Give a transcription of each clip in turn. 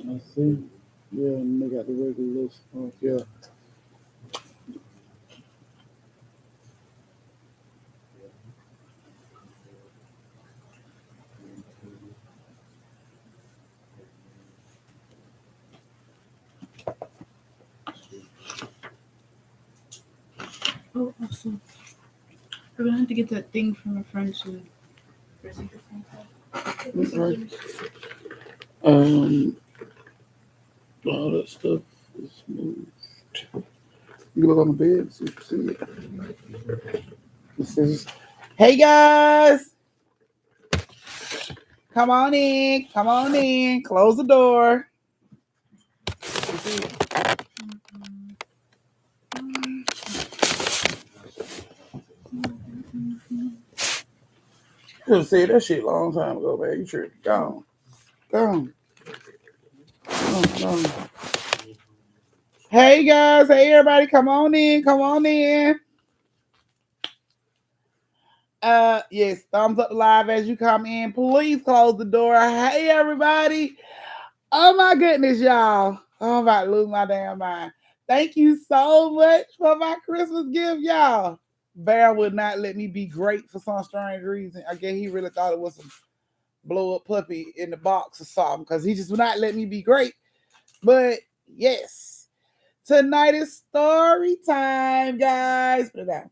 I see. Yeah, and they got the regular list. Oh, yeah. Oh, also, we're gonna have to get that thing from a friend soon. Right. Um, all that stuff is moved. You look on the bed, so you can see it. It says, "Hey guys, come on in, come on in. Close the door." You see it? You should said that shit a long time ago, man. You should gone, gone, gone, gone. Hey guys, hey everybody, come on in, come on in. Yes, thumbs up live as you come in. Please close the door. Hey everybody. Oh my goodness, y'all. Oh, I'm about to lose my damn mind. Thank you so much for my Christmas gift, y'all. Bear would not let me be great for some strange reason. I guess he really thought it was some blow up puppy in the box or something because he just would not let me be great. But yes, tonight is story time, guys. Put it down.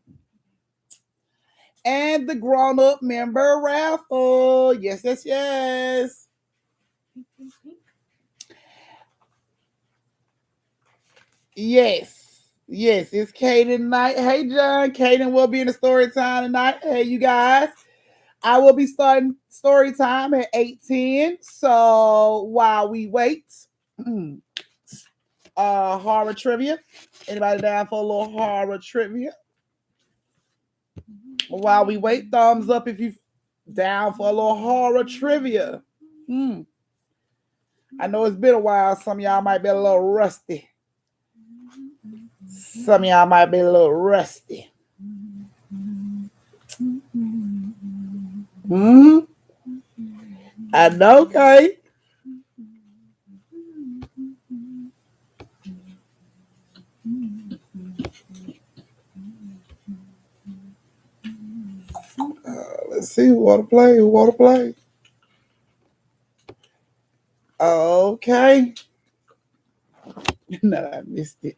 And the grown up member raffle. Yes, yes, yes. Yes. Yes, it's Kaden night. Hey, John. Kaden will be in the story time tonight. Hey, you guys. I will be starting story time at 8:10. So while we wait, horror trivia. Anybody down for a little horror trivia? While we wait, thumbs up if you down for a little horror trivia. I know it's been a while. Some of y'all might be a little rusty. Some of y'all might be a little rusty. I know, okay. Let's see who want to play. Who want to play? Okay. No, I missed it.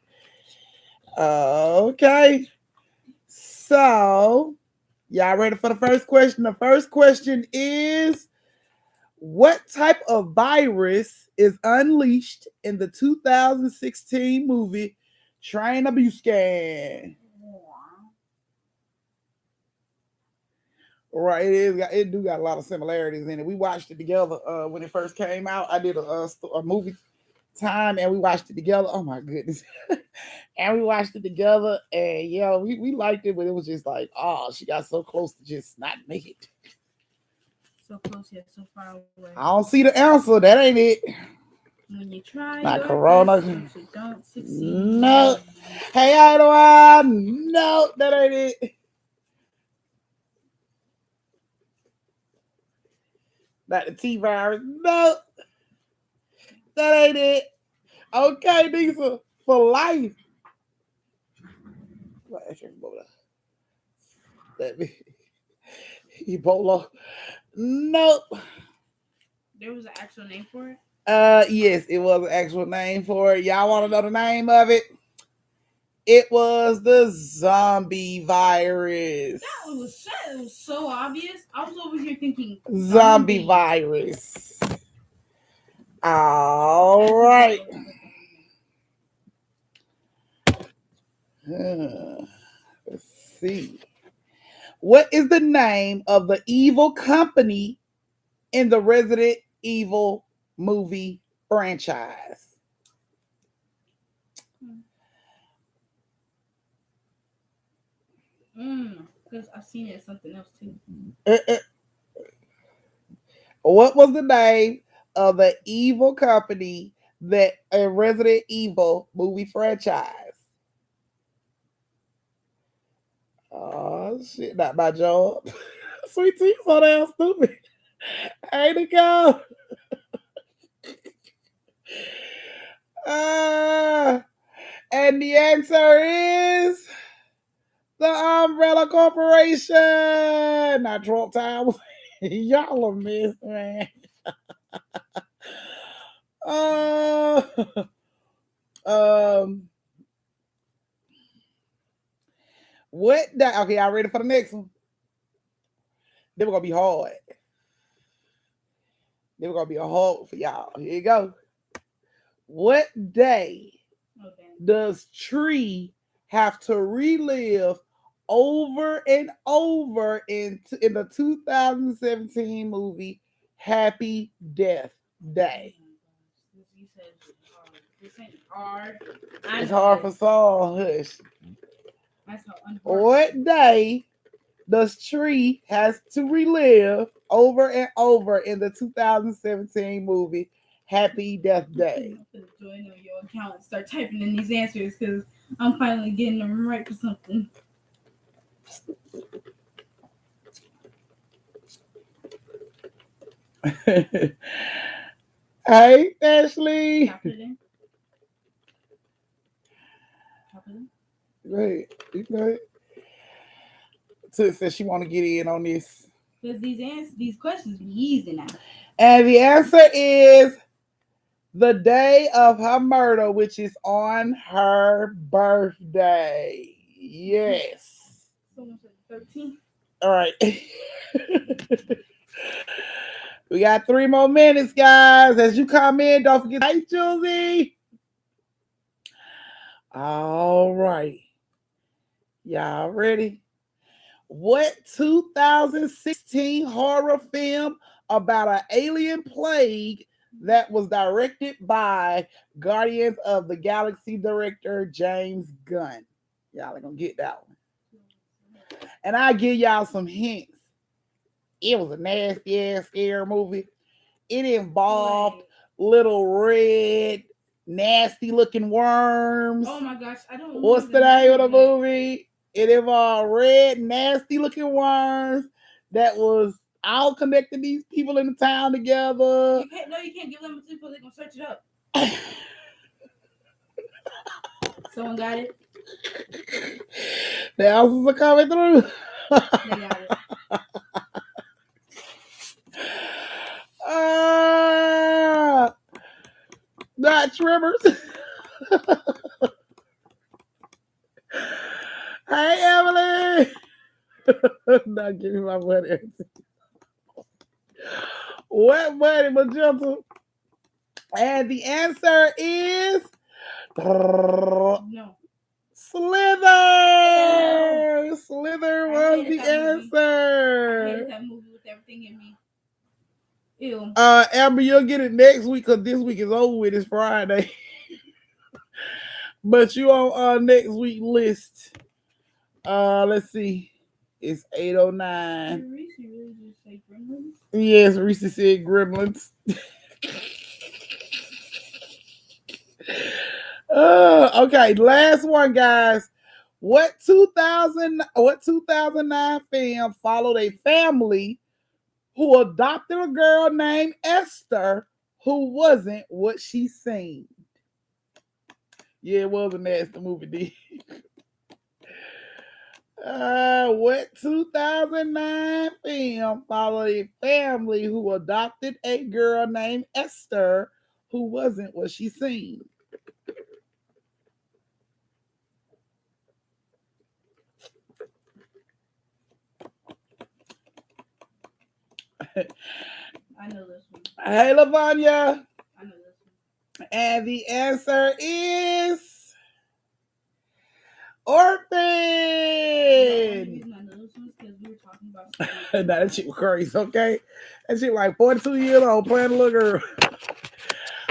Okay. So, y'all ready for the first question? The first question is, what type of virus is unleashed in the 2016 movie Train to Busan? Right, it do got a lot of similarities in it. We watched it together when it first came out. I did a movie time and we watched it together. Oh my goodness. And we watched it together and yeah, we liked it, but it was just like, oh, she got so close to just not make it. So close yet so far away. I don't see the answer. That ain't it. When you try Not your corona. best, you don't succeed. No. Hey, Erdogan. No, that ain't it. Not the T virus. No, that ain't it. Okay, these are for life. Let me. Ebola. Nope. There was an actual name for it? Yes, it was an actual name for it. Y'all want to know the name of it? It was the zombie virus. That was so obvious. I was over here thinking Zombie virus. All right. Let's see. What is the name of the evil company in the Resident Evil movie franchise? Because I've seen it as something else too. What was the name of the evil company that a Resident Evil movie franchise? Oh shit, not my job. Sweet tea, so damn stupid. Ain't it go? Uh, and the answer is the Umbrella Corporation. Not Trump Towers. Y'all a mess, man. Uh, um, what that? Okay, y'all ready for the next one? They were gonna be hard. They were gonna be a hard for y'all. Here you go. What day does Tree have to relive over and over in the 2017 movie Happy Death Day? You said this ain't hard. It's hard for Saul. Hush. That's how What day does Tree has to relive over and over in the 2017 movie Happy Death Day? I'm gonna join on your account and start typing in these answers because I'm finally getting them right for something. Hey, Ashley. Chop it in. Go ahead. Go ahead. Toot says she want to get in on this. Because these questions be easy now. And the answer is the day of her murder, which is on her birthday. Yes. Someone said 13. All right. We got 3 more minutes, guys. As you come in, don't forget. Hey, Julie. All right. Y'all ready? What 2016 horror film about an alien plague that was directed by Guardians of the Galaxy director James Gunn? Y'all ain't gonna get that one. And I give y'all some hints. It was a nasty ass scary movie. It involved little red, nasty looking worms. Oh my gosh, I don't know. What's the name of the movie? It involved red, nasty looking worms that was all connecting these people in the town together. You can't give them a tip, they're gonna search it up. Someone got it? The answers are coming through. They got it. Not Tremors. Hey, Emily. Not give me my money. What money, Magenta? And the answer is No. Slither. Slither was the answer. I hated that movie with everything in me. Ew. Amber, you'll get it next week because this week is over with. It's Friday. But you on next week list. Let's see. It's 8:09. Did Reese really just say gremlins? Yes, Reese said gremlins. Okay, last one, guys. What 2009 film followed a family who adopted a girl named Esther who wasn't what she seemed? Yeah, it was a nasty movie, D. What 2009 film followed a family who adopted a girl named Esther who wasn't what she seemed? I know this one. Hey, Lavanya. I know this one. And the answer is Orphan. I know this one because we were talking about Nah, that shit was crazy, okay? That shit like 42 years old playing a little girl.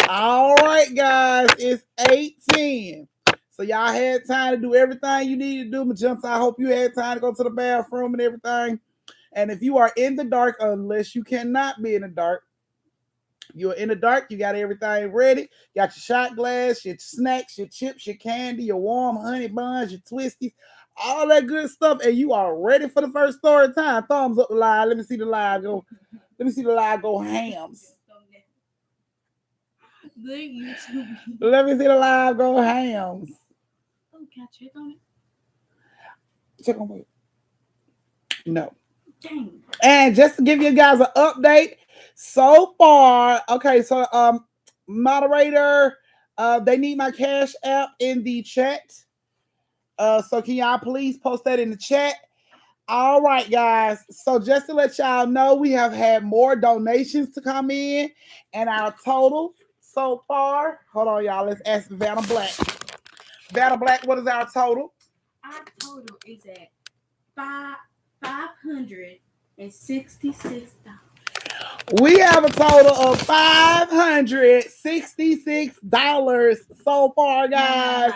All right, guys, it's 8:10. So y'all had time to do everything you need to do. Magenta, I hope you had time to go to the bathroom and everything. And if you are in the dark, unless you cannot be in the dark, you're in the dark, you got everything ready. You got your shot glass, your snacks, your chips, your candy, your warm honey buns, your twisties, all that good stuff, and you are ready for the first story time. Thumbs up the live. Let me see the live go. Let me see the live go hams. Good YouTube. Let me see the live go hams. Oh, can I check on it? Check on me. No. Dang. And just to give you guys an update, so far, okay, so moderator, they need my cash app in the chat. So can y'all please post that in the chat? All right, guys. So just to let y'all know, we have had more donations to come in, and our total so far. Hold on, y'all. Let's ask Vanna Black. Vanna Black, what is our total? Our total is at $566. We have a total of $566 so far, guys.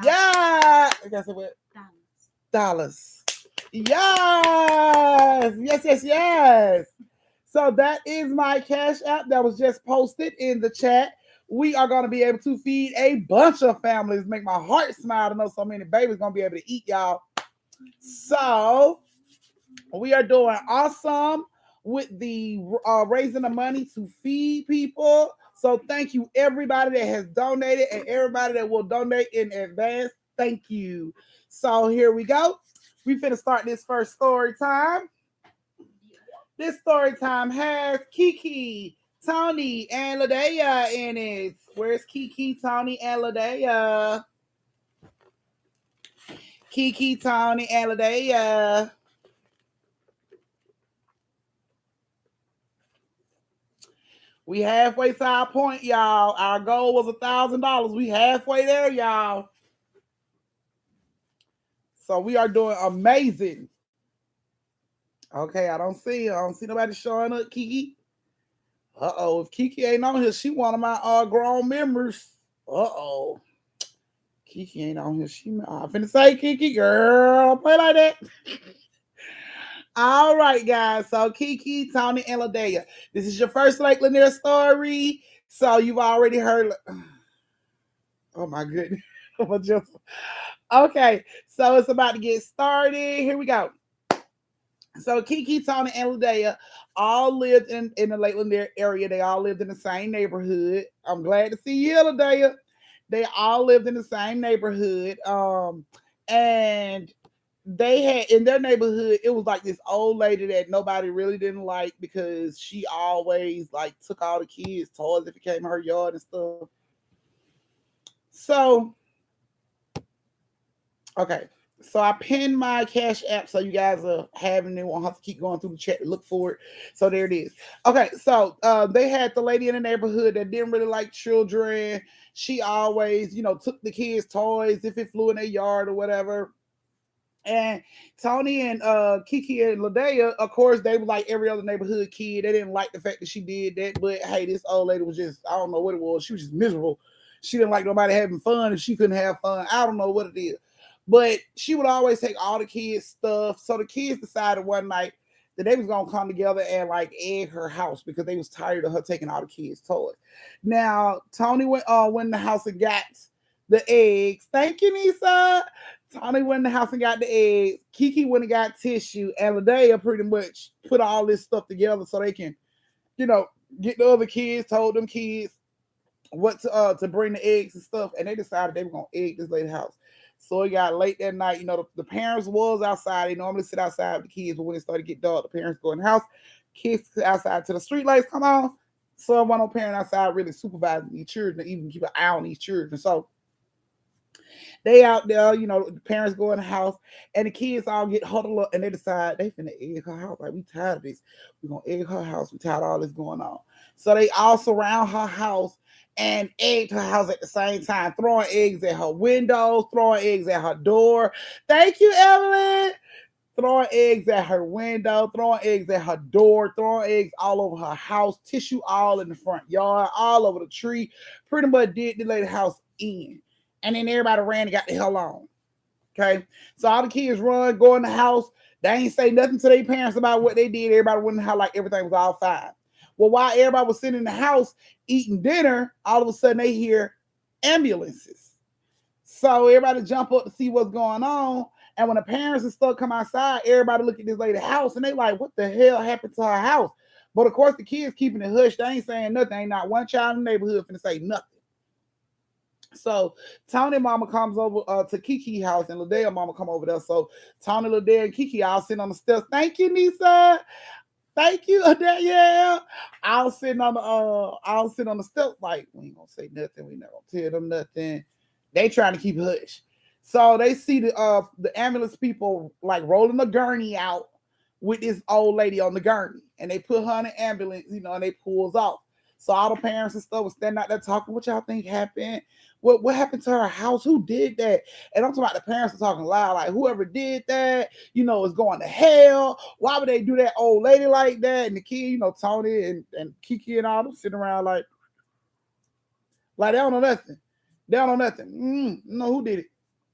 Yeah. I guess it what? Dollars. Yes. Yes, yes, yes. So that is my cash app that was just posted in the chat. We are going to be able to feed a bunch of families. Make my heart smile to know so many babies going to be able to eat, y'all. So we are doing awesome with the raising the money to feed people. So thank you everybody that has donated and everybody that will donate in advance. Thank you. So here we go. We finna start this first story time. This story time has Kee-Kee, Toni, and Ladaya in it. Where's Kee-Kee, Toni, and Ladaya? Kee-Kee, Toni, and Ladaya. We halfway to our point, y'all. Our goal was $1,000. We halfway there, y'all. So we are doing amazing. Okay, I don't see nobody showing up, Kee-Kee. Uh-oh, if Kee-Kee ain't on here, she one of my grown members. Uh-oh. Kee-Kee ain't on here. I'm finna say, Kee-Kee, girl, don't play like that. All right, guys. So Kee-Kee, Toni, and Ladaya. This is your first Lanier story. So you've already heard. Oh my goodness. Okay, so it's about to get started. Here we go. So Kee-Kee, Toni, and Ladaya all lived in the Lake Lanier area. They all lived in the same neighborhood. I'm glad to see you, Ladaya. They all lived in the same neighborhood. And they had in their neighborhood, it was like this old lady that nobody really didn't like because she always like took all the kids' toys if it came to her yard and stuff. So, okay. So I pinned my cash app so you guys are having it. Won't have to keep going through the chat to look for it. So there it is. Okay, so they had the lady in the neighborhood that didn't really like children. She always, took the kids' toys if it flew in their yard or whatever. And Toni and Kee-Kee and Ladaya, of course, they were like every other neighborhood kid. They didn't like the fact that she did that. But hey, this old lady was just, I don't know what it was. She was just miserable. She didn't like nobody having fun if she couldn't have fun. I don't know what it is. But she would always take all the kids' stuff. So the kids decided one night that they was gonna come together and like egg her house because they was tired of her taking all the kids' toys. Now Toni went in the house and got the eggs. Thank you, Nisa. Toni went in the house and got the eggs. Kee-Kee went and got tissue. And Ladaya pretty much put all this stuff together so they can, get the other kids, told them kids what to bring the eggs and stuff. And they decided they were gonna egg this lady's house. So it got late that night. The parents was outside. They normally sit outside with the kids, but when it started to get dark, the parents go in the house. Kids outside till the street lights come on. So one no parent outside really supervising these children, even keep an eye on these children. So they out there, the parents go in the house and the kids all get huddled up and they decide they finna egg her house. Like, we tired of this. We're gonna egg her house. We tired of all this going on. So they all surround her house and egged her house at the same time, throwing eggs at her windows, throwing eggs at her door. Thank you, Evelyn. Throwing eggs at her window, throwing eggs at her door, throwing eggs all over her house, tissue all in the front yard, all over the tree. Pretty much did the lady house in. And then everybody ran and got the hell on. Okay. So all the kids run, go in the house. They ain't say nothing to their parents about what they did. Everybody went in the house like everything was all fine. Well, while everybody was sitting in the house eating dinner, all of a sudden they hear ambulances. So everybody jump up to see what's going on. And when the parents and stuff come outside, everybody look at this lady's house and they like, what the hell happened to her house? But of course, the kids keeping it hush. They ain't saying nothing. Ain't not one child in the neighborhood finna say nothing. So Toni mama comes over to Kee-Kee house, and Ladaya mama come over there. So Toni, Ladaya, and Kee-Kee all sitting on the steps. Thank you, Nisa. Thank you. Yeah. I was sitting on the steps like, we ain't gonna say nothing. We not gonna tell them nothing. They trying to keep hush. So they see the ambulance people like rolling the gurney out with this old lady on the gurney. And they put her in the ambulance, and they pulls off. So all the parents and stuff was standing out there talking, what y'all think happened? What happened to her house? Who did that? And I'm talking about the parents are talking loud, like whoever did that, is going to hell. Why would they do that old lady like that? And the kid, Toni and Kee-Kee and all them sitting around like they don't know nothing. They don't know nothing. No, who did it?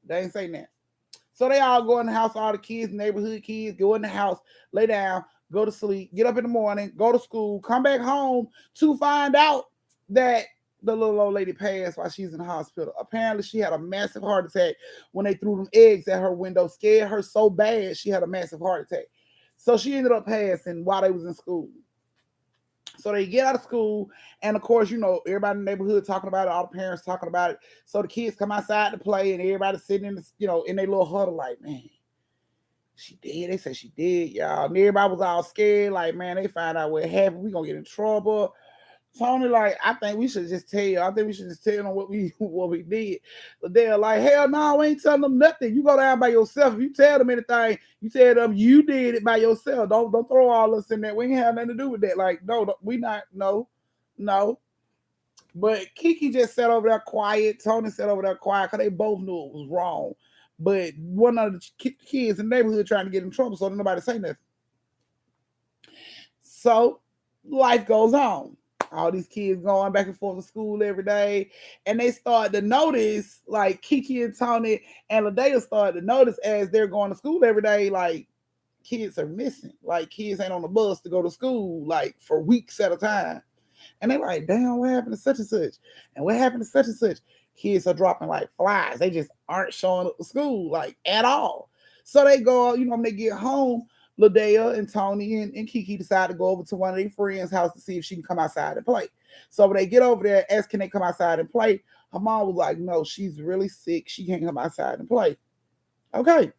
They ain't saying that. So they all go in the house, all the kids, neighborhood kids, go in the house, lay down, go to sleep, get up in the morning, go to school, come back home to find out that the little old lady passed while she's in the hospital. Apparently, she had a massive heart attack when they threw them eggs at her window. Scared her so bad, she had a massive heart attack. So she ended up passing while they was in school. So they get out of school, and of course, everybody in the neighborhood talking about it, all the parents talking about it. So the kids come outside to play, and everybody sitting in in their little huddle, like, man, she did. They said she did, y'all. And everybody was all scared, like, man, they find out what happened. We gonna get in trouble. Toni, like, I think we should just tell you. I think we should just tell them what we did. But they're like, hell no, we ain't telling them nothing. You go down by yourself. If you tell them anything, you tell them you did it by yourself. Don't throw all us in there. We ain't have nothing to do with that. Like, no, we not, no. But Kee-Kee just sat over there quiet. Toni sat over there quiet because they both knew it was wrong. But one of the kids in the neighborhood trying to get in trouble, so nobody say nothing. So life goes on. All these kids going back and forth to school every day. And they start to notice, like Kee-Kee and Toni and Ladaya started to notice as they're going to school every day, like kids are missing. Like kids ain't on the bus to go to school, like for weeks at a time. And they're like, damn, what happened to such and such? And what happened to such and such? Kids are dropping like flies. They just aren't showing up to school, like at all. So they go, when they get home, Ladaya and Toni and Kee-Kee decide to go over to one of their friends' house to see if she can come outside and play. So when they get over there, ask can they come outside and play, her mom was like, no, she's really sick. She can't come outside and play. Okay,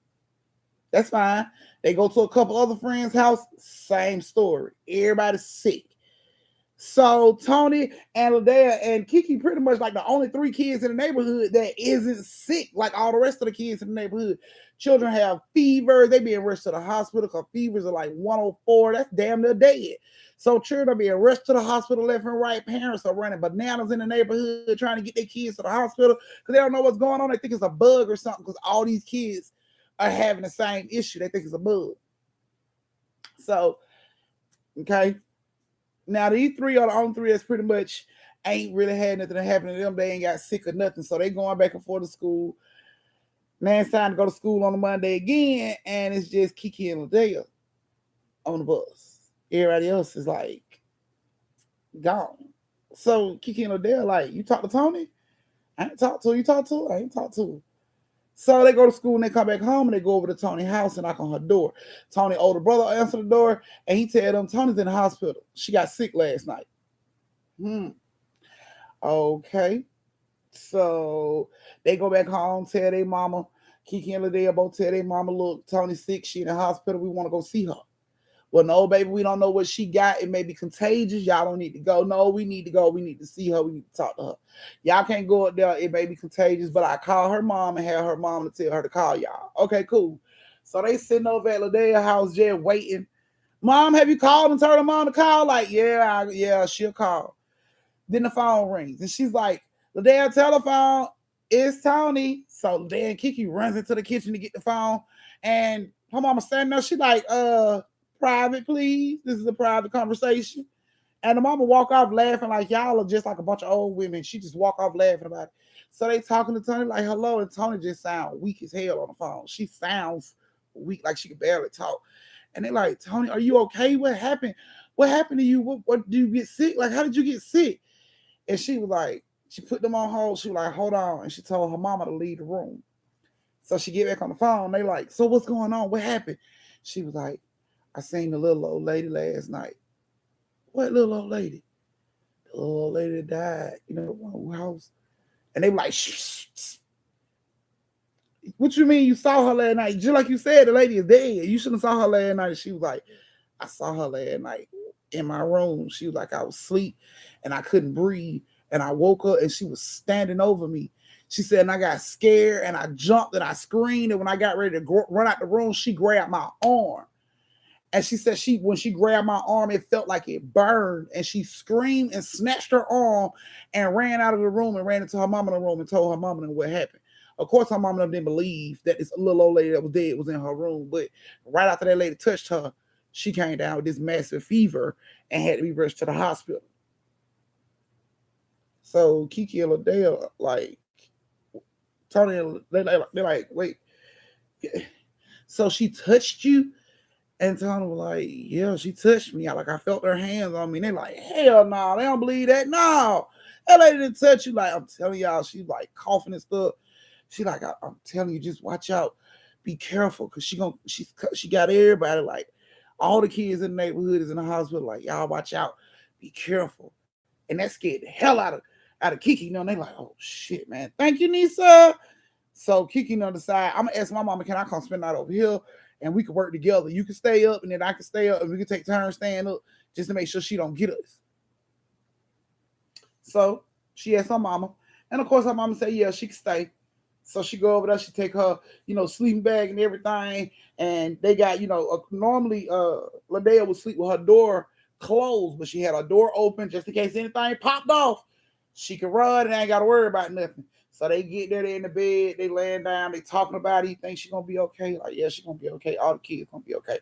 that's fine. They go to a couple other friends' house, same story. Everybody's sick. So Toni and Ladaya and Kee-Kee pretty much like the only 3 kids in the neighborhood that isn't sick like all the rest of the kids in the neighborhood. Children have fevers. They being rushed to the hospital because fevers are like 104. That's damn near dead. So children are being rushed to the hospital left and right. Parents are running bananas in the neighborhood trying to get their kids to the hospital because they don't know what's going on. They think it's a bug or something because all these kids are having the same issue. They think it's a bug. So, okay. Now, these 3 are the only 3 that's pretty much ain't really had nothing to happen to them. They ain't got sick or nothing. So they going back and forth to school. Now it's time to go to school on a Monday again. And it's just Kee-Kee and Ladaya on the bus. Everybody else is like gone. So Kee-Kee and Ladaya like, you talk to Toni? I ain't talk to her. You talk to her? I ain't talk to her. So they go to school and they come back home and they go over to Toni's house and knock on her door. Toni's older brother answer the door and he tell them Toni's in the hospital. She got sick last night. Okay. So they go back home, tell their mama, Kee-Kee and Ladaya both tell their mama, look, Toni's sick. She in the hospital. We want to go see her. Well, no, baby, we don't know what she got. It may be contagious. Y'all don't need to go. No, we need to go. We need to see her. We need to talk to her. Y'all can't go up there. It may be contagious, but I call her mom and have her mom to tell her to call y'all. Okay, cool. So they sitting over at Ladaya's house just waiting. Mom, have you called and told her mom to call? Like, yeah, she'll call. Then the phone rings and she's like, Ladaya, telephone, it's Toni. So Ladaya and Kee-Kee runs into the kitchen to get the phone. And her mama standing there. She like, private, please. This is a private conversation. And the mama walk off laughing like y'all are just like a bunch of old women. She just walk off laughing about it. So they talking to Toni like hello, and Toni just sound weak as hell on the phone. She sounds weak, like she can barely talk. And they like, Toni, are you okay? What happened? What happened to you? What did you get sick? Like, how did you get sick? And she was like, she put them on hold. She was like, hold on. And she told her mama to leave the room. So she get back on the phone. They like, so what's going on? What happened? She was like, I seen the little old lady last night. What little old lady? The little old lady that died, the one who house. And they were like, shh, shh, what you mean you saw her last night? Just like you said, the lady is dead. You shouldn't have saw her last night. She was like, I saw her last night in my room. She was like, I was asleep and I couldn't breathe. And I woke up and she was standing over me. She said, and I got scared and I jumped and I screamed. And when I got ready to run out the room, she grabbed my arm. And she said when she grabbed my arm, it felt like it burned. And she screamed and snatched her arm and ran out of the room and ran into her mama in the room and told her mama what happened. Of course, her mama didn't believe that this little old lady that was dead was in her room. But right after that lady touched her, she came down with this massive fever and had to be rushed to the hospital. So Kee-Kee and Ladaya, like, Toni, they're like, wait. So she touched you? And Toni was like, yeah, she touched me. I felt her hands on me. And they're like, hell no, they don't believe that. No, that lady didn't touch you. Like, I'm telling y'all, she's like coughing and stuff. She like, I'm telling you, just watch out. Be careful. Cause she got everybody, like all the kids in the neighborhood is in the hospital. Like, y'all watch out. Be careful. And that scared the hell out of Kee-Kee. And they like, oh shit, man. Thank you, Nisa. So Kee-Kee on the side, I'm gonna ask my mama, can I come spend the night over here? And we can work together. You can stay up, and then I can stay up, and we can take turns staying up just to make sure she don't get us. So she asked her mama, and of course her mama said, yeah, she can stay. So she go over there, she take her, sleeping bag and everything, and they got, normally Ladaya would sleep with her door closed, but she had her door open just in case anything popped off. She could run and ain't got to worry about nothing. So they get there, they in the bed, they laying down, they talking about it. You think she gonna be okay? Like, yeah, she gonna be okay. All the kids gonna be okay.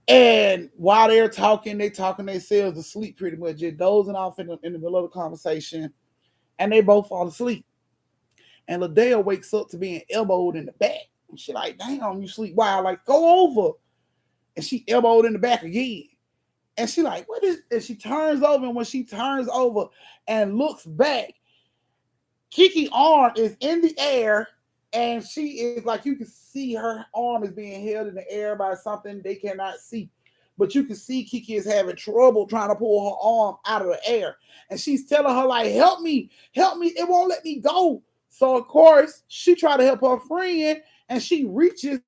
And while they're talking, they talking themselves to sleep pretty much, just dozing off in the middle of the conversation, and they both fall asleep. And Ladaya wakes up to being elbowed in the back. And she like, damn, you sleep wild. Like, go over. And she elbowed in the back again. And she like, what is? And she turns over, and when she turns over and looks back, Kee-Kee's arm is in the air, and she is like, you can see her arm is being held in the air by something they cannot see. But you can see Kee-Kee is having trouble trying to pull her arm out of the air. And she's telling her, like, help me, it won't let me go. So, of course, she tried to help her friend, and she reaches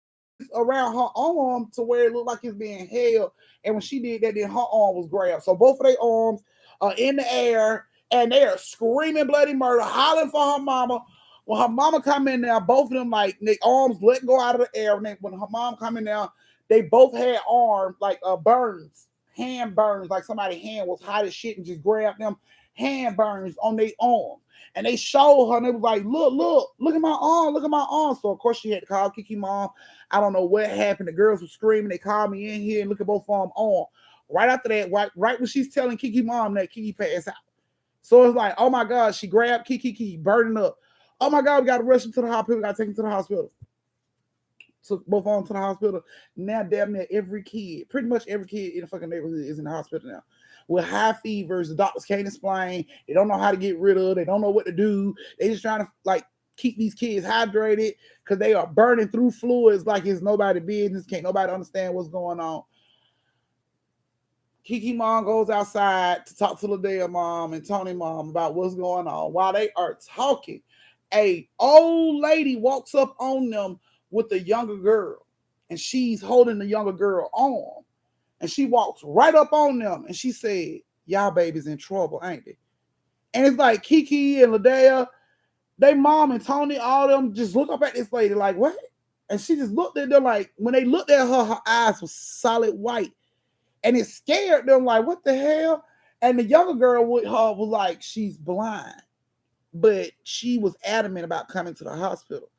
around her arm to where it looked like it's being held. And when she did that, then her arm was grabbed. So both of their arms are in the air, and they are screaming bloody murder, hollering for her mama. When her mama come in there, both of them, like, their arms letting go out of the air. And when her mom come in there, they both had arms, like burns, hand burns, like somebody's hand was hot as shit and just grabbed them hand burns on their arm. And they showed her, and they was like, look at my arm. So, of course, she had to call Kee-Kee mom. I don't know what happened. The girls were screaming. They called me in here and look at both of them on. Right after that, right when she's telling Kee-Kee mom that, Kee-Kee passed out. So it's like, oh my God, she grabbed Kee-Kee, burning up. Oh my God, we got to rush him to the hospital. We got to take him to the hospital. Took both of them to the hospital. Now, damn near pretty much every kid in the fucking neighborhood is in the hospital now. With high fevers, the doctors can't explain. They don't know how to get rid of. They don't know what to do. They just trying to, like, keep these kids hydrated because they are burning through fluids like it's nobody's business. Can't nobody understand what's going on. Kee-Kee mom goes outside to talk to Ladaya mom and Toni mom about what's going on. While they are talking, a old lady walks up on them with a younger girl, and she's holding the younger girl arm. And she walks right up on them, and she said, y'all babies in trouble, ain't they? And it's like Kee-Kee and Ladaya, they mom and Toni, all of them just look up at this lady like, what? And she just looked at them like, when they looked at her eyes was solid white. And it scared them like, what the hell? And the younger girl with her was like, she's blind. But she was adamant about coming to the hospital.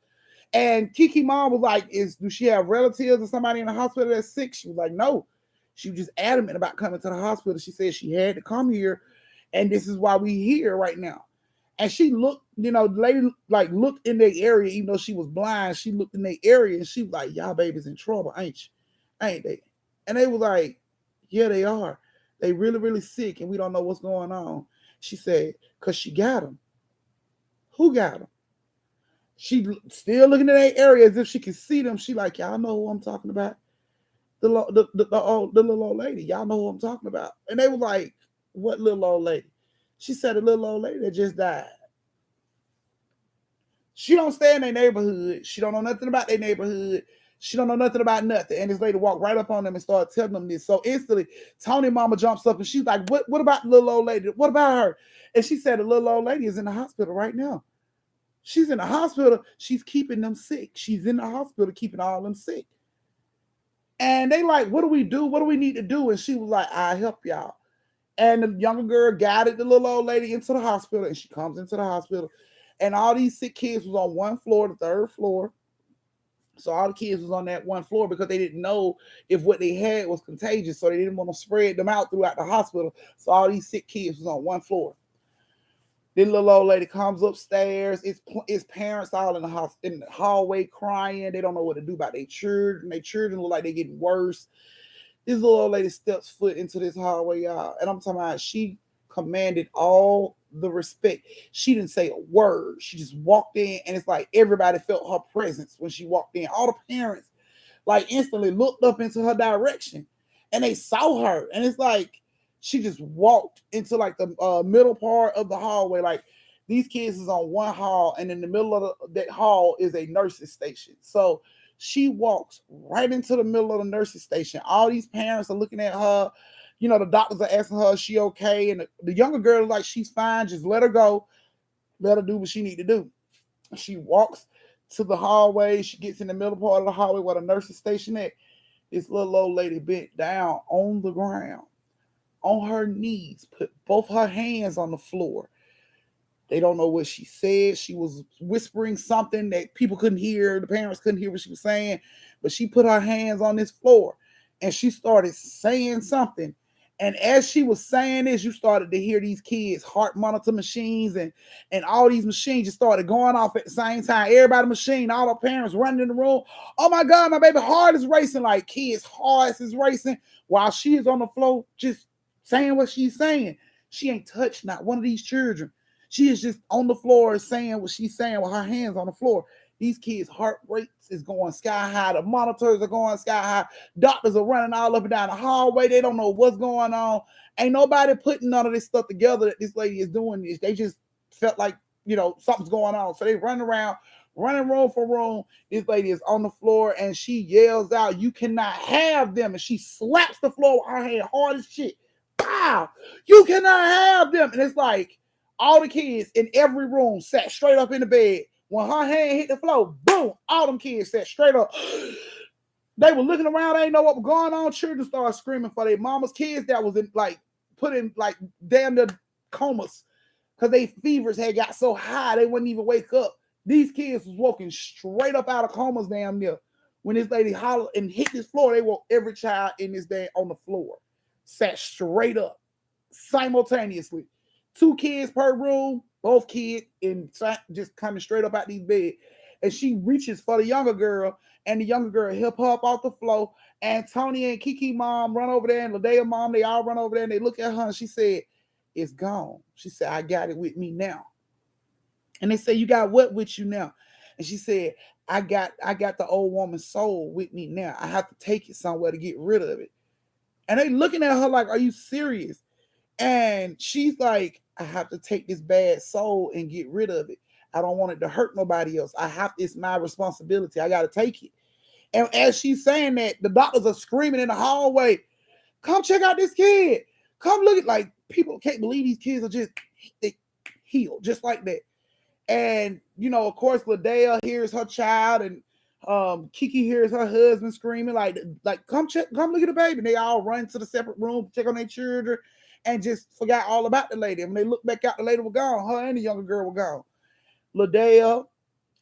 And Kee-Kee mom was like, do she have relatives or somebody in the hospital that's sick? She was like, no. She was just adamant about coming to the hospital. She said she had to come here, and this is why we here right now. And she looked, the lady like looked in their area, even though she was blind. She looked in their area, and she was like, y'all babies in trouble, ain't you? Ain't they? And they was like, yeah, they are. They really, really sick, and we don't know what's going on. She said, because she got them. Who got them? She still looking at that area as if she can see them. She like, y'all know who I'm talking about? the little old lady. Y'all know who I'm talking about. And they was like, what little old lady? She said, a little old lady that just died. She don't stay in their neighborhood. She don't know nothing about their neighborhood. She don't know nothing about nothing. And this lady walked right up on them and started telling them this. So instantly, Toni mama jumps up and she's like, what about the little old lady? What about her? And she said, the little old lady is in the hospital right now. She's in the hospital. She's keeping them sick. She's in the hospital keeping all them sick. And they like, what do we do? What do we need to do? And she was like, I help y'all. And the younger girl guided the little old lady into the hospital, and she comes into the hospital. And all these sick kids was on one floor, the third floor. So all the kids was on that one floor because they didn't know if what they had was contagious. So they didn't want to spread them out throughout the hospital. So all these sick kids was on one floor. Then little old lady comes upstairs. It's parents all in the house in the hallway crying. They don't know what to do about their children. Their children look like they're getting worse. This little old lady steps foot into this hallway, y'all. And I'm talking about she commanded all the respect. She didn't say a word. She just walked in, and it's like everybody felt her presence when she walked in. All the parents like instantly looked up into her direction, and they saw her. And it's like she just walked into like the middle part of the hallway. Like these kids is on one hall, and in the middle of that hall is a nurse's station. So she walks right into the middle of the nurse's station. All these parents are looking at her. You know, the doctors are asking her, is she okay? And the younger girl is like, she's fine. Just let her go. Let her do what she need to do. She walks to the hallway. She gets in the middle part of the hallway where the nurse's station at. This little old lady bent down on the ground, on her knees, put both her hands on the floor. They don't know what she said. She was whispering something that people couldn't hear. The parents couldn't hear what she was saying. But she put her hands on this floor and she started saying something. And as she was saying this, you started to hear these kids' heart monitor machines and all these machines just started going off at the same time. Everybody machine, all the parents running in the room. Oh my God, my baby heart is racing. Like kids' hearts is racing while she is on the floor just saying what she's saying. She ain't touched not one of these children. She is just on the floor saying what she's saying with her hands on the floor. These kids' heart rates is going sky high. The monitors are going sky high. Doctors are running all up and down the hallway. They don't know what's going on. Ain't nobody putting none of this stuff together that this lady is doing. They just felt like, you know, something's going on. So they run around, running room for room. This lady is on the floor and she yells out, you cannot have them. And she slaps the floor with her hand hard as shit. Wow, you cannot have them. And it's like, all the kids in every room sat straight up in the bed. When her hand hit the floor, boom, all them kids sat straight up. They were looking around, they didn't know what was going on. Children started screaming for their mamas. Kids that was in like put in like damn near comas because their fevers had got so high they wouldn't even wake up. These kids was walking straight up out of comas damn near. When this lady hollered and hit this floor, they woke every child in this day on the floor. Sat straight up simultaneously. 2 kids per room, both kids in just coming straight up out these beds. And she reaches for the younger girl, and the younger girl help her up off the floor. And Toni and Kee-Kee mom run over there, and Ladaya mom, they all run over there and they look at her and she said, it's gone. She said, I got it with me now. And they say, you got what with you now? And she said, I got the old woman's soul with me now. I have to take it somewhere to get rid of it. And they looking at her like, are you serious? And she's like, I have to take this bad soul and get rid of it. I don't want it to hurt nobody else. It's my responsibility. I got to take it. And as she's saying that, the doctors are screaming in the hallway, come check out this kid. Come look at, like, people can't believe these kids are just they healed just like that. And, you know, of course, Ladaya hears her child and Kee-Kee hears her husband screaming, like, come look at the baby. And they all run to the separate room, check on their children, and just forgot all about the lady. And when they looked back out, the lady was gone. Her and the younger girl were gone. Ladaya,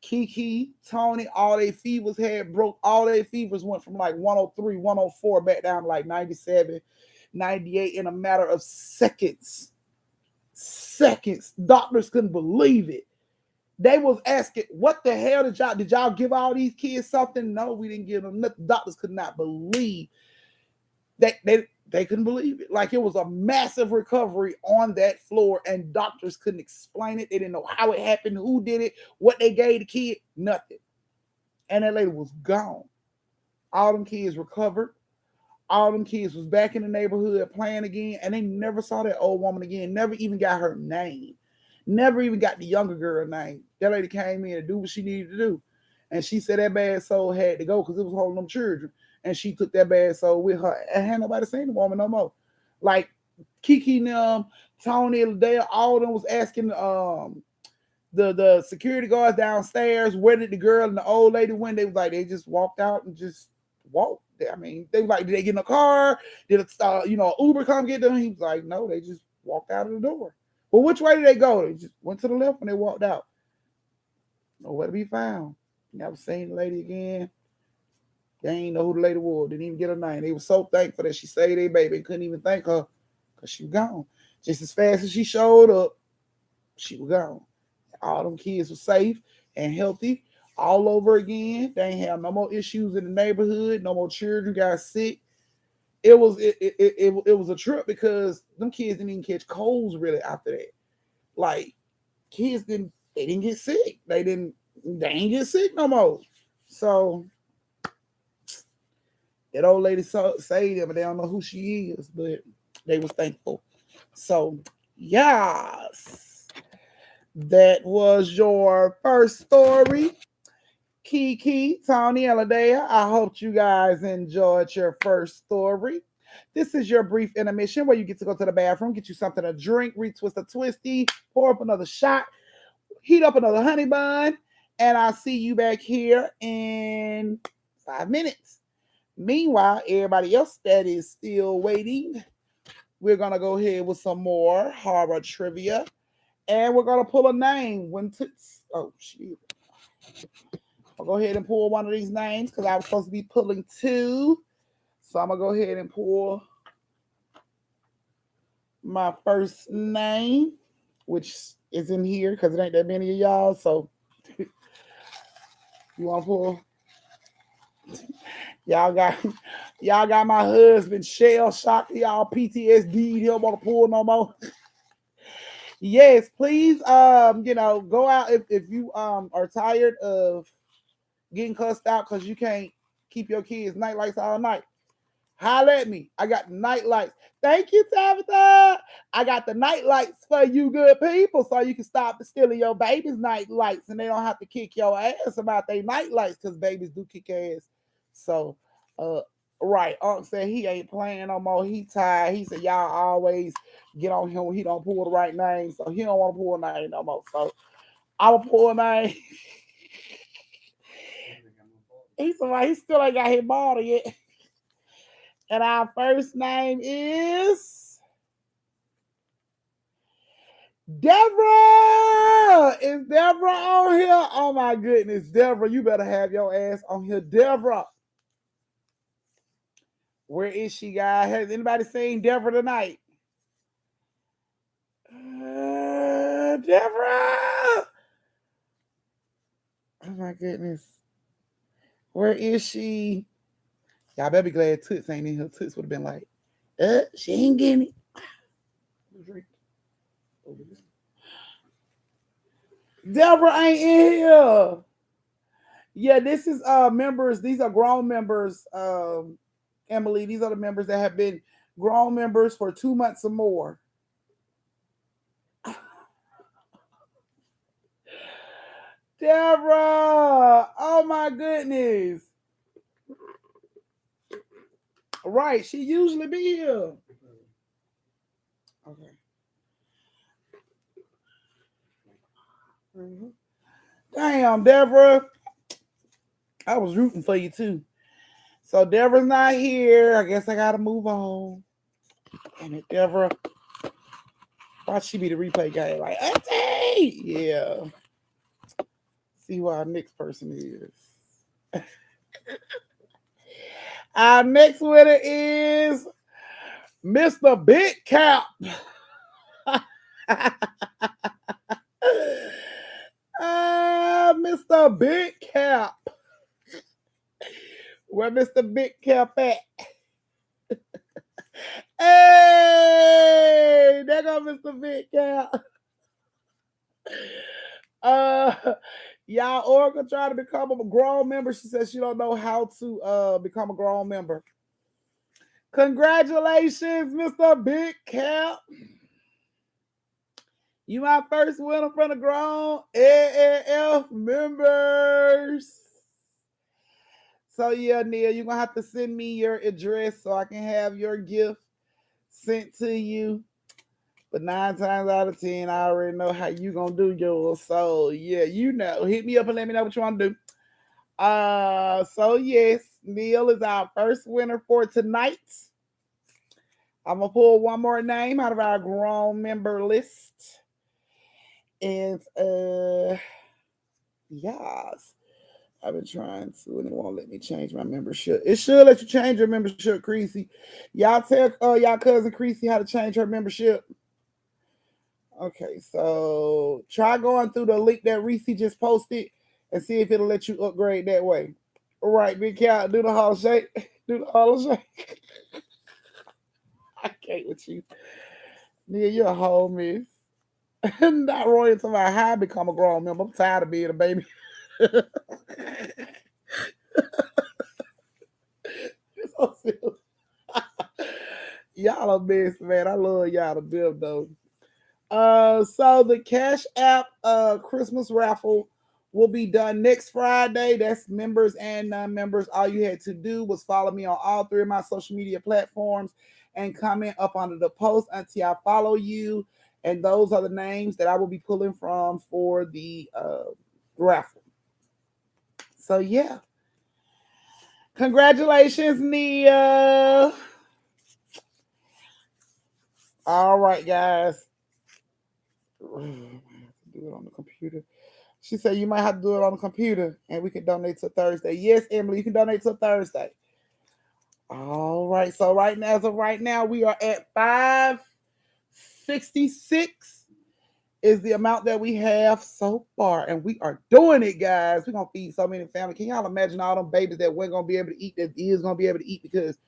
Kee-Kee, Toni, all their fevers had broke. All their fevers went from like 103, 104 back down to like 97, 98 in a matter of seconds. Seconds. Doctors couldn't believe it. They was asking, what the hell did y'all give all these kids something? No, we didn't give them nothing. Doctors could not believe that they couldn't believe it. Like, it was a massive recovery on that floor, and doctors couldn't explain it. They didn't know how it happened, who did it, what they gave the kid, nothing. And that lady was gone. All them kids recovered. All them kids was back in the neighborhood playing again, and they never saw that old woman again. Never even got her name. Never even got the younger girl name. That lady came in to do what she needed to do. And she said that bad soul had to go because it was holding them children. And she took that bad soul with her. And had nobody seen the woman no more. Like Kee-Kee and them, Toni, Ladaya, all of them was asking the security guards downstairs, where did the girl and the old lady went? They was like, they just walked out and just walked. I mean, they was like, did they get in a car? Did Uber come get them? He was like, no, they just walked out of the door. Well, which way did they go? They just went to the left when they walked out. Nowhere to be found. Never seen the lady again. They ain't know who the lady was. Didn't even get her name. They were so thankful that she saved their baby. They couldn't even thank her because she was gone. Just as fast as she showed up, she was gone. All them kids were safe and healthy all over again. They ain't have no more issues in the neighborhood. No more children got sick. It was a trip because them kids didn't even catch colds really after that. Like kids didn't get sick. They ain't get sick no more. So that old lady saved them, and they don't know who she is, but they was thankful. So yes, that was your first story. Kee-Kee, Toni, and Ladaya. I hope you guys enjoyed your first story. This is your brief intermission where you get to go to the bathroom, get you something to drink, retwist a twisty, pour up another shot, heat up another honey bun, and I'll see you back here in 5 minutes. Meanwhile, everybody else that is still waiting, we're going to go ahead with some more horror trivia, and we're going to pull a name. Oh, shit. I'll go ahead and pull one of these names because I was supposed to be pulling two. So I'm going to go ahead and pull my first name, which is in here because it ain't that many of y'all. So you want to pull? Y'all got my husband shell shocked. Y'all PTSD. He don't want to pull no more. Yes, please. Go out if you are tired of getting cussed out because you can't keep your kids' night lights all night. Holler at me. I got the night lights. Thank you, Tabitha. I got the night lights for you good people so you can stop stealing your baby's night lights and they don't have to kick your ass about their night lights because babies do kick ass. So, right. Unc said he ain't playing no more. He tired. He said, y'all always get on him when he don't pull the right name. So he don't want to pull a name no more. So I will pull a name. He said, he still ain't got his ball yet. And our first name is Deborah. Is Deborah on here? Oh my goodness, Deborah, you better have your ass on here. Deborah. Where is she, guys? Has anybody seen Deborah tonight? Deborah. Oh my goodness. Where is she? Y'all better be glad Toots ain't in here. Toots would have been like, she ain't getting it. Deborah ain't in here. Yeah, this is members. These are grown members, Emily. These are the members that have been grown members for 2 months or more. Deborah! Oh my goodness. Right, she usually be here. Okay. Mm-hmm. Damn, Deborah. I was rooting for you too. So Deborah's not here. I guess I gotta move on. Damn it, Deborah. Why she be the replay guy? Like, Auntie! Yeah. See who our next person is. Our next winner is Mr. Big Cap. Mr. Big Cap. Where Mr. Big Cap at? Hey, there go Mr. Big Cap. Y'all, Oracle trying to become a grown member. She says she don't know how to become a grown member. Congratulations, Mr. Big Cap. You my first winner from the grown AAF members. So yeah, Neil, you're gonna have to send me your address so I can have your gift sent to you. But 9 times out of 10, I already know how you gonna do yours. So yeah, hit me up and let me know what you want to do. So yes, Neil is our first winner for tonight. I'm gonna pull one more name out of our grown member list. And yes. I've been trying to, and it won't let me change my membership. It should let you change your membership, Creasy. Y'all tell y'all cousin Creasy how to change her membership. Okay, so try going through the link that Reese just posted and see if it'll let you upgrade that way. All right, Big Cat, do the hall shake. Do the hall shake. I can't with you. Nigga, you're a whole miss. Not Roy until I become a grown member. I'm tired of being a baby. So y'all are best, man. I love y'all to build though. So the Cash App Christmas raffle will be done next Friday. That's members and non-members. All you had to do was follow me on all three of my social media platforms and comment up under the post until I follow you. And those are the names that I will be pulling from for the raffle. So yeah. Congratulations, Nia. All right, guys. Do it on the computer. She said you might have to do it on the computer and we can donate till Thursday. Yes, Emily, you can donate till Thursday. All right. So right now, as of right now, we are at 566 is the amount that we have so far. And we are doing it, guys. We're gonna feed so many families. Can y'all imagine all them babies that we're gonna be able to eat that is gonna be able to eat because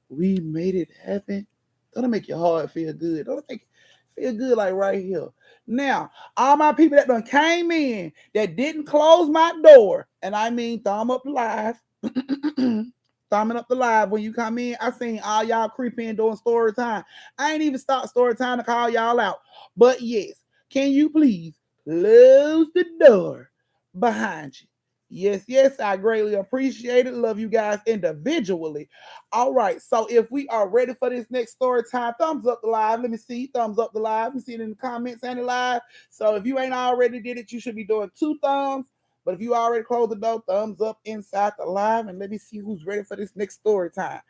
we made it happen? Don't it make your heart feel good? Don't it make feel good like right here? Now, all my people that done came in that didn't close my door, and I mean thumb up live, thumbing up the live when you come in. I seen all y'all creep in during story time. I ain't even start story time to call y'all out. But yes, can you please close the door behind you? Yes, yes, I greatly appreciate it. Love you guys individually. All right, so if we are ready for this next story time, thumbs up the live. Let me see. Thumbs up the live. Let me see it in the comments and the live. So if you ain't already did it, you should be doing 2 thumbs. But if you already closed the door, thumbs up inside the live. And let me see who's ready for this next story time.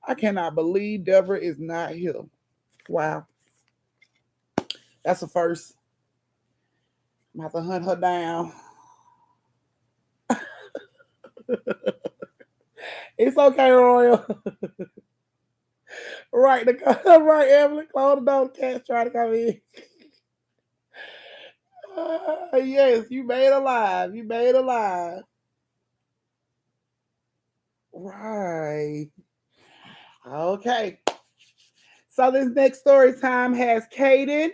I cannot believe Deborah is not here. Wow. That's a first. I'm going to have to hunt her down. It's okay, Royal. Right, right, Evelyn. Close the door. The cat's trying to come in. Yes, you made a live. You made a live. Right. Okay. So this next story time has Kaden,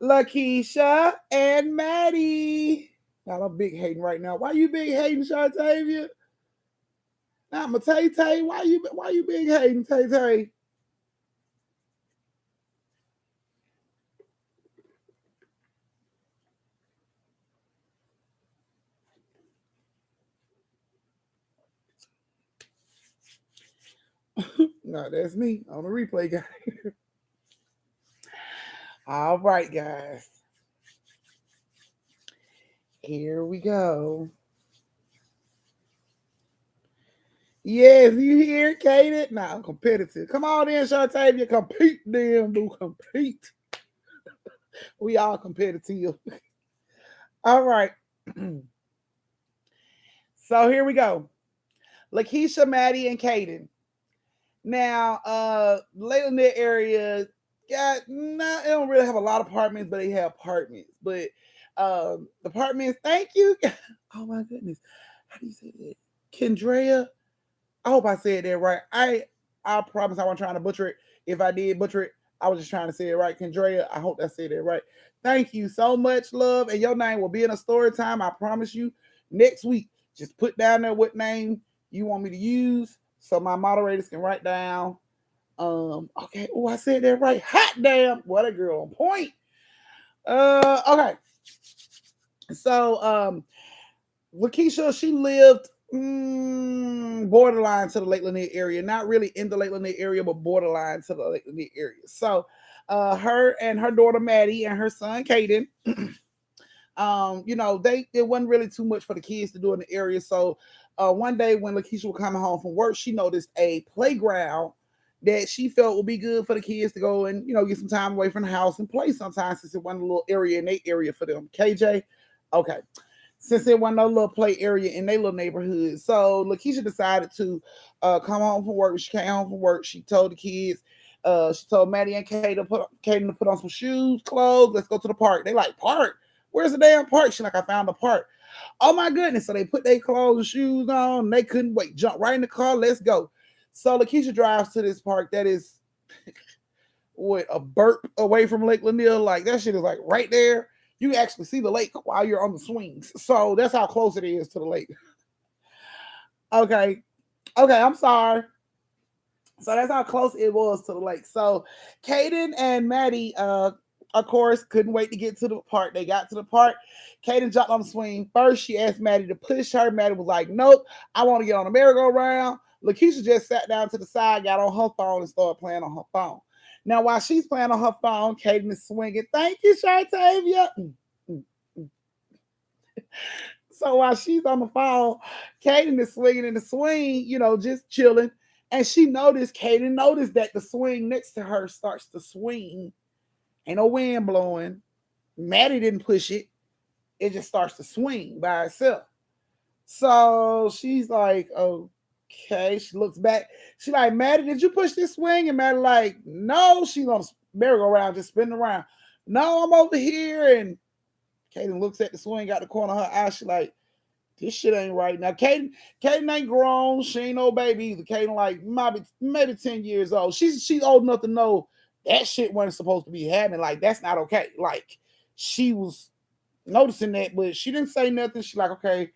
Lakeisha, and Mattie. Y'all, I'm big hating right now. Why you big hating, Shartavia? Not my Tay Tay. Why you big hating, Tay Tay? No, that's me on the replay, guy. All right, guys. Here we go. Yes, you hear, Kaden? Nah, I'm competitive. Come on in, Shartavia. Compete, damn, boo. Compete. We all competitive. All right. So here we go. Lakeisha, Mattie, and Kaden. Now, Lanier area got they don't really have a lot of apartments, but they have apartments. But apartments, thank you. Oh my goodness. How do you say that? Kendrea. I hope I said that right. I promise I wasn't trying to butcher it. If I did butcher it, I was just trying to say it right. Kendrea, I hope I said that right. Thank you so much, love. And your name will be in a story time. I promise you. Next week, just put down there what name you want me to use so my moderators can write down Okay. Oh, I said that right. Hot damn. What a girl on point. Okay. So, Lakeisha, she lived borderline to the Lake Lanier area. Not really in the Lake Lanier area, but borderline to the Lake Lanier area. So, her and her daughter Mattie and her son Caden, they it wasn't really too much for the kids to do in the area. So, one day when Lakeisha was coming home from work, she noticed a playground that she felt would be good for the kids to go and get some time away from the house and play sometimes since it wasn't a little area in their area for them. KJ, okay, since it wasn't no little play area in their little neighborhood. So Lakeisha decided to come home from work. When she came home from work, she told the kids, she told Mattie and Kaden to put on some shoes, clothes. Let's go to the park. They like, park? Where's the damn park? She like, I found the park. Oh my goodness. So they put their clothes and shoes on. And they couldn't wait. Jump right in the car. Let's go. So Lakeisha drives to this park that is what, a burp away from Lake Lanier. Like that shit is like right there. You can actually see the lake while you're on the swings. So that's how close it is to the lake. Okay. Okay, I'm sorry. So that's how close it was to the lake. So Caden and Mattie, of course, couldn't wait to get to the park. They got to the park. Caden jumped on the swing. First, she asked Mattie to push her. Mattie was like, nope, I want to get on the merry-go-round. Lakeisha just sat down to the side, got on her phone, and started playing on her phone. Now, while she's playing on her phone, Caden is swinging. Thank you, Shartavia. So while she's on the phone, Caden is swinging in the swing, just chilling. And Caden noticed that the swing next to her starts to swing. Ain't no wind blowing. Mattie didn't push it. It just starts to swing by itself. So she's like, okay. She looks back. She like, Mattie, did you push this swing? And Mattie like, no. She's on the merry-go-round, just spinning around. No, I'm over here. And Caden looks at the swing, got the corner of her eye. She like, this shit ain't right. Now, Caden ain't grown. She ain't no baby either. Caden like maybe 10 years old. She's old enough to know that shit wasn't supposed to be happening. Like, that's not okay. Like, she was noticing that, but she didn't say nothing. She like, okay,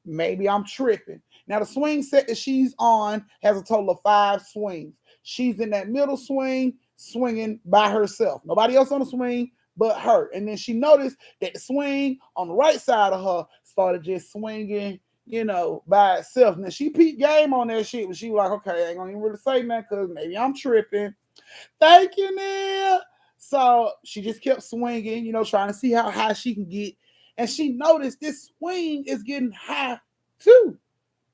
maybe I'm tripping. Now, the swing set that she's on has a total of 5 swings. She's in that middle swing, swinging by herself. Nobody else on the swing but her. And then she noticed that the swing on the right side of her started just swinging, by itself. Now, she peeped game on that shit, but she was like, okay, I ain't gonna even really say nothing because maybe I'm tripping. Thank you, Neil. So she just kept swinging, trying to see how high she can get. And she noticed this swing is getting high too.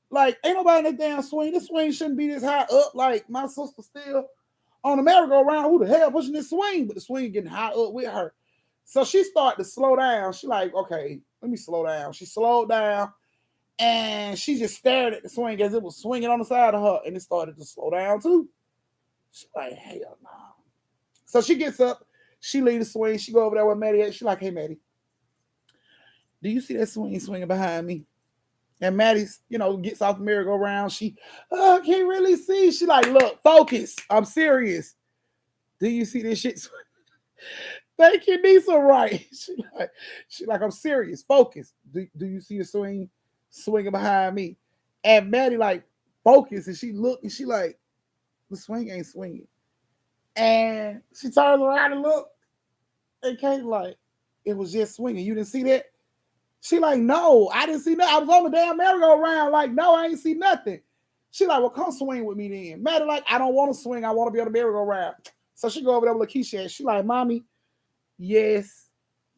Like, ain't nobody in that damn swing. This swing shouldn't be this high up. Like, my sister still on the merry-go-round. Who the hell pushing this swing? But the swing getting high up with her. So she started to slow down. She like, okay, let me slow down. She slowed down and she just stared at the swing as it was swinging on the side of her, and it started to slow down too. She like, hell no. So she gets up, she leaves the swing, she go over there with Mattie. She like, hey Mattie, do you see that swing swinging behind me? And Mattie, gets off the merry-go-round. She, can't really see. She like, look, focus. I'm serious. Do you see this shit? Thank you, Nisa. Right. She like, I'm serious. Focus. Do you see the swing swinging behind me? And Mattie like, focus. And she looked and she like, the swing ain't swinging. And she turns around and look. And Kate like, it was just swinging. You didn't see that? She like, no, I didn't see nothing. I was on the damn merry-go-round. Like, no, I ain't see nothing. She like, well, come swing with me then. Mattie like, I don't want to swing. I want to be on the merry-go-round. So she go over there with Lakeisha. She like, mommy, yes,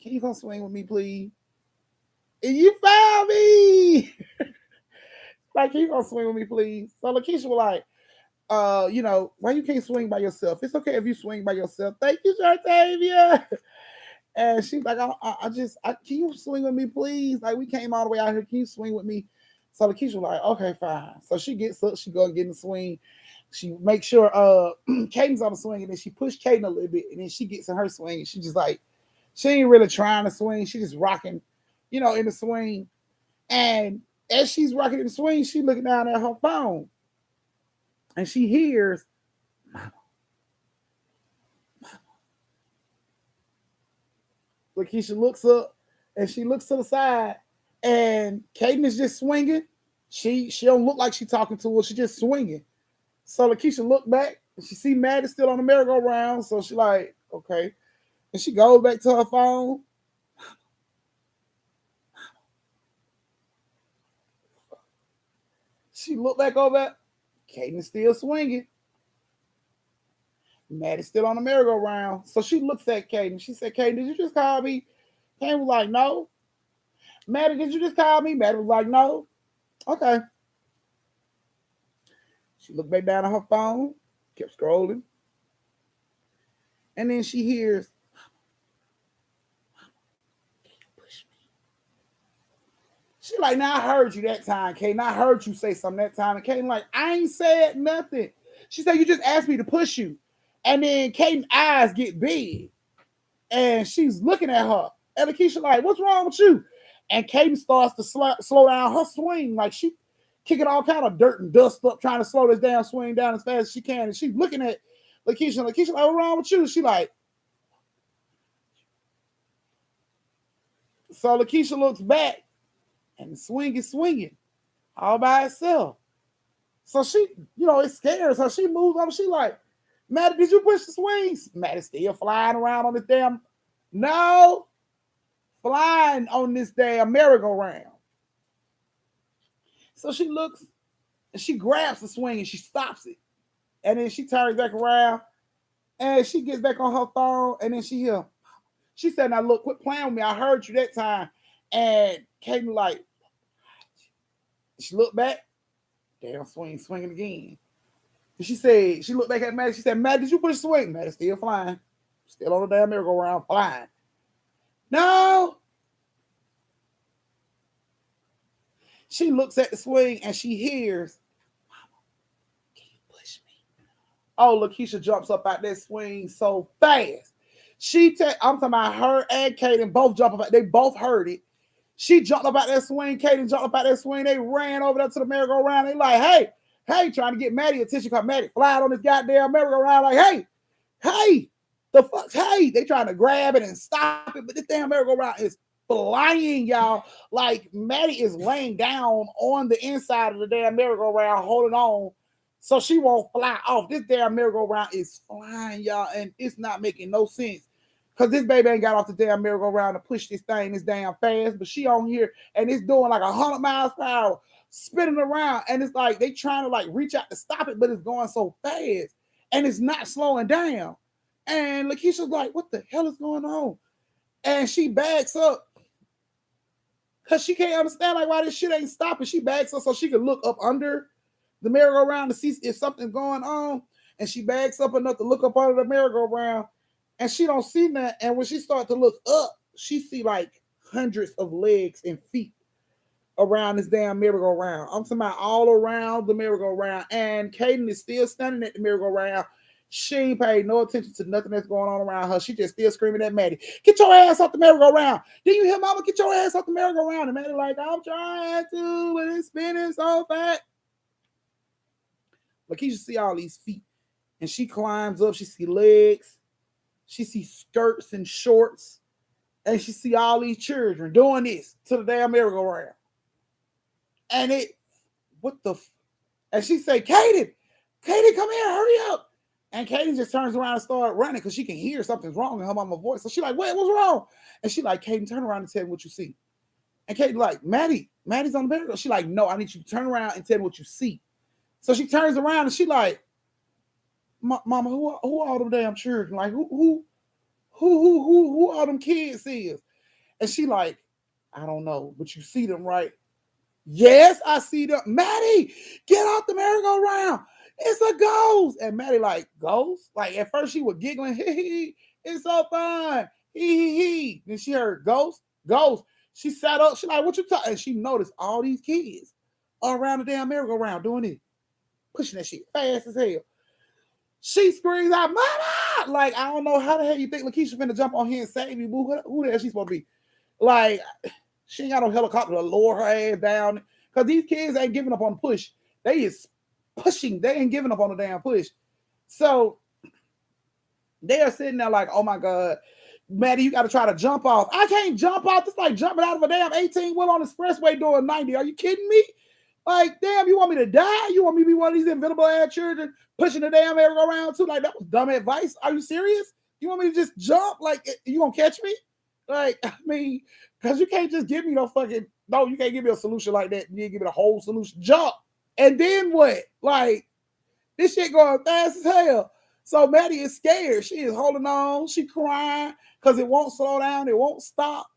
can you come swing with me, please? And you found me. Like, can you come swing with me, please? So Lakeisha was like, why you can't swing by yourself? It's okay if you swing by yourself. Thank you, Shartavia. And she's like, can you swing with me, please? Like, we came all the way out here. Can you swing with me? So Lakeisha was like, okay, fine. So she gets up, she go and get in the swing. She makes sure Caden's on the swing, and then she pushed Caden a little bit, and then she gets in her swing, and she just like, she ain't really trying to swing. She just rocking, in the swing. And as she's rocking in the swing, she looking down at her phone. And she hears, Lakeisha looks up and she looks to the side, and Caden is just swinging. She don't look like she talking to her. She just swinging. So Lakeisha looked back And she see Mattie still on the merry-go-round, so she like, okay. And she goes back to her phone. She looked back over. Kaden's still swinging. Mattie's still on the merry-go-round. So she looks at Kaden. She said, Kaden, did you just call me? Kaden was like, no. Mattie, did you just call me? Mattie was like, no. Okay. She looked back down at her phone, kept scrolling. And then she hears, push me. She like, now I heard you that time, Kaden. I heard you say something that time. And Kaden like, I ain't said nothing. She said, you just asked me to push you. And then Kaden's eyes get big. And she's looking at her. And Lakeisha like, what's wrong with you? And Kaden starts to slow down her swing. Like she kicking all kind of dirt and dust up, trying to slow this damn swing down as fast as she can. And she's looking at Lakeisha. And Lakeisha like, what's wrong with you? She like, so Lakeisha looks back and the swing is swinging all by itself. So she, it scares her. She moves over. She like, Mattie, did you push the swings? Mattie's still flying around on this damn, no, flying on this damn merry-go-round. So she looks and she grabs the swing and she stops it. And then she turns back around and she gets back on her phone and then she said, now look, quit playing with me. I heard you that time. And Kaden like, she looked back, damn swinging again. And she said, she looked back at Mattie. She said, Mattie, did you push the swing? Mattie's still flying. Still on the damn merry-go-round, flying. No. She looks at the swing and she hears, Mama, can you push me? Oh, Lakeisha jumps up out that swing so fast. I'm talking about her and Kaden both jump up. They both heard it. She jumped up out that swing. Kaden jumped up out that swing. They ran over there to the merry-go-round. They like, hey, trying to get Mattie attention because Mattie flying on this goddamn merry-go-round like, hey, the fuck, hey. They trying to grab it and stop it, but this damn merry-go-round is flying, y'all. Like Mattie is laying down on the inside of the damn merry-go-round, holding on so she won't fly off. This damn merry-go-round is flying, y'all, and it's not making no sense. Because this baby ain't got off the damn merry-go-round to push this thing this damn fast, but she on here and it's doing like 100 miles per hour, spinning around. And it's like they trying to like reach out to stop it, but it's going so fast and it's not slowing down. And Lakeisha's like, what the hell is going on? And she backs up because she can't understand like why this shit ain't stopping. She backs up so she can look up under the merry-go-round to see if something's going on. And she backs up enough to look up under the merry-go-round. And she don't see that. And when she starts to look up, she see like hundreds of legs and feet around this damn merry-go-round. I'm talking about all around the merry-go-round. And Kaden is still standing at the merry-go-round. She ain't paid no attention to nothing that's going on around her. She just still screaming at Mattie, get your ass off the merry-go-round. Did you hear mama? Get your ass off the merry-go-round. And Mattie like, I'm trying to, but it's spinning so fast. Lakeisha see all these feet. And she climbs up. She see legs. She see skirts and shorts. And she see all these children doing this to the damn merry-go-round. And and she say, Kaden, come here, hurry up. And Kaden just turns around and starts running because she can hear something's wrong in her mama's voice. So she like, wait, what's wrong? And she like, Kaden, turn around and tell me what you see. And Kaden like, Mattie's on the merry-go-round. She like, no, I need you to turn around and tell me what you see. So she turns around and she like, Mama, who are all them damn children? Like, who all them kids is? And she like, I don't know, but you see them, right? Yes, I see them. Mattie, get off the merry-go-round. It's a ghost. And Mattie like, ghost? Like at first she was giggling, hee, it's so fun. Hee. Then she heard ghost. She sat up. She like, what you talking? And she noticed all these kids are around the damn merry-go-round doing it, pushing that shit fast as hell. She screams out, Mama! Like, I don't know how the hell you think Lakeisha finna jump on here and save me, boo. Who the hell she supposed to be? Like, she ain't got no helicopter to lower her ass down. Because these kids ain't giving up on the push. They is pushing. They ain't giving up on the damn push. So, they are sitting there like, oh my God, Mattie, you got to try to jump off. I can't jump off. It's like jumping out of a damn 18-wheel on the expressway doing 90. Are you kidding me? Like, damn, you want me to die? You want me to be one of these invisible ass children pushing the damn merry-go-round too? Like, that was dumb advice. Are you serious? You want me to just jump? Like, you gonna catch me? Like, I mean, because you can't just give me no fucking, no, you can't give me a solution like that. You can't give me the whole solution. Jump. And then what? Like, this shit going fast as hell. So Mattie is scared. She is holding on. She crying because it won't slow down. It won't stop.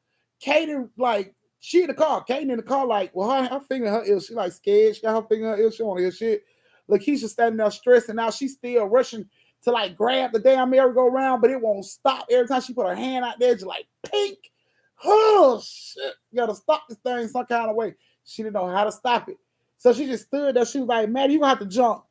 Kaden, like, she in the car. Kaden in the car, like, well, her finger in her ear. She like scared. She got her finger in her ear. She don't hear shit. Lakeisha standing there stressed, and now she's still rushing to like grab the damn merry-go-round, but it won't stop. Every time she put her hand out there, just like pink. Oh shit. You gotta stop this thing some kind of way. She didn't know how to stop it. So she just stood there. She was like, Mattie, you gonna have to jump.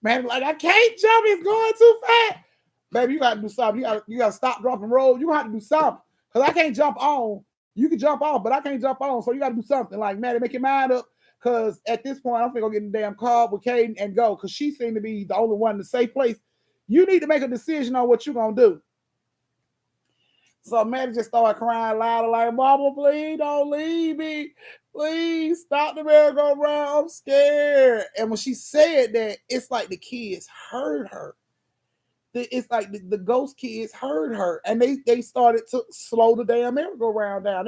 Man, like, I can't jump. It's going too fast. Baby, you got to do something. You got to stop, drop, and roll. You have to do something. Because I can't jump on. You can jump off, but I can't jump on. So you got to do something. Like, Mattie, make your mind up. Because at this point, I'm going to get in the damn car with Kaden and go. Because she seemed to be the only one in the safe place. You need to make a decision on what you're going to do. So Mattie just started crying louder, like, Mama, please don't leave me. Please stop the merry-go-round. I'm scared. And when she said that, it's like the kids heard her. It's like the ghost kids heard her. And they started to slow the damn merry-go-round down.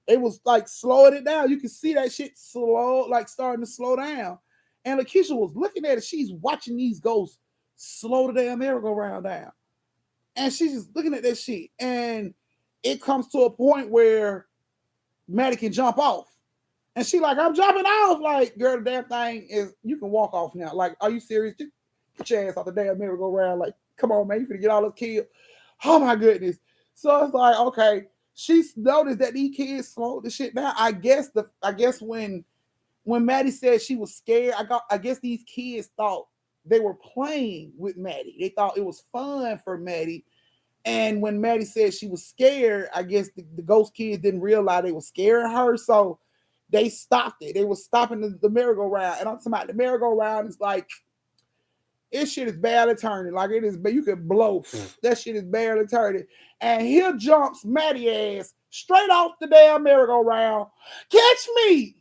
They was like slowing it down. You can see that shit slow, like starting to slow down. And Lakeisha was looking at it. She's watching these ghosts slow the damn merry-go-round down. And she's just looking at that shit. And it comes to a point where Mattie can jump off. And she like, I'm jumping off. Like, girl, the damn thing is, you can walk off now. Like, are you serious? Just get your ass off the damn merry-go-round. Like, come on, man. You finna get all us killed. Oh, my goodness. So it's like, okay. She noticed that these kids slowed the shit down. I guess when Mattie said she was scared, I guess these kids thought they were playing with Mattie. They thought it was fun for Mattie. And when Mattie said she was scared, I guess the ghost kids didn't realize they were scaring her. So they stopped it. They were stopping the merry-go-round. And I'm talking about the merry-go-round is like, this shit is barely turning. Like, it is, but you can blow. That shit is barely turning. And here jumps Mattie ass straight off the damn merry-go-round. Catch me!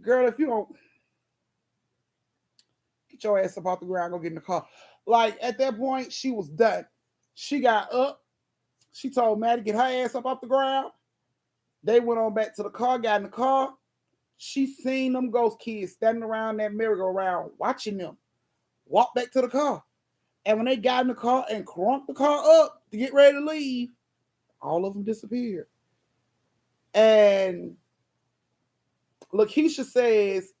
Girl, if you don't get your ass up off the ground, go get in the car. Like, at that point, she was done. She got up. She told Mattie get her ass up off the ground. They went on back to the car, got in the car. She seen them ghost kids standing around that merry-go-round, watching them walk back to the car. And when they got in the car and crunked the car up to get ready to leave, all of them disappeared. And Lakeisha says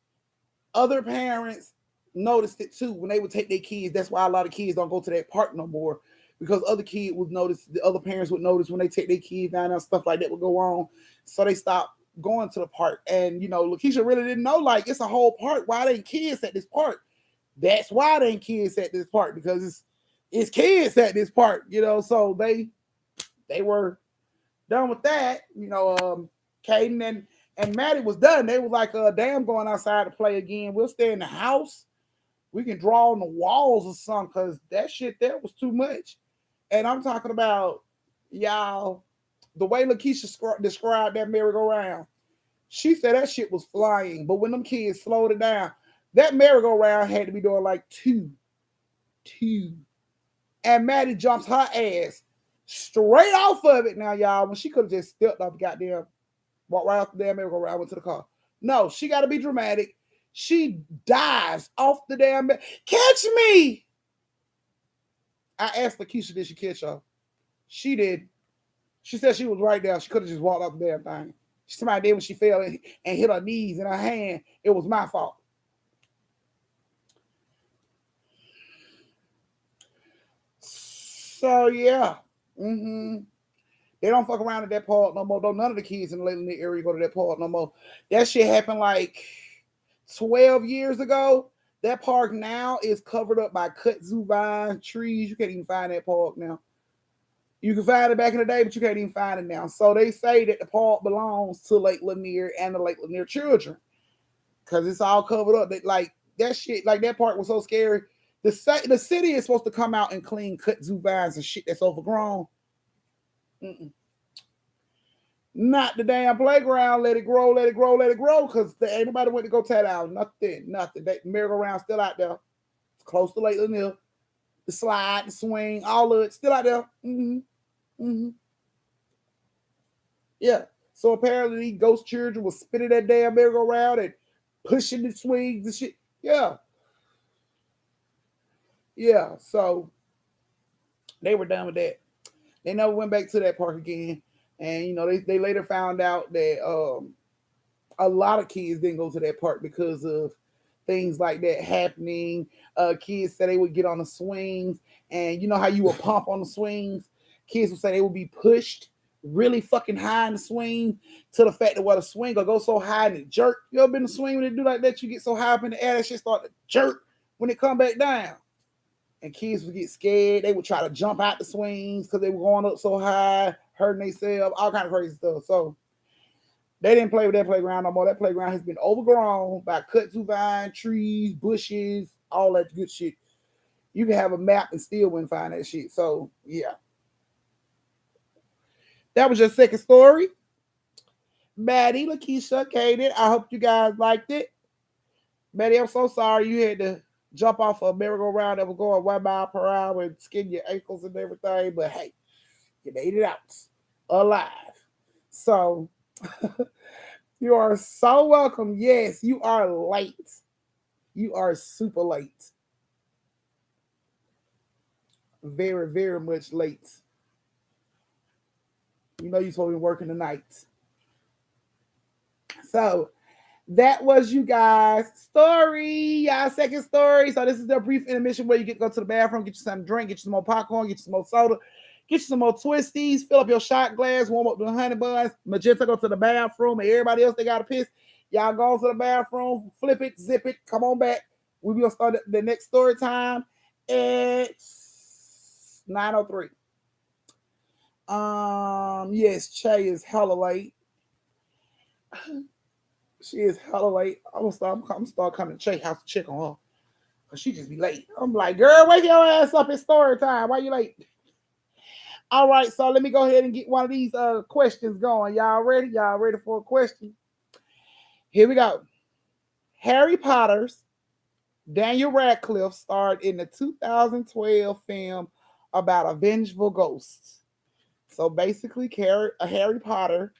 other parents noticed it too when they would take their kids. That's why a lot of kids don't go to that park no more, because other kids would notice, the other parents would notice when they take their kids down and stuff like that would go on. So they stopped going to the park. And, you know, Lakeisha really didn't know, like, it's a whole park. Why they ain't kids at this park? That's why they ain't kids at this park, because it's kids at this park, you know. So they were done with that. You know, Kaden and Mattie was done. They was like, damn, going outside to play again. We'll stay in the house. We can draw on the walls or something, because that shit there was too much. And I'm talking about, y'all, the way Lakeisha described that merry-go-round, she said that shit was flying. But when them kids slowed it down, that merry-go-round had to be doing like two. And Mattie jumps her ass straight off of it now, y'all, when she could have just stepped off the goddamn, walked right off the damn merry-go-round, went to the car. No, she got to be dramatic. She dives off the damn, catch me! I asked Lakeisha, did she catch her? She did. She said she was right there. She could have just walked off the damn thing. Somebody did when she fell and hit her knees and her hand. It was my fault. So, yeah. They don't fuck around at that park no more. Don't none of the kids in the Lanier area go to that park no more. That shit happened like 12 years ago. That park now is covered up by kudzu vine trees. You can't even find that park now. You can find it back in the day, but you can't even find it now. So they say that the park belongs to Lake Lanier and the Lake Lanier children, because it's all covered up. Like that shit, like that park was so scary. The city is supposed to come out and clean kudzu vines and shit that's overgrown. Not the damn playground. Let it grow, let it grow, let it grow. Because ain't nobody went to go tear down. Nothing, nothing. That merry-go-round still out there. It's close to Lake Lanier. The slide, the swing, all of it still out there. Yeah. So apparently these ghost children was spinning that damn merry-go-round and pushing the swings and shit. Yeah. Yeah. So they were done with that. They never went back to that park again. And they later found out that a lot of kids didn't go to that park because of things like that happening. Kids said they would get on the swings, and you know how you would pump on the swings. Kids would say they would be pushed really fucking high in the swing to the fact that the swing will go so high and it jerk. You ever been in the swing when they do like that? You get so high up in the air that shit start to jerk when it come back down. And kids would get scared. They would try to jump out the swings because they were going up so high, hurting themselves, all kind of crazy stuff. So they didn't play with that playground no more. That playground has been overgrown by kudzu vine, trees, bushes, all that good shit. You can have a map and still wouldn't find that shit. So yeah. That was your second story. Mattie, Lakeisha, Kaden. I hope you guys liked it. Mattie, I'm so sorry you had to jump off a merry-go-round that was going 1 mile per hour and skin your ankles and everything. But hey, you made it out alive. So you are so welcome. Yes, you are late. You are super late. Very, very much late. You know you're supposed to be working tonight. So that was you guys' story. Y'all second story. So this is the brief intermission where you get to go to the bathroom, get you something to drink, get you some more popcorn, get you some more soda, get you some more twisties, fill up your shot glass, warm up the honey buns. Magenta go to the bathroom, and everybody else they got to piss. Y'all go to the bathroom, flip it, zip it, come on back. We will start the next story time at 9:03. Yes, Che is hella late. She is hella late. I'm gonna start coming to Che house to check on her. Cause she just be late. I'm like, girl, wake your ass up. It's story time. Why you late? All right, so let me go ahead and get one of these questions going. Y'all ready? Y'all ready for a question? Here we go. Harry Potter's Daniel Radcliffe starred in the 2012 film about a vengeful ghost. So basically, Harry Potter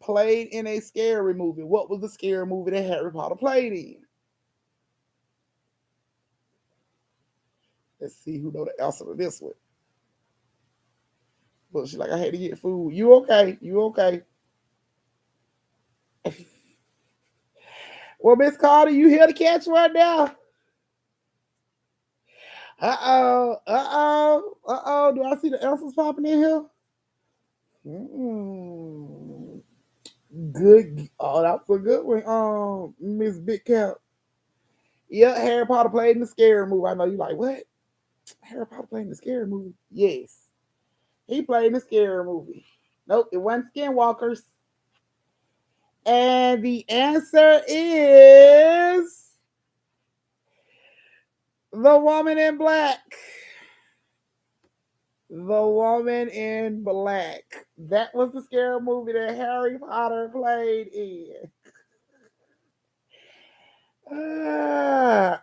played in a scary movie. What was the scary movie that Harry Potter played in? Let's see who know the answer to this one. But she's like, I had to get food. You okay? You okay? Well, Miss Carter, you here to catch right now? Do I see the answers popping in here? Good. Oh, that was a good one. Miss Big Cap. Yeah, Harry Potter played in the scary movie. I know you like what? Harry Potter played in the scary movie. Yes, he played in the scary movie. Nope, it wasn't Skinwalkers. And the answer is The Woman in Black. The Woman in Black. That was the scary movie that Harry Potter played in.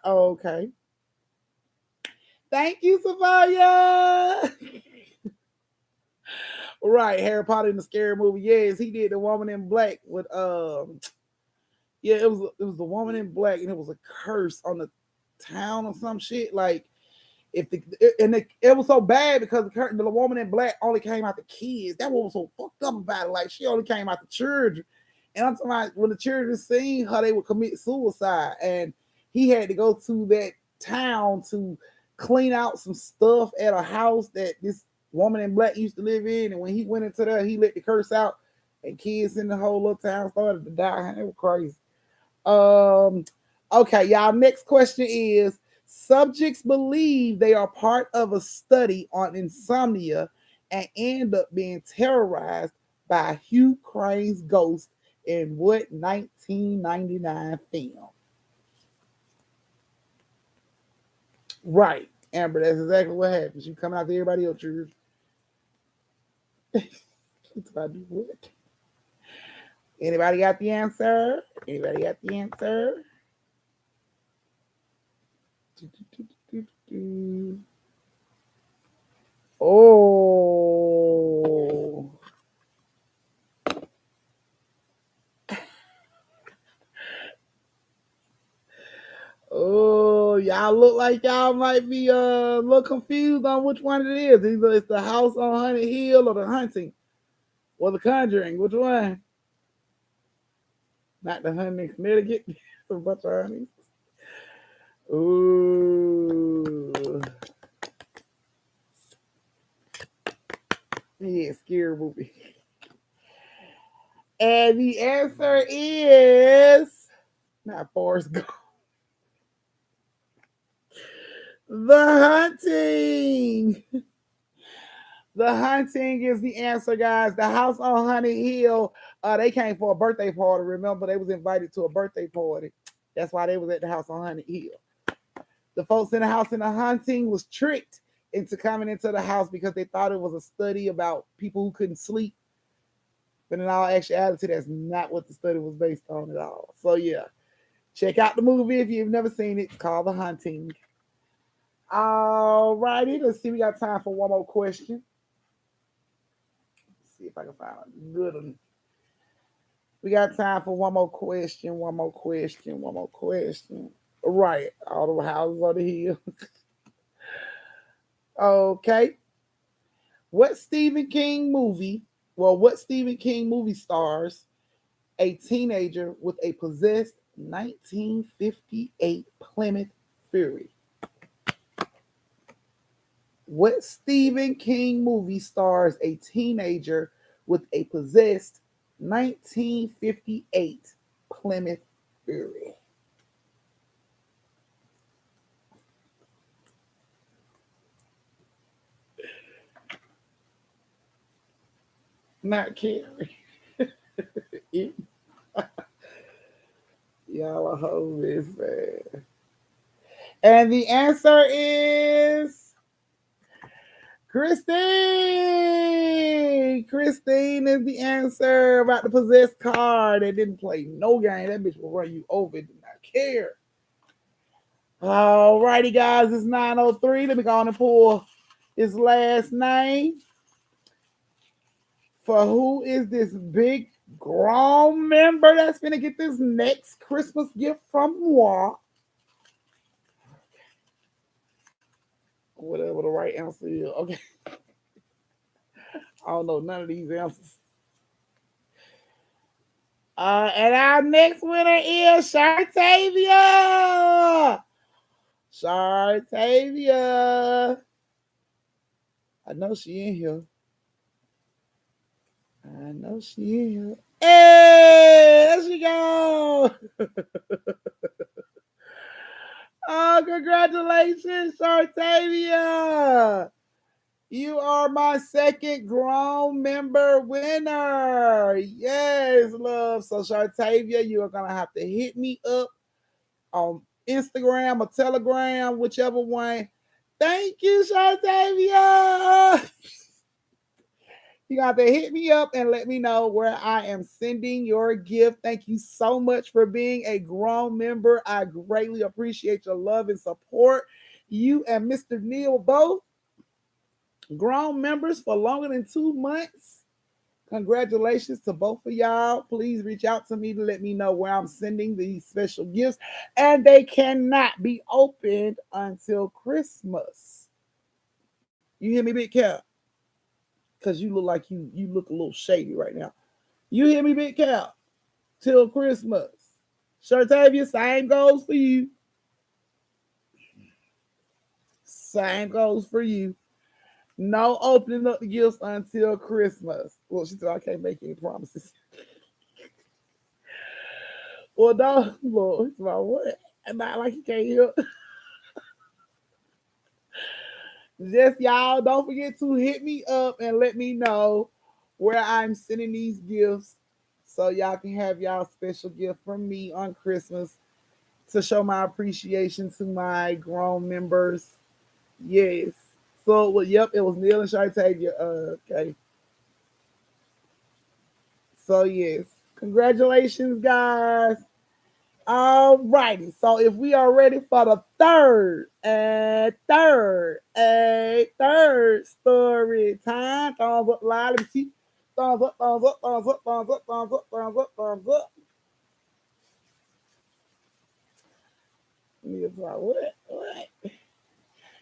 Okay. Thank you, Sophia. Right, Harry Potter in the scary movie. Yes, he did The Woman in Black with yeah, it was The Woman in Black, and it was a curse on the town or some shit. Like if it was so bad because the Woman in Black only came out the kids. That was so fucked up about it. Like she only came out the children. And I'm talking about when the children seen her, they would commit suicide. And he had to go to that town to clean out some stuff at a house that this woman in black used to live in. And when he went into there, he let the curse out, and kids in the whole little town started to die. It was crazy. Okay, y'all. Next question is: subjects believe they are part of a study on insomnia and end up being terrorized by Hugh Crane's ghost in what 1999 film? Right, Amber. That's exactly what happens. You coming out to everybody else. That's what I do. What? Anybody got the answer? Anybody got the answer? Oh. Oh, y'all look like y'all might be a little confused on which one it is. Either it's the House on Haunted Hill or the Hunting or the Conjuring. Which one? Not the Hunting, Connecticut. It's a bunch of honeys. Ooh. Yeah, scary movie. And the answer is not Forrest Gump. The Hunting. The Hunting is the answer, guys. The House on Honey Hill. They came for a birthday party. Remember, they was invited to a birthday party. That's why they was at the House on Honey Hill. The folks in the house in the Hunting was tricked into coming into the house because they thought it was a study about people who couldn't sleep. But in all actuality, that's not what the study was based on at all. So yeah, check out the movie if you've never seen it. It's called The Hunting. All righty, let's see. We got time for one more question. Let's see if I can find a good one. We got time for one more question. One more question. One more question. Right, all the houses on the hill. Okay. What Stephen King movie? Well, what Stephen King movie stars a teenager with a possessed 1958 Plymouth Fury? What Stephen King movie stars a teenager with a possessed 1958 Plymouth Fury? Not Carrie. Y'all are homies, man. And the answer is Christine. Christine is the answer about the possessed car. They didn't play no game. That bitch will run you over. Did not care. All righty, guys. It's 9:03. Let me go on and pull his last name. For who is this big grown member that's gonna get this next Christmas gift from moi? Whatever the right answer is. Okay. I don't know none of these answers. And our next winner is Shartavia. Shartavia. I know she in here. I know she in here. Hey, there she go. Oh, congratulations, Shartavia. You are my second grown member winner. Yes, love. So, Shartavia, you are going to have to hit me up on Instagram or Telegram, whichever one. Thank you, Shartavia. You got to hit me up and let me know where I am sending your gift. Thank you so much for being a grown member. I greatly appreciate your love and support. You and Mr. Neil both grown members for longer than 2 months. Congratulations to both of y'all. Please reach out to me to let me know where I'm sending these special gifts. And they cannot be opened until Christmas. You hear me, Big Cap? Because you look like you look a little shady right now. You hear me, Big Cap? Till Christmas. Shartavia, same goes for you. Same goes for you. No opening up the gifts until Christmas. Well, she said I can't make any promises. Well, no, Lord, it's about what? Not like you can't hear. Just y'all, don't forget to hit me up and let me know where I'm sending these gifts so y'all can have y'all special gift from me on Christmas to show my appreciation to my grown members. Yes. So, well, yep, it was Neil and Shartavia. Okay. So yes, congratulations, guys. All righty. So if we are ready for the third story time, thumbs up loud. Let me see. Thumbs up, thumbs up, thumbs up, thumbs up, thumbs up, thumbs up, thumbs up. What?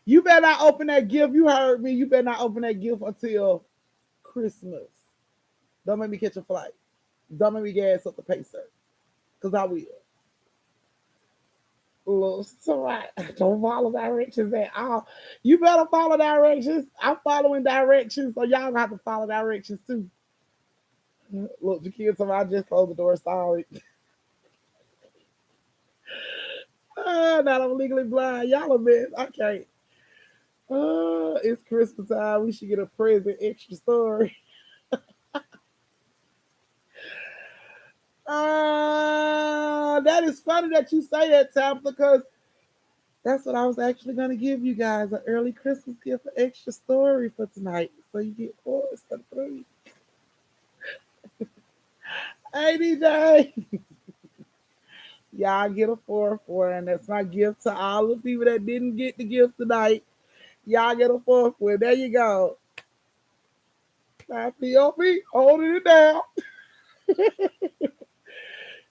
You better not open that gift. You heard me. You better not open that gift until Christmas. Don't make me catch a flight. Don't make me gas up the pacer. Because I will. Look, so I don't follow directions at all. You better follow directions. I'm following directions, so y'all gonna have to follow directions too. Look, the kids, so I just closed the door. Sorry. Now I'm legally blind. Y'all a mess. Okay. It's Christmas time. We should get a present extra story. That is funny that you say that, Tam, because that's what I was actually going to give you guys an early Christmas gift, an extra story for tonight. So you get four instead of three. Hey, DJ. Y'all get a four, and that's my gift to all the people that didn't get the gift tonight. Y'all get a fourth one. There you go. Now, POP, holding it down.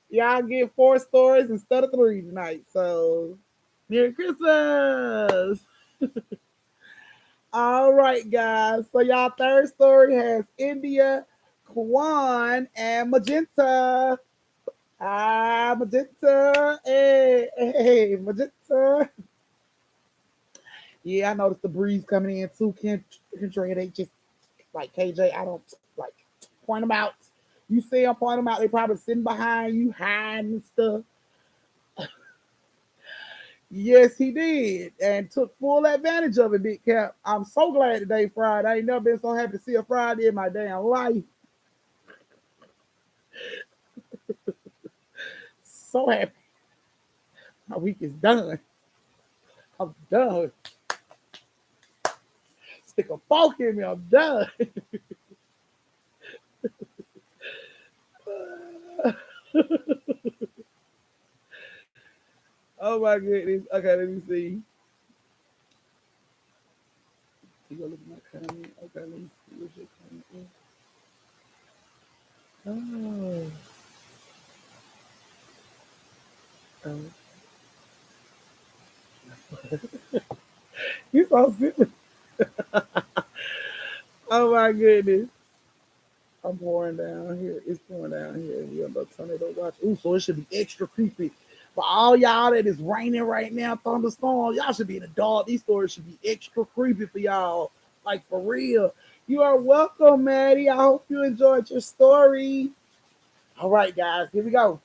Y'all get four stories instead of three tonight. So, Merry Christmas. All right, guys. So, y'all third story has India, Quan, and Magenta. Magenta. Hey, Magenta. Yeah, I noticed the breeze coming in too. Kendra, they just like KJ. I don't like point them out. You see them point them out. They probably sitting behind you, hiding and stuff. Yes, he did, and took full advantage of it, Big Cap. I'm so glad today, Friday. I ain't never been so happy to see a Friday in my damn life. So happy. My week is done. I'm done. Stick a fork in me. I'm done. Oh my goodness. Okay, let me see. You go look at my comment. Okay, let me see what your comment is. Oh. You so silly. Oh my goodness. I'm pouring down here. It's pouring down here. You got a tornado watch. Ooh, so it should be extra creepy. For all y'all that is raining right now, thunderstorm, y'all should be in the dark. These stories should be extra creepy for y'all. Like for real. You are welcome, Mattie. I hope you enjoyed your story. All right, guys, here we go.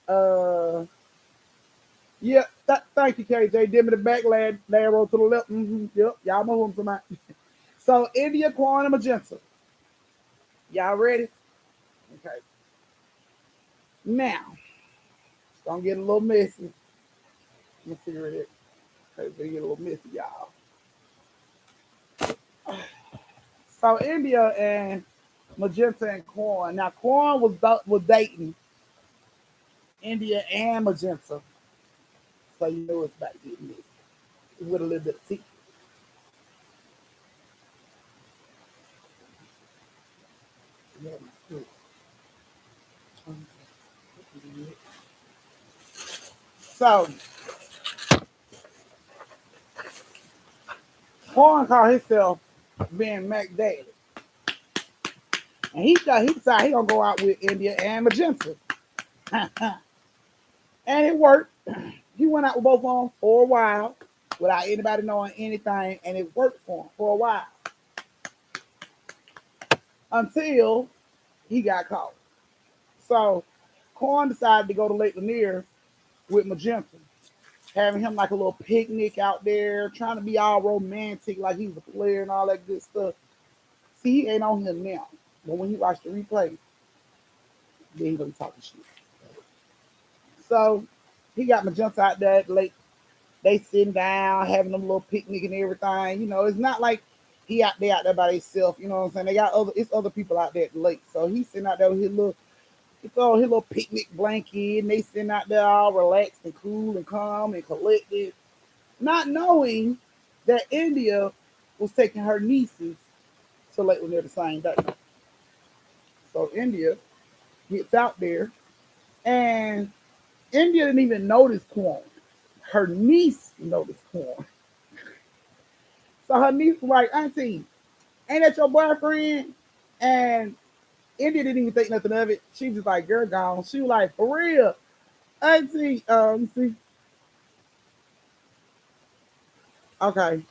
Uh yeah, thank you, KJ. Dim in the back, lad roll to the left. Yep, y'all know who I'm talking about. So India, Quan, and Magenta. Y'all ready? Okay. Now, it's gonna get a little messy. Let's figure it out. It's gonna get a little messy, y'all. So India and Magenta and Quan. Now Quan was dating India and Magenta. So you know it's about getting this. With a little bit of tea. So Quan called himself being Mac Daddy. And he decided he gonna go out with India and Magenta. And it worked. He went out with both of them for a while without anybody knowing anything, and it worked for him for a while. Until he got caught. So Quan decided to go to Lake Lanier with Magenta, having him like a little picnic out there, trying to be all romantic, like he's a player and all that good stuff. See, he ain't on him now. But when he watched the replay, then he gonna be talking shit. So he got Magenta out there at the lake. They sitting down, having a little picnic and everything. You know, it's not like He out there by himself, you know what I'm saying? They got it's other people out there at the lake. So he's sitting out there with his little picnic blanket, and they sitting out there all relaxed and cool and calm and collected, not knowing that India was taking her nieces to Lake Lanier the same day. So India gets out there, and India didn't even notice Quan. Her niece noticed Quan. So her niece was like, Auntie, ain't that your boyfriend? And India didn't even think nothing of it. She was like, girl, gone. She was like, for real. Auntie, see, okay.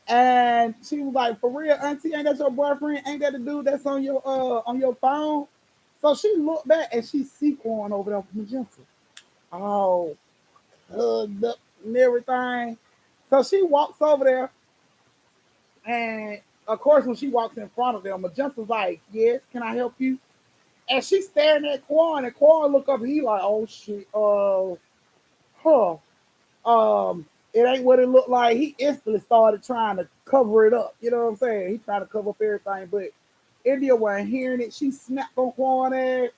And she was like, for real, Auntie, ain't that your boyfriend? Ain't that the dude that's on your phone? So she looked back and she see Quan over there with Magenta. Oh, hugged up and everything. So she walks over there, and of course, when she walks in front of them, Magenta's like, yes, can I help you? And she's staring at Quan, and Quan look up and he like, oh shit, huh. It ain't what it looked like. He instantly started trying to cover it up. You know what I'm saying? He tried to cover up everything, but India wasn't hearing it. She snapped on Quan ass.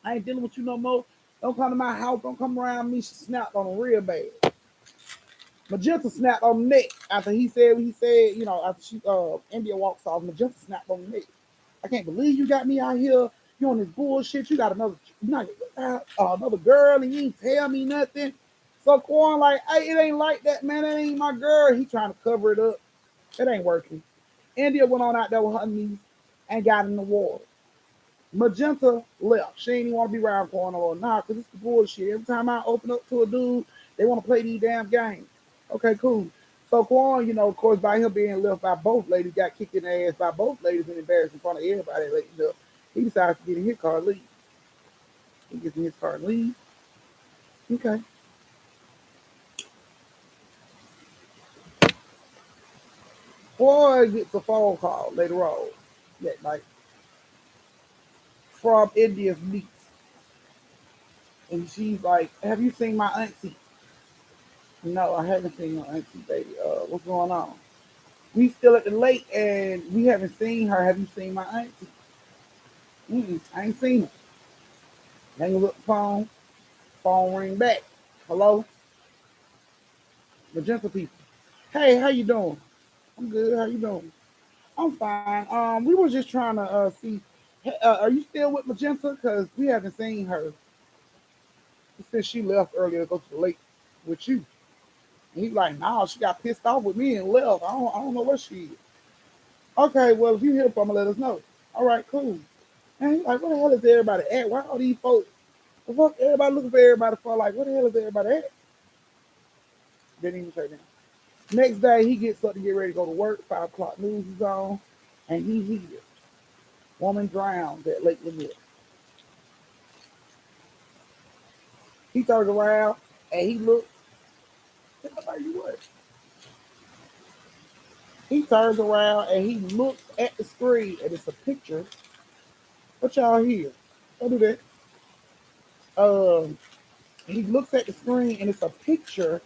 I ain't dealing with you no more. Don't come to my house. Don't come around me. She snapped on him real bad. Magenta snapped on the neck after he said what he said. You know, after India walks off, Magenta snapped on the neck. I can't believe you got me out here. You on this bullshit. You got another girl, and you ain't tell me nothing. So Quan like, hey, it ain't like that, man. That ain't my girl. He trying to cover it up. It ain't working. India went on out there with her niece and got in the water. Magenta left. She ain't even want to be around Quan or nah, because it's the bullshit. Every time I open up to a dude, they want to play these damn games. Okay, cool. So Quan, of course, by him being left by both ladies, got kicked in the ass by both ladies and embarrassed in front of everybody. He decides to get in his car and leave. He gets in his car and leave. Okay. Boy gets a phone call later on that night from India's niece. And she's like, have you seen my auntie? No, I haven't seen your auntie, baby. What's going on? We still at the lake and we haven't seen her. Have you seen my auntie? I ain't seen her. Hang up the phone. Phone ring back. Hello? Magenta people. Hey, how you doing? I'm good. How you doing? I'm fine. We were just trying to see. Are you still with Magenta? Cause we haven't seen her since she left earlier to go to the lake with you. And he's like, nah, she got pissed off with me and left. I don't know where she is. Okay, well, if you hear from her, let us know. All right, cool. And he's like, where the hell is everybody at? Why all these folks? The fuck everybody looking for everybody for? Like, where the hell is everybody at? Didn't even say that. Next day, he gets up to get ready to go to work. 5 o'clock news is on, and he here. Woman drowned at Lake Lanier. He turns around and he looks. You what? He turns around and he looks at the screen, and it's a picture. What y'all hear? Don't do that. He looks at the screen, and it's a picture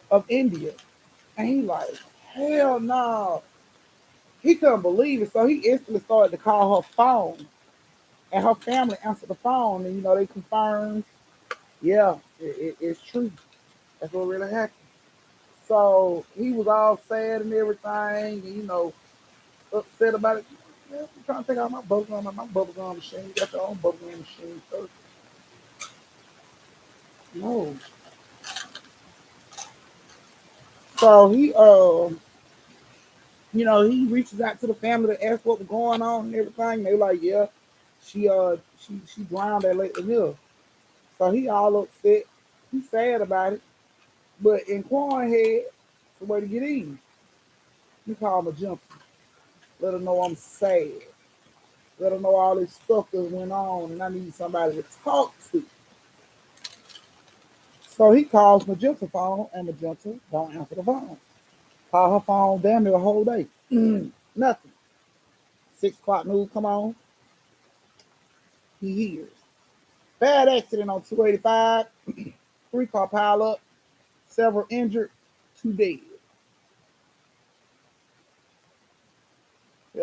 of India, and he like, hell no. He couldn't believe it, so he instantly started to call her phone, and her family answered the phone, and they confirmed, yeah, it's true. That's what really happened. So he was all sad and everything, and upset about it. Yeah, I'm trying to take out my bubblegum machine. You got your own bubblegum machine. So, no. So he reaches out to the family to ask what was going on and everything. They like, yeah, she drowned at Lake Lanier. So he all upset. He's sad about it. But in Quan head, it's the way to get in. He called Magenta. Let her know I'm sad. Let her know all this stuff that went on and I need somebody to talk to. So he calls Magenta phone and Magenta don't answer the phone. Call her phone damn near the whole day. Nothing. 6 o'clock news come on. He hears. Bad accident on 285. 3 car pile up. Several injured. 2 dead.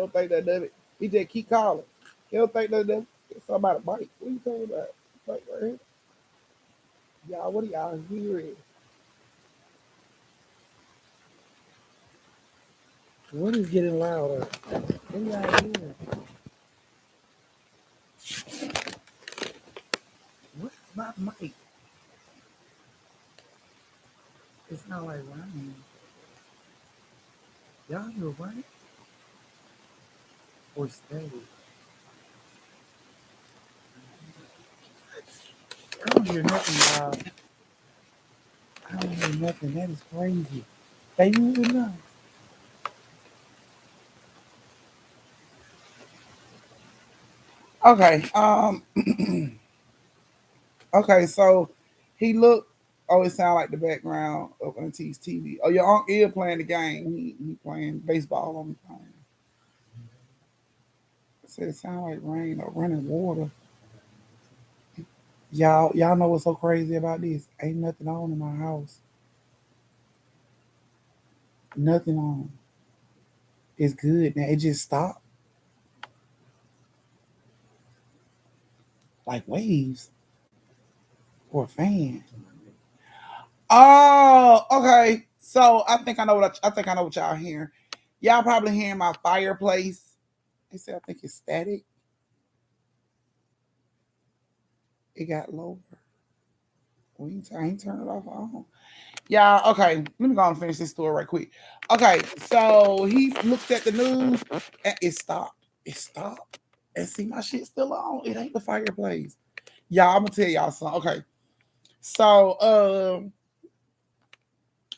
don't think that does it. He just keep calling. He don't think that does it. Somebody bite. What are you talking about? Like right here. Y'all, what are y'all hearing? What is getting louder? What are y'all hearing? What's my mic? It's not like rain. Y'all hear rain or steady? I don't hear nothing, y'all. I don't hear nothing. That is crazy. They moving now. Okay. Okay. So he looked. Oh, it sound like the background of Auntie's TV. Oh, your uncle is playing the game. He playing baseball on the phone. Said it sound like rain or running water. Y'all know what's so crazy about this? Ain't nothing on in my house. Nothing on. It's good now. It just stopped like waves or a fan. Oh, okay. So I think I know what I think I know what y'all hearing. Y'all probably hearing my fireplace. They said I think it's static. It got lower. I ain't turn it off. On. Y'all, okay. Let me go and finish this story right quick. Okay, so he looked at the news and it stopped. It stopped. And see my shit still on. It ain't the fireplace. Y'all, I'm gonna tell y'all something. Okay. So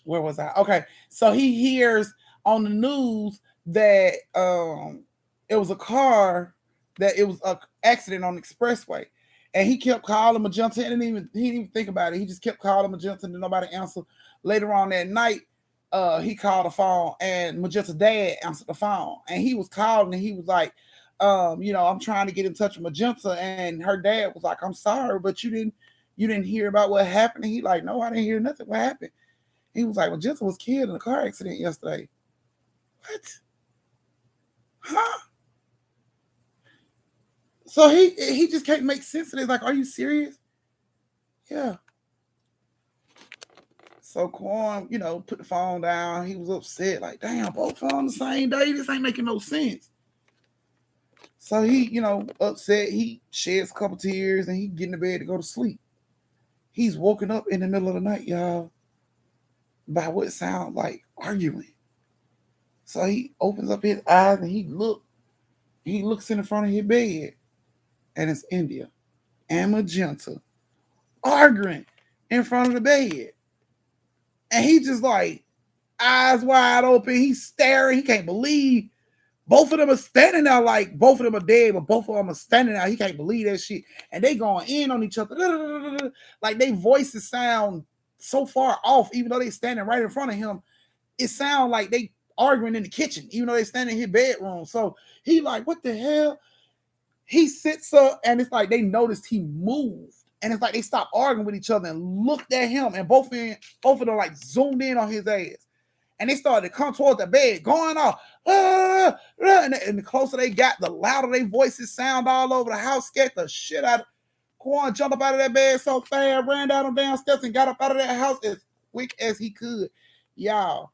where was I? Okay, so he hears on the news that it was a car that it was a accident on the expressway, and he kept calling Magenta. And he didn't even think about it. He just kept calling Magenta, and nobody answered. Later on that night, he called the phone, and Magenta's dad answered the phone, and he was calling, and he was like, I'm trying to get in touch with Magenta, and her dad was like, I'm sorry, but you didn't hear about what happened. And he like, no, I didn't hear nothing. What happened? He was like, well, Jessica was killed in a car accident yesterday. What? Huh? So he just can't make sense of this. Like, are you serious? Yeah. So Quan, put the phone down. He was upset. Like, damn, both on the same day. This ain't making no sense. So he, upset. He sheds a couple tears and he get in the bed to go to sleep. He's woken up in the middle of the night, y'all, by what sounds like arguing. So he opens up his eyes and he looks in the front of his bed, and it's India and Magenta arguing in front of the bed. And he just like eyes wide open. He's staring. He can't believe both of them are standing there like both of them are dead, but both of them are standing there. He can't believe that shit. And they going in on each other. Like they voices sound so far off, even though they standing right in front of him. It sounds like they arguing in the kitchen, even though they standing in his bedroom. So he like, what the hell? He sits up and it's like they noticed he moved. And it's like they stopped arguing with each other and looked at him, and both of them like zoomed in on his ass. And they started to come toward the bed, going off. And the closer they got, the louder their voices sound all over the house, scared the shit out of Quan. Jumped up out of that bed so fast, ran down them damn steps and got up out of that house as quick as he could. Y'all,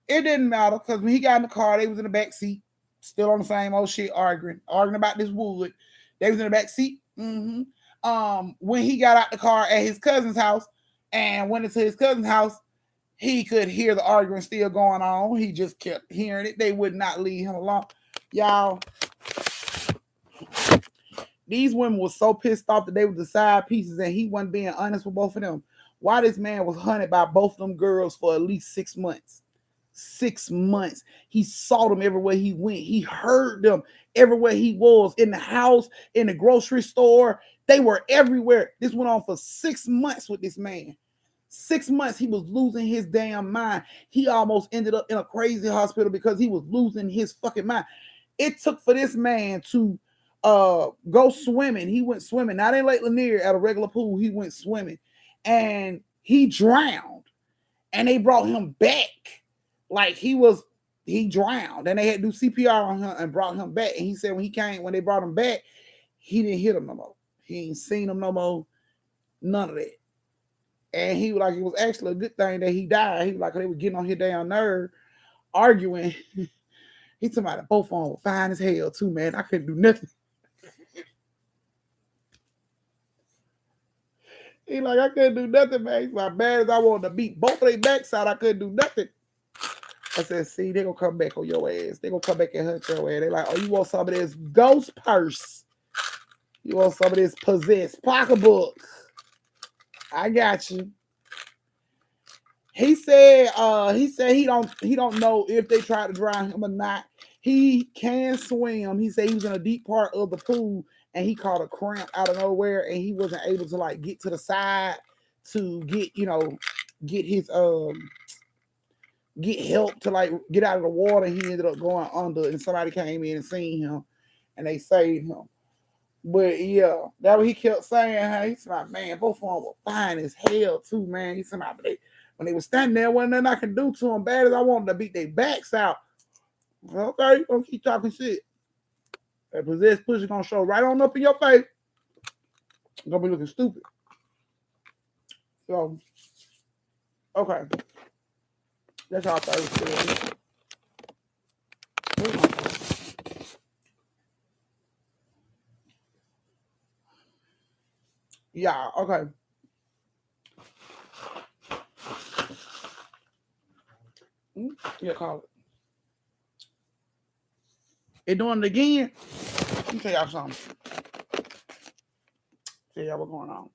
it didn't matter because when he got in the car, they was in the back seat, still on the same old shit, arguing about this wood. They was in the back seat. Mm-hmm. When he got out the car at his cousin's house and went into his cousin's house, he could hear the arguing still going on. He just kept hearing it. They would not leave him alone. Y'all, these women were so pissed off that they were the side pieces and he wasn't being honest with both of them. Why this man was hunted by both of them girls for at least 6 months. 6 months. He saw them everywhere he went. He heard them everywhere he was, in the house, in the grocery store. They were everywhere. This went on for 6 months with this man. 6 months he was losing his damn mind. He almost ended up in a crazy hospital because he was losing his fucking mind. It took for this man to go swimming. He went swimming, not in Lake Lanier at a regular pool. He went swimming and he drowned, and they brought him back like he was he drowned. Then they had to do CPR on him and brought him back. And he said when they brought him back, he didn't hit him no more. He ain't seen him no more. None of that. And he was like, it was actually a good thing that he died. He was like, they were getting on his damn nerve, arguing. He told me both of them were fine as hell too, man. I couldn't do nothing. He like, I couldn't do nothing, man. He's like, bad as I wanted to beat both of their backside, I couldn't do nothing. I said, see, they gonna come back on your ass. They gonna come back and hunt your ass. They like, oh, you want some of this ghost purse? You want some of this possessed pocketbook? I got you. He said he don't know if they tried to drown him or not. He can swim. He said he was in a deep part of the pool and he caught a cramp out of nowhere and he wasn't able to like get to the side to get his get help to like get out of the water. He ended up going under and somebody came in and seen him and they saved him. But yeah, that what he kept saying. Hey, he's like, man, both of them were fine as hell too, man. He said, when they were standing there, wasn't nothing I can do to them. Bad as I wanted to beat their backs out. Okay, gonna keep talking shit. That possessed pussy gonna show right on up in your face. Gonna be looking stupid. So, okay, that's our third story. Yeah, okay. Yeah, call it. It doing it again. Let me tell y'all something. Tell y'all what's going on.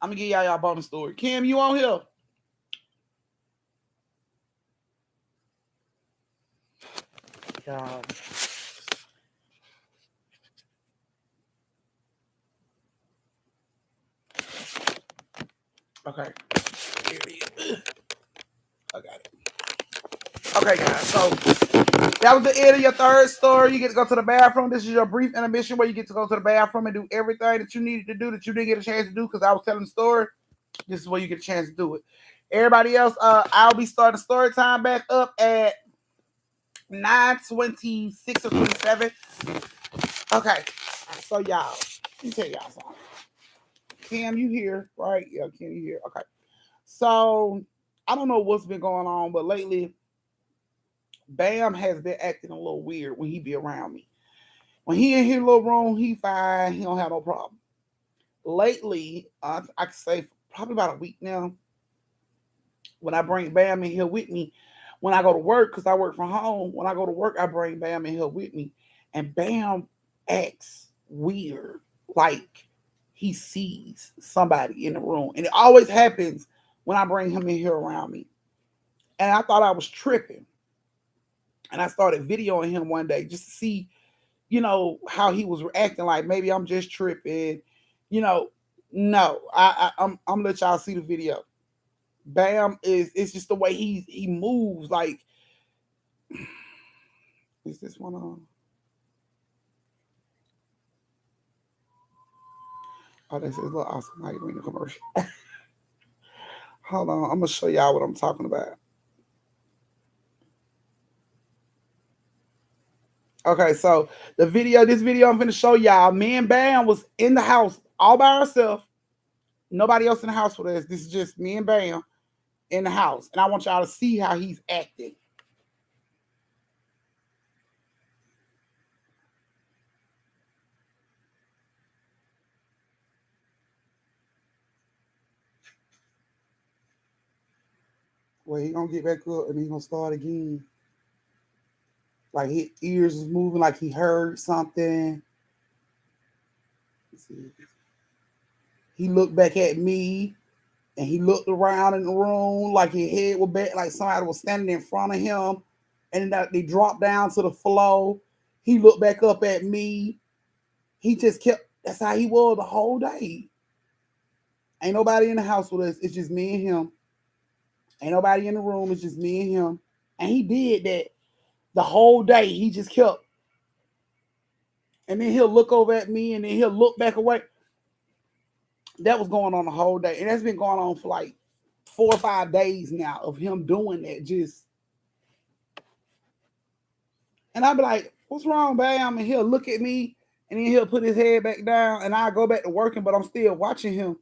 I'm gonna give y'all bonus story. Kim, you on here? Y'all. Okay. Here it is. I got it. Okay, guys. So that was the end of your third story. You get to go to the bathroom. This is your brief intermission where you get to go to the bathroom and do everything that you needed to do that you didn't get a chance to do because I was telling the story. This is where you get a chance to do it. Everybody else, I'll be starting story time back up at 9:26 or 27. Okay. So y'all, let me tell y'all something. Cam, you here, right? Yeah, Cam, you here. Okay. So I don't know what's been going on, but lately Bam has been acting a little weird when he be around me. When he in his little room, he fine. He don't have no problem. Lately, I can say probably about a week now, when I bring Bam in here with me, when I go to work, because I work from home, when I go to work, I bring Bam in here with me. And Bam acts weird, like he sees somebody in the room. And it always happens when I bring him in here around me. And I thought I was tripping. And I started videoing him one day just to see, how he was acting. Like maybe I'm just tripping. You know, no, I'm gonna let y'all see the video. Bam is it's just the way he moves. Like, is this one on? Oh, this is a little awesome. How you read the commercial? Hold on, I'm gonna show y'all what I'm talking about. Okay, so this video I'm gonna show y'all. Me and Bam was in the house all by ourselves. Nobody else in the house with us. This is just me and Bam in the house, and I want y'all to see how he's acting. Well, he gonna get back up and he gonna start again. Like his ears is moving, like he heard something. Let's see. He looked back at me and he looked around in the room like his head was back, like somebody was standing in front of him. And then they dropped down to the floor. He looked back up at me. He just kept, that's how he was the whole day. Ain't nobody in the house with us. It's just me and him. Ain't nobody in the room. It's just me and him. And he did that the whole day. He just kept. And then he'll look over at me and then he'll look back away. That was going on the whole day. And that's been going on for like 4 or 5 days now of him doing that. Just and I'll be like, "What's wrong, Bam?" And he'll look at me, and then he'll put his head back down, and I go back to working, but I'm still watching him,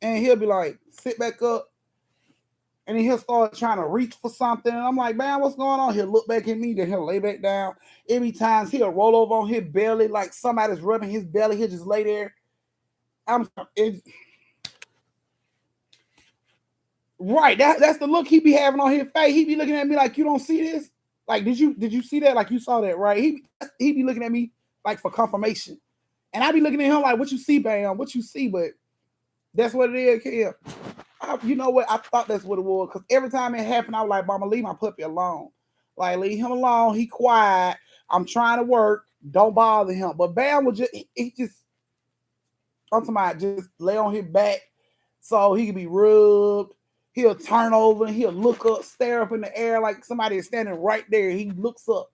and he'll be like, "Sit back up." And then he'll start trying to reach for something. And I'm like, "Man, what's going on?" He'll look back at me, then he'll lay back down. Every time he'll roll over on his belly like somebody's rubbing his belly. He'll just lay there. I'm it, right. That's the look he be having on his face. He be looking at me like, "You don't see this? Like, did you see that? Like you saw that, right?" He be looking at me like for confirmation. And I be looking at him like, "What you see, Bam? What you see?" But that's what it is, Kim. You know what? I thought that's what it was because every time it happened, I was like, "Mama, leave my puppy alone. Like, leave him alone. He quiet. I'm trying to work. Don't bother him." But Bam was just, he just, I'm talking about just lay on his back so he can be rubbed. He'll turn over and he'll look up, stare up in the air like somebody is standing right there. He looks up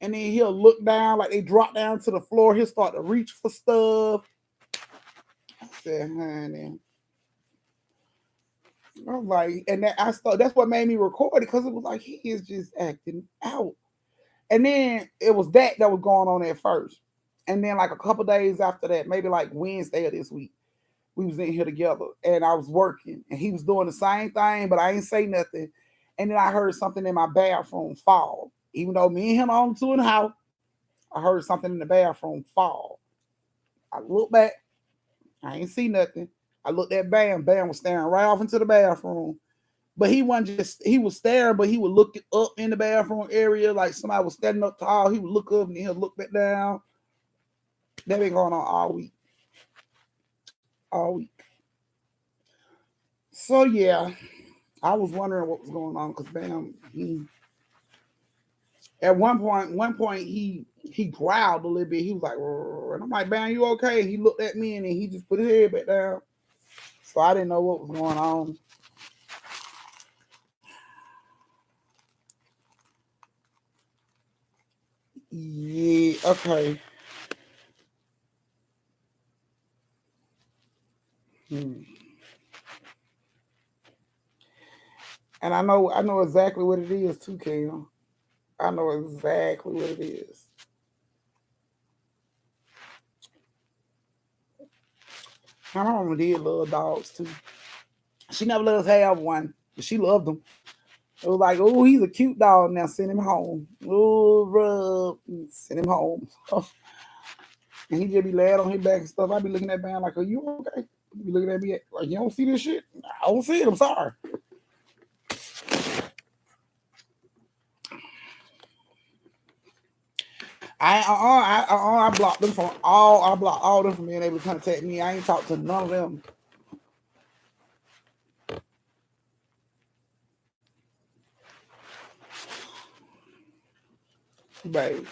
and then he'll look down like they drop down to the floor. He'll start to reach for stuff. I said, "Honey." I'm like, and that's what made me record it because it was like he is just acting out. And then it was that was going on at first. And then like a couple days after that, maybe like Wednesday of this week, we was in here together and I was working and he was doing the same thing, but I ain't say nothing. And then I heard something in my bathroom fall. Even though me and him on two in the house, I heard something in the bathroom fall. I looked back, I ain't see nothing. I looked at Bam. Bam was staring right off into the bathroom. But he wasn't just, he was staring, but he would look up in the bathroom area like somebody was standing up tall. He would look up and then he'll look back down. That been going on all week. All week. So yeah, I was wondering what was going on because Bam, he at one point he growled a little bit. He was like, "Rrr," and I'm like, "Bam, you okay?" He looked at me and then he just put his head back down. So I didn't know what was going on. Yeah, okay. Hmm. And I know exactly what it is too, Kim. I know exactly what it is. My mama did love dogs too. She never let us have one, but she loved them. It was like, "Oh, he's a cute dog. Now send him home. Oh, rub, send him home." And he just be laying on his back and stuff. I be looking at man like, "Are you okay?" He be looking at me like, "You don't see this shit?" "I don't see it. I'm sorry." I blocked them from all. I blocked all them from being able to contact me. I ain't talked to none of them. Babe.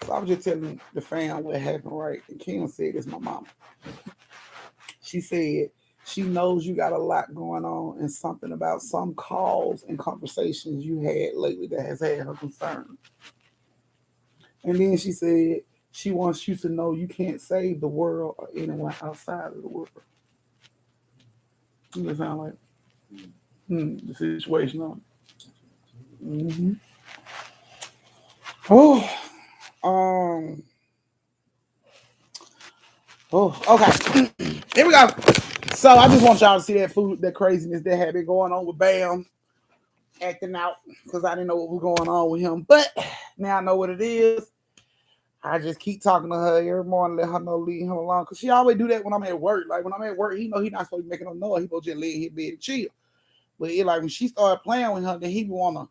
So I was just telling the fam what happened, right? And Kim said, "It's my mama." She said she knows you got a lot going on and something about some calls and conversations you had lately that has had her concerned. And then she said she wants you to know you can't save the world or anyone outside of the world. You know what it sound like? The situation on. Mm-hmm. Oh, um, oh, okay. Here we go. So I just want y'all to see that food, that craziness that had been going on with Bam acting out because I didn't know what was going on with him. But now I know what it is. I just keep talking to her every morning, let her know leave him alone. Cause she always do that when I'm at work. Like when I'm at work, he know he not supposed to be making no noise. He supposed to just lay in his bed and chill. But it, like when she started playing with him, then he wanna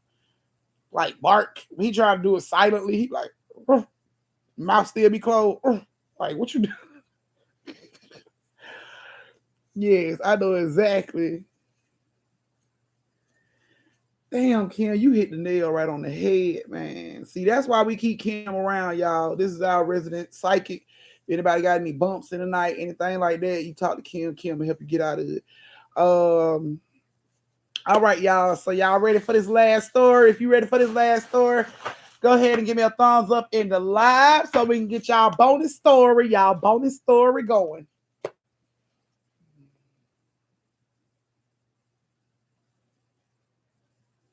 like bark. He try to do it silently. He like mouth still be closed. Like what you do? Yes, I know exactly. Damn, Kim, you hit the nail right on the head, man. See, that's why we keep Kim around, y'all. This is our resident psychic. If anybody got any bumps in the night, anything like that, you talk to Kim. Kim will help you get out of it. Um, all right, y'all. So y'all ready for this last story? If you ready for this last story, go ahead and give me a thumbs up in the live so we can get y'all bonus story going.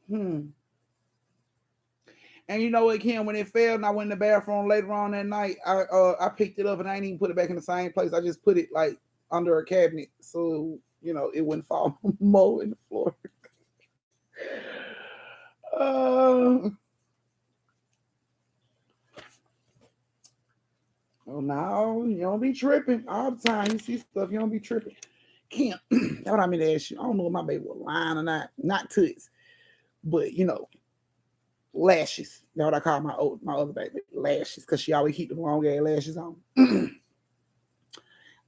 Hmm. And you know what, Kim? When it fell, and I went in the bathroom later on that night, I picked it up and I didn't even put it back in the same place. I just put it like under a cabinet so it wouldn't fall more in the floor. Uh, oh no, you don't be tripping all the time. You see stuff, you don't be tripping. Kim, that's what I mean to ask you. I don't know if my baby was lying or not. Not toots, but lashes. That's what I call my other baby, lashes, because she always keep the long ass lashes on.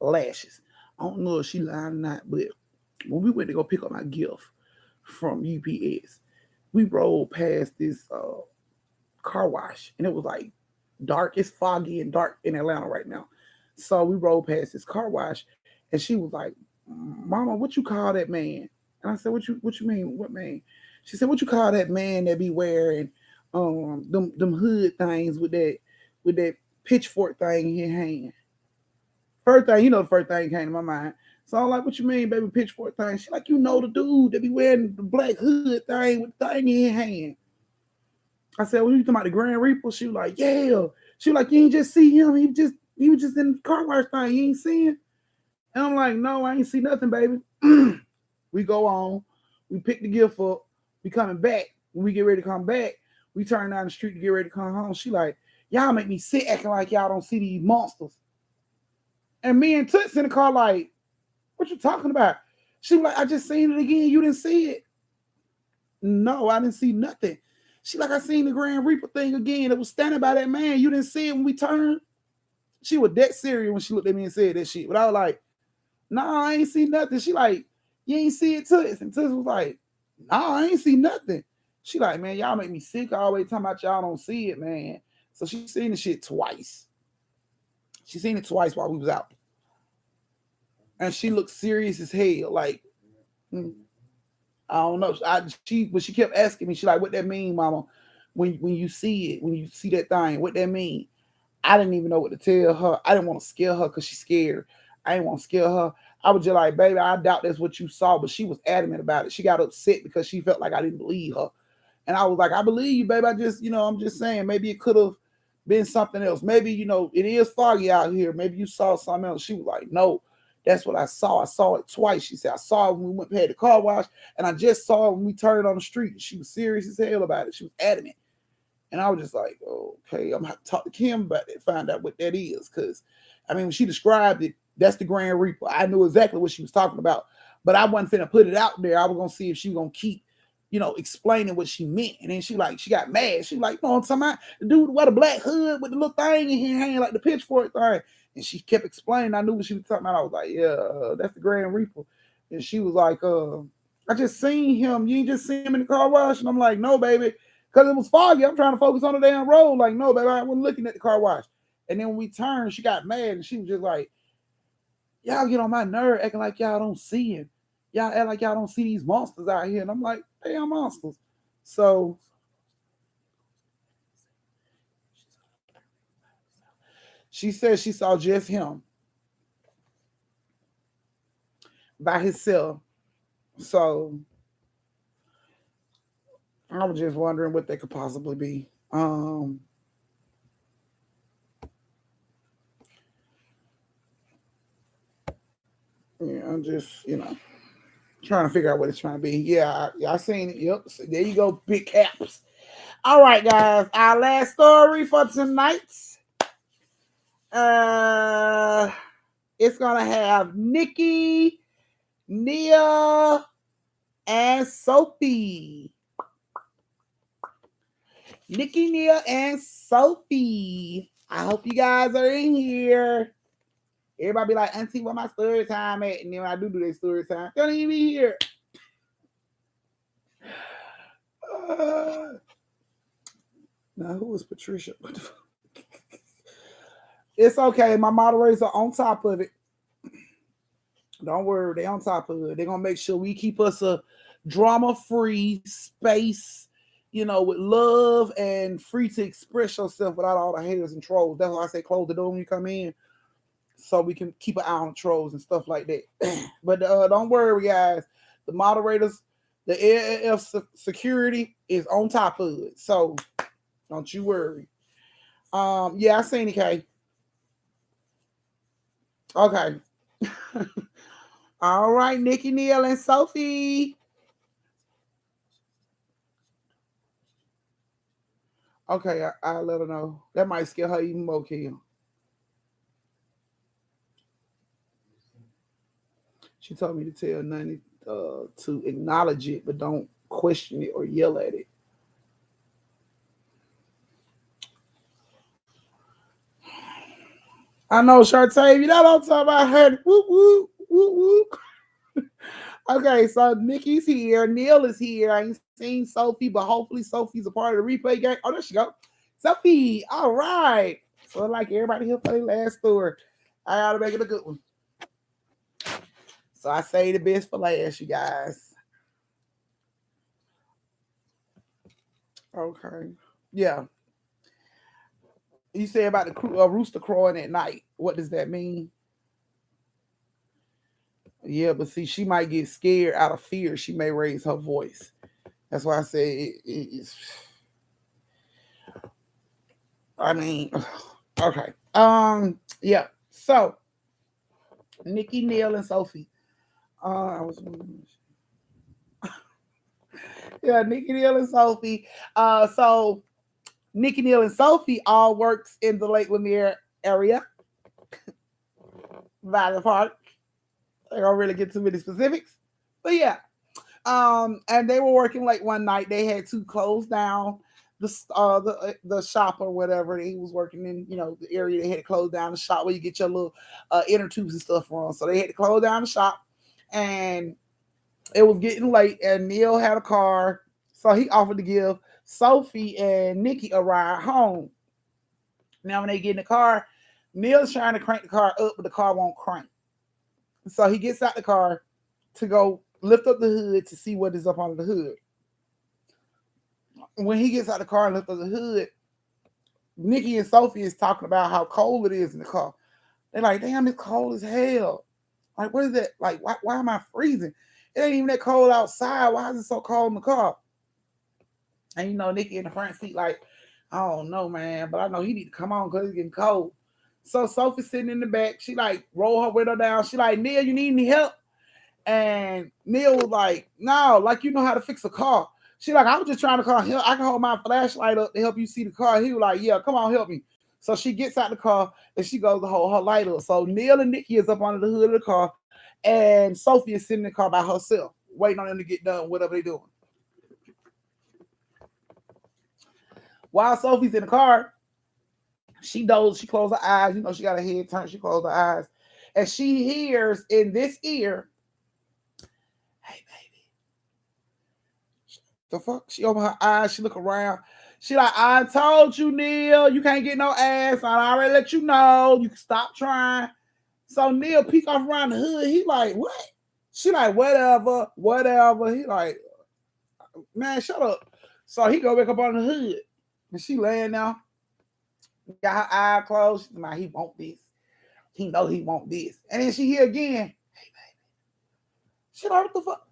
Lashes. I don't know if she lied or not, but when we went to go pick up my gift from UPS, we rolled past this car wash, and it was like dark. It's foggy and dark in Atlanta right now. So we rolled past this car wash, and she was like, "Mama, what you call that man?" And I said, "What you mean? What man?" She said, "What you call that man that be wearing them hood things with that pitchfork thing in his hand?" First thing, the first thing came to my mind. So I'm like, "What you mean, baby, pitchfork thing?" She like, the dude that be wearing the black hood thing with the thing in his hand. I said, "Well, you talking about the Grand Reaper?" She was like, "Yeah." She was like, "You ain't just see him. He was just in the car wash thing. You ain't see him." And I'm like, "No, I ain't see nothing, baby." We go on. We pick the gift up. We coming back. When we get ready to come back, we turn down the street to get ready to come home. She like, "Y'all make me sit acting like y'all don't see these monsters." And me and Toots in the car like, "What you talking about?" She was like, "I just seen it again. You didn't see it." "No, I didn't see nothing." She like, "I seen the Grand Reaper thing again. It was standing by that man. You didn't see it when we turned." She was dead serious when she looked at me and said that shit. But I was like, "Nah, I ain't see nothing." She like, "You ain't see it, Toots?" And Toots was like, "Nah, I ain't see nothing." She like, "Man, y'all make me sick always talking about y'all don't see it, man." So she seen the shit twice. She seen it twice while we was out. And she looked serious as hell. Like, mm, I don't know. But she kept asking me, she like, "What that mean, mama? When you see it, when you see that thing, what that mean?" I didn't even know what to tell her. I didn't want to scare her because she's scared. I didn't want to scare her. I was just like, "Baby, I doubt that's what you saw." But she was adamant about it. She got upset because she felt like I didn't believe her. And I was like, "I believe you, baby. I'm just saying, maybe it could have been something else. Maybe, it is foggy out here. Maybe you saw something else." She was like, "No, that's what I saw. I saw it twice." She said, "I saw it when we went past the car wash, and I just saw it when we turned on the street." She was serious as hell about it. She was adamant. And I was just like, "Okay, I'm gonna have to talk to Kim about it, find out what that is." Because, I mean, when she described it, that's the Grand Reaper. I knew exactly what she was talking about, but I wasn't finna put it out there. I was gonna see if she was gonna keep, explaining what she meant. And then she got mad. She was like, "No, I'm talking about the dude with a black hood with the little thing in his hand, like the pitchfork thing." And she kept explaining. I knew what she was talking about. I was like, "Yeah, that's the Grand Reaper." And she was like, "I just seen him. You ain't just seen him in the car wash?" And I'm like, "No, baby." Because it was foggy. I'm trying to focus on the damn road. Like, "No, baby, I wasn't looking at the car wash." And then when we turned, she got mad and she was just like, "Y'all get on my nerve acting like y'all don't see him. Y'all act like y'all don't see these monsters out here." And I'm like, "They are monsters." So she said she saw just him by himself. So I was just wondering what they could possibly be. Yeah, I'm just, trying to figure out what it's trying to be. Yeah, I seen it. Yep. So there you go, big caps. All right, guys. Our last story for tonight. Uh, it's gonna have Nikki, Nia, and Sophie. Nikki, Nia, and Sophie. I hope you guys are in here. Everybody be like, "Auntie, where my story time at?" And then when I do their story time, don't even be here. Uh, now, who is Patricia? It's okay. My moderators are on top of it. Don't worry, they on top of it. They're gonna make sure we keep us a drama-free space, with love and free to express yourself without all the haters and trolls. That's why I say close the door when you come in, so we can keep an eye on trolls and stuff like that. But don't worry, guys. The moderators, The ALF security is on top of it. So don't you worry. Yeah, I seen it, Kay. Okay. All right, Nikki, Neil, and Sophie. Okay, I'll let her know. That might scare her even more, Kim. She told me to tell Nani to acknowledge it, but don't question it or yell at it. I know, Shartay, you know what I'm talking about? I heard whoop, whoop, whoop, whoop. Okay, so Nikki's here. Neil is here. I ain't seen Sophie, but hopefully Sophie's a part of the replay game. Oh, there she go. Sophie, all right. So like everybody here for the last story. I gotta make it a good one. So I say the best for last, you guys. Okay. Yeah. You say about the rooster crowing at night. What does that mean? Yeah, but see, she might get scared out of fear. She may raise her voice. That's why I say it's. I mean, okay. Yeah. So, Nikki, Neil, and Sophie. I was. Yeah, Nikki, Neil, and Sophie. So Nikki, Neil, and Sophie all works in the Lake Lanier area, Valley Park. I don't really get too many specifics, but yeah. And they were working late one night. They had to close down the shop or whatever he was working in. You know, the area they had to close down the shop where you get your little inner tubes and stuff from. So they had to close down the shop, and it was getting late. And Neil had a car, so he offered to give Sophie and Nikki a ride home. Now, when they get in the car, Neil's trying to crank the car up, but the car won't crank. So he gets out the car to go lift up the hood to see what is up under the hood. When he gets out the car and lifts up the hood, Nikki and Sophie is talking about how cold it is in the car. They're like, damn, it's cold as hell. Like, what is that? Like, why am I freezing? It ain't even that cold outside. Why is it so cold in the car? And you know, Nikki in the front seat, like, I don't know, man, but I know he need to come on because it's getting cold. So Sophie's sitting in the back. She like roll her window down. She like, Neil, you need any help? And Neil was like, no, like you know how to fix a car. She like, I was just trying to call help. I can hold my flashlight up to help you see the car. He was like, yeah, come on, help me. So she gets out the car and she goes to hold her light up. So Neil and Nikki is up under the hood of the car, and Sophie is sitting in the car by herself, waiting on them to get done, whatever they're doing. While Sophie's in the car, she knows, she closed her eyes. You know, she got her head turned. She closed her eyes. And she hears in this ear, hey, baby. The fuck? She opened her eyes. She look around. She like, I told you, Neil, you can't get no ass. I already let you know. You can stop trying. So Neil peek off around the hood. He like, what? She like, whatever, whatever. He like, man, shut up. So he go back up on the hood. And she laying there. Got her eye closed. She's like, he want this. He know he want this. And then she hear again, hey, baby. She like, what the fuck?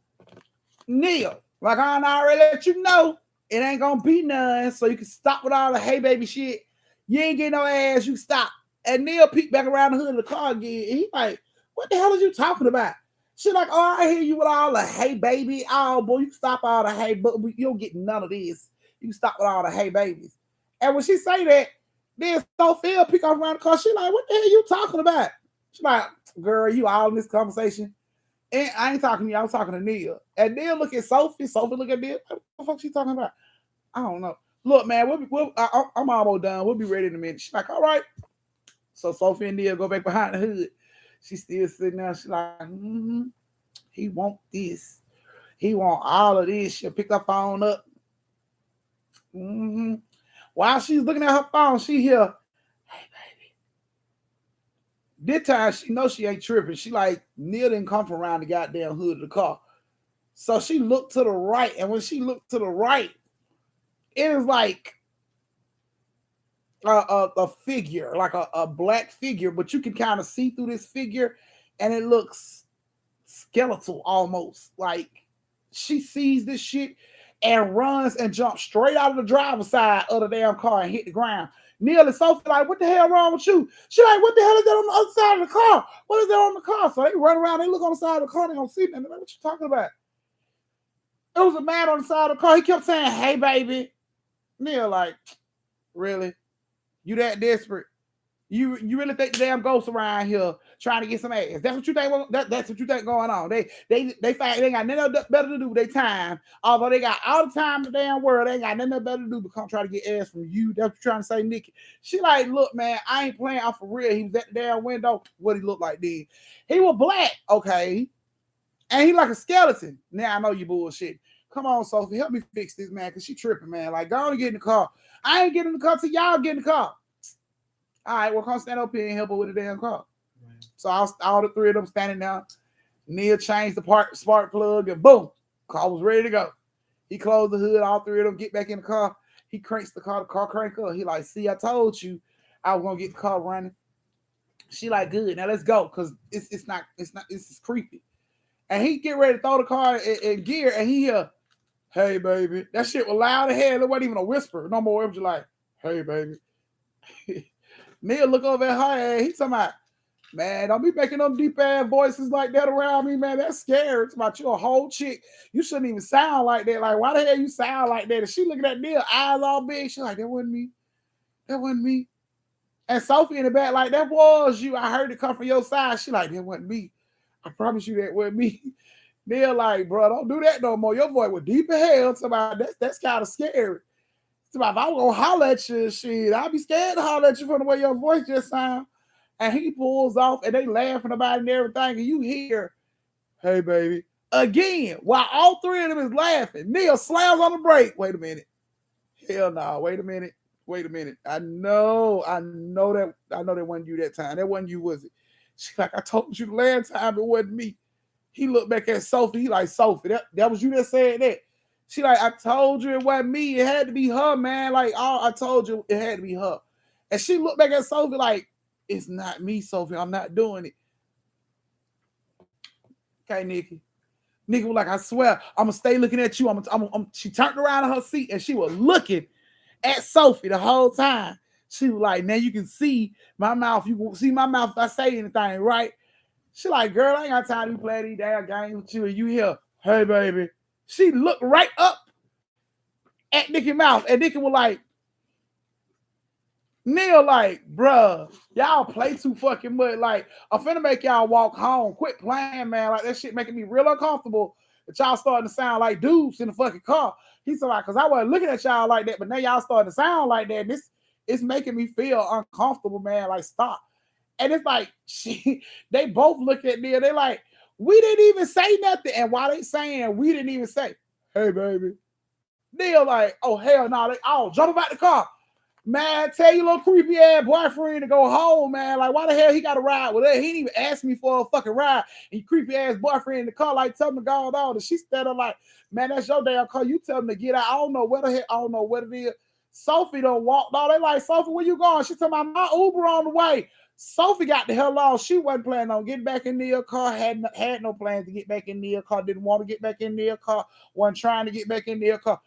Neil, like I already let you know, it ain't gonna be none. So you can stop with all the hey, baby shit. You ain't getting no ass. You stop. And Neil peeked back around the hood of the car again. And he like, what the hell is you talking about? She like, oh, I hear you with all the hey, baby. Oh, boy, you can stop all the hey, but you don't get none of this. You can stop with all the hey, babies. And when she say that, then Sophia pick off around the car. She like, what the hell you talking about? She like, girl, you all in this conversation. And I ain't talking to you. I was talking to Neil. And Neil look at Sophie. Sophie look at Neil. What the fuck she talking about? I don't know. Look, man, I'm almost done. We'll be ready in a minute. She's like, all right. So Sophie and Neil go back behind the hood. She's still sitting there. She's like, he want this. He want all of this. She'll pick her phone up. While she's looking at her phone, she hear, hey, baby. This time, she knows she ain't tripping. She like, Neil didn't come from around the goddamn hood of the car. So she looked to the right. And when she looked to the right, it is like a figure, like a black figure. But you can kind of see through this figure. And it looks skeletal almost. Like, She sees this shit and runs and jumps straight out of the driver's side of the damn car and hit the ground. Neil and Sophie like, what the hell wrong with you? She like, what the hell is that on the other side of the car? What is that on the car? So they run around, they look on the side of the car, they don't see nothing. What you talking about? It was a man on the side of the car. He kept saying, hey, baby. Neil like, really? You that desperate? You really think the damn ghosts around here trying to get some ass? That's what you think? That's what you think going on? They find they ain't got nothing better to do with their time. Although they got all the time in the damn world, they ain't got nothing better to do but come try to get ass from you. That's what you're trying to say, Nikki. She like, look, man, I ain't playing out for real. He was at the damn window. What he looked like then? He was black, okay, and he like a skeleton. Now I know you bullshit. Come on, Sophie, help me fix this, man, because she tripping, man. Like, go on and get in the car. I ain't getting in the car till y'all get in the car. All right, well, come stand up here and help her with the damn car. Right. So all the three of them standing there. Neil changed the spark plug and boom, car was ready to go. He closed the hood. All three of them get back in the car. He cranks the car crank up. He like, see, I told you I was gonna get the car running. She like, good. Now let's go, cause it's creepy. And he get ready to throw the car in gear, and he hey baby, that shit was loud as hell. It wasn't even a whisper no more. It was just like, hey baby. Neil look over at her and he talking about, man, don't be making them deep ass voices like that around me, man. That's scary. It's about you a whole chick. You shouldn't even sound like that. Like, why the hell you sound like that? And she looking at Neil, eyes all big. She like, that wasn't me. That wasn't me. And Sophie in the back, like, that was you. I heard it come from your side. She like, that wasn't me. I promise you that wasn't me. Neil like, bro, don't do that no more. Your voice was deep as hell. Somebody that's kind of scary. Somebody, if I was gonna holler at you, shit, I'd be scared to holler at you from the way your voice just sounds. And he pulls off and they laughing about it and everything. And you hear, hey baby, again, while all three of them is laughing, Neil slams on the brake. Wait a minute. Hell no, wait a minute. I know that wasn't you that time. That wasn't you, was it? She's like, I told you the last time it wasn't me. He looked back at Sophie. He like, Sophie, that was you that said that. She like, I told you it wasn't me. It had to be her, man. Like, I told you it had to be her. And she looked back at Sophie like, it's not me, Sophie. I'm not doing it. Okay, Nikki. Nikki was like, I swear, I'm going to stay looking at you. She turned around in her seat and she was looking at Sophie the whole time. She was like, now you can see my mouth. You can see my mouth if I say anything, right? She like, girl, I ain't got time to play these damn games with you. And you hear, hey, baby. She looked right up at Nikki's mouth. And Nikki was like, Neil like, bruh, y'all play too fucking much. Like, I'm finna make y'all walk home. Quit playing, man. Like, that shit making me real uncomfortable. That y'all starting to sound like dudes in the fucking car. He said, like, because I wasn't looking at y'all like that, but now y'all starting to sound like that. This it's making me feel uncomfortable, man. Like, stop. And it's like, they both look at Neil. They like, we didn't even say nothing. And while they saying we didn't even say, hey, baby. Neil like, oh, hell no. They all jump about the car. Man, tell your little creepy ass boyfriend to go home, man. Like, why the hell he got to ride with her? He didn't even ask me for a fucking ride. And your creepy ass boyfriend in the car, like, tell him to go on. And she stand up like, man, that's your damn car. You tell him to get out. I don't know what the hell, I don't know what it is. Sophie done walked out. They like, Sophie, where you going? She talking about my Uber on the way. Sophie got the hell off. She wasn't planning on getting back in their car. Had no plans to get back in their car. Didn't want to get back in their car. Wasn't trying to get back in their car.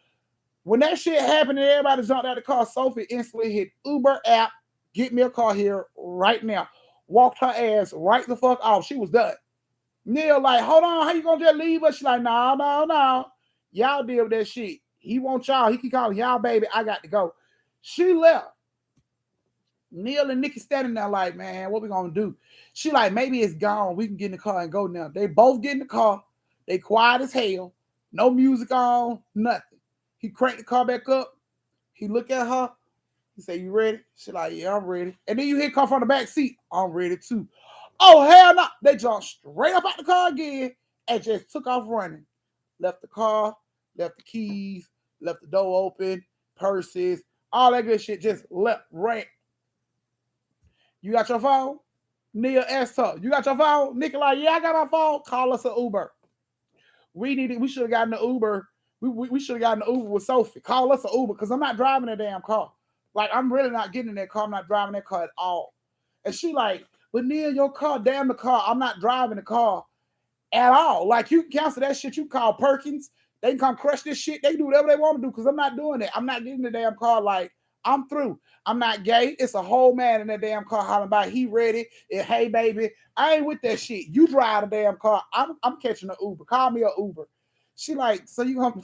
When that shit happened and everybody jumped out of the car, Sophie instantly hit Uber app, get me a car here right now. Walked her ass right the fuck off. She was done. Neil like, hold on, how you gonna just leave us? She like, no. Y'all deal with that shit. He wants y'all. He can call y'all, baby. I got to go. She left. Neil and Nikki standing there like, man, what we gonna do? She like, maybe it's gone. We can get in the car and go now. They both get in the car. They quiet as hell. No music on, nothing. He cranked the car back up. He look at her. He say, you ready? She like, yeah, I'm ready. And then you hear come from the back seat. I'm ready too. Oh, hell no. They jumped straight up out the car again and just took off running. Left the car, left the keys, left the door open, purses, all that good shit. Just left, ran. You got your phone? Neil asked her, you got your phone? Nikki like, yeah, I got my phone. Call us an Uber. We should have gotten an Uber. We should have gotten an Uber with Sophie. Call us an Uber because I'm not driving that damn car. Like, I'm really not getting in that car. I'm not driving that car at all. And she like, but Neil, your car, damn the car. I'm not driving the car. at all. Like you can cancel that shit. You call Perkins. They can come crush this shit. They do whatever they want to do because I'm not doing it. I'm not getting the damn car. Like I'm through. I'm not gay. It's a whole man in that damn car hollering about he ready. And, hey baby, I ain't with that shit. You drive the damn car. I'm catching an Uber. Call me an Uber. She like, so you gonna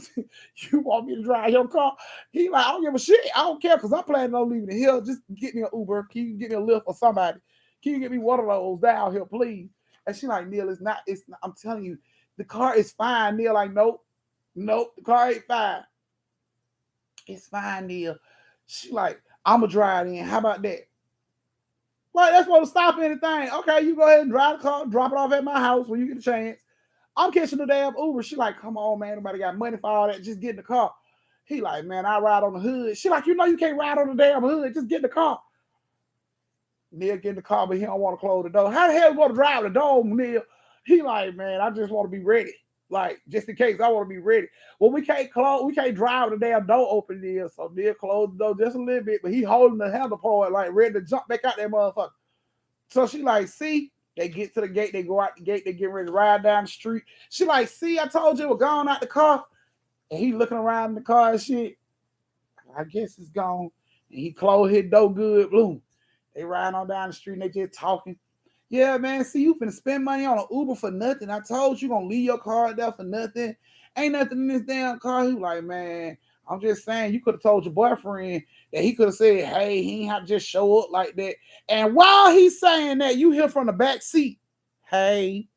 you want me to drive your car? He like, I don't give a shit. I don't care because I'm planning on leaving the hill. Just get me an Uber. Can you get me a lift or somebody? Can you get me one of those down here, please? And she like, Neil, it's not. I'm telling you, the car is fine. Neil like, nope, the car ain't fine. It's fine, Neil. She like, I'ma drive in. How about that? Like, that's supposed to stop anything. Okay, you go ahead and drive the car, drop it off at my house when you get a chance. I'm catching the damn Uber. She like, come on, man. Nobody got money for all that. Just get in the car. He like, man, I ride on the hood. She like, you know you can't ride on the damn hood. Just get in the car. Neil get in the car, but he don't want to close the door. How the hell you want to drive the door, Neil? He like, man, I just want to be ready. Like, just in case I want to be ready. Well, we can't drive the damn door open, Neil. So Neil closed the door just a little bit, but he holding the handle part, like ready to jump back out that motherfucker. So she like, see, they get to the gate, they go out the gate, they get ready to ride down the street. She like, see, I told you it was gone out the car. And he looking around in the car and shit. I guess it's gone. And he closed his door good, boom. They riding on down the street and they just talking. Yeah, man, see, you finna spend money on an Uber for nothing. I told you gonna leave your car there for nothing. Ain't nothing in this damn car. He like, man, I'm just saying, you could have told your boyfriend that he could have said, hey, he ain't have to just show up like that. And while he's saying that, you hear from the back seat, hey,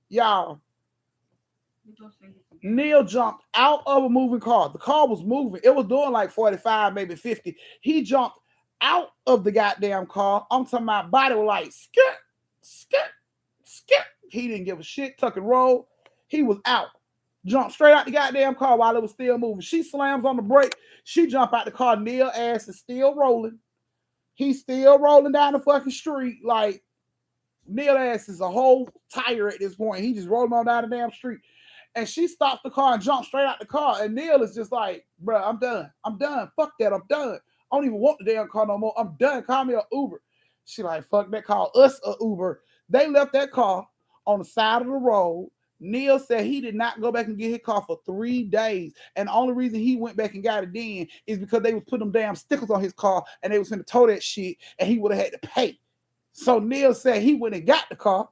y'all, Neil jumped out of a moving car. The car was moving. It was doing like 45, maybe 50. He jumped out of the goddamn car. I'm talking about body was like, skip, skip, skip. He didn't give a shit, tuck and roll. He was out. Jumped straight out the goddamn car while it was still moving. She slams on the brake. She jumped out the car. Neil ass is still rolling. He's still rolling down the fucking street. Like, Neil ass is a whole tire at this point. He just rolling on down the damn street. And she stopped the car and jumped straight out the car. And Neil is just like, bro, I'm done. I'm done. Fuck that. I'm done. I don't even want the damn car no more. I'm done. Call me an Uber. She like, fuck that. Call us an Uber. They left that car on the side of the road. Neil said he did not go back and get his car for 3 days. And the only reason he went back and got it then is because they was putting them damn stickers on his car and they was going to tow that shit and he would have had to pay. So Neil said he went and got the car.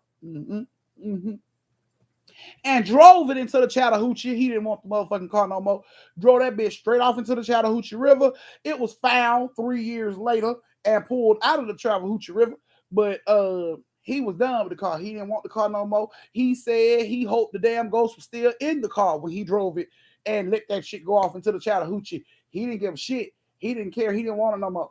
And drove it into the Chattahoochee. He didn't want the motherfucking car no more. Drove that bitch straight off into the Chattahoochee River. It was found 3 years later and pulled out of the Chattahoochee River. But he was done with the car. He didn't want the car no more. He said he hoped the damn ghost was still in the car when he drove it and let that shit go off into the Chattahoochee. He didn't give a shit. He didn't care. He didn't want it no more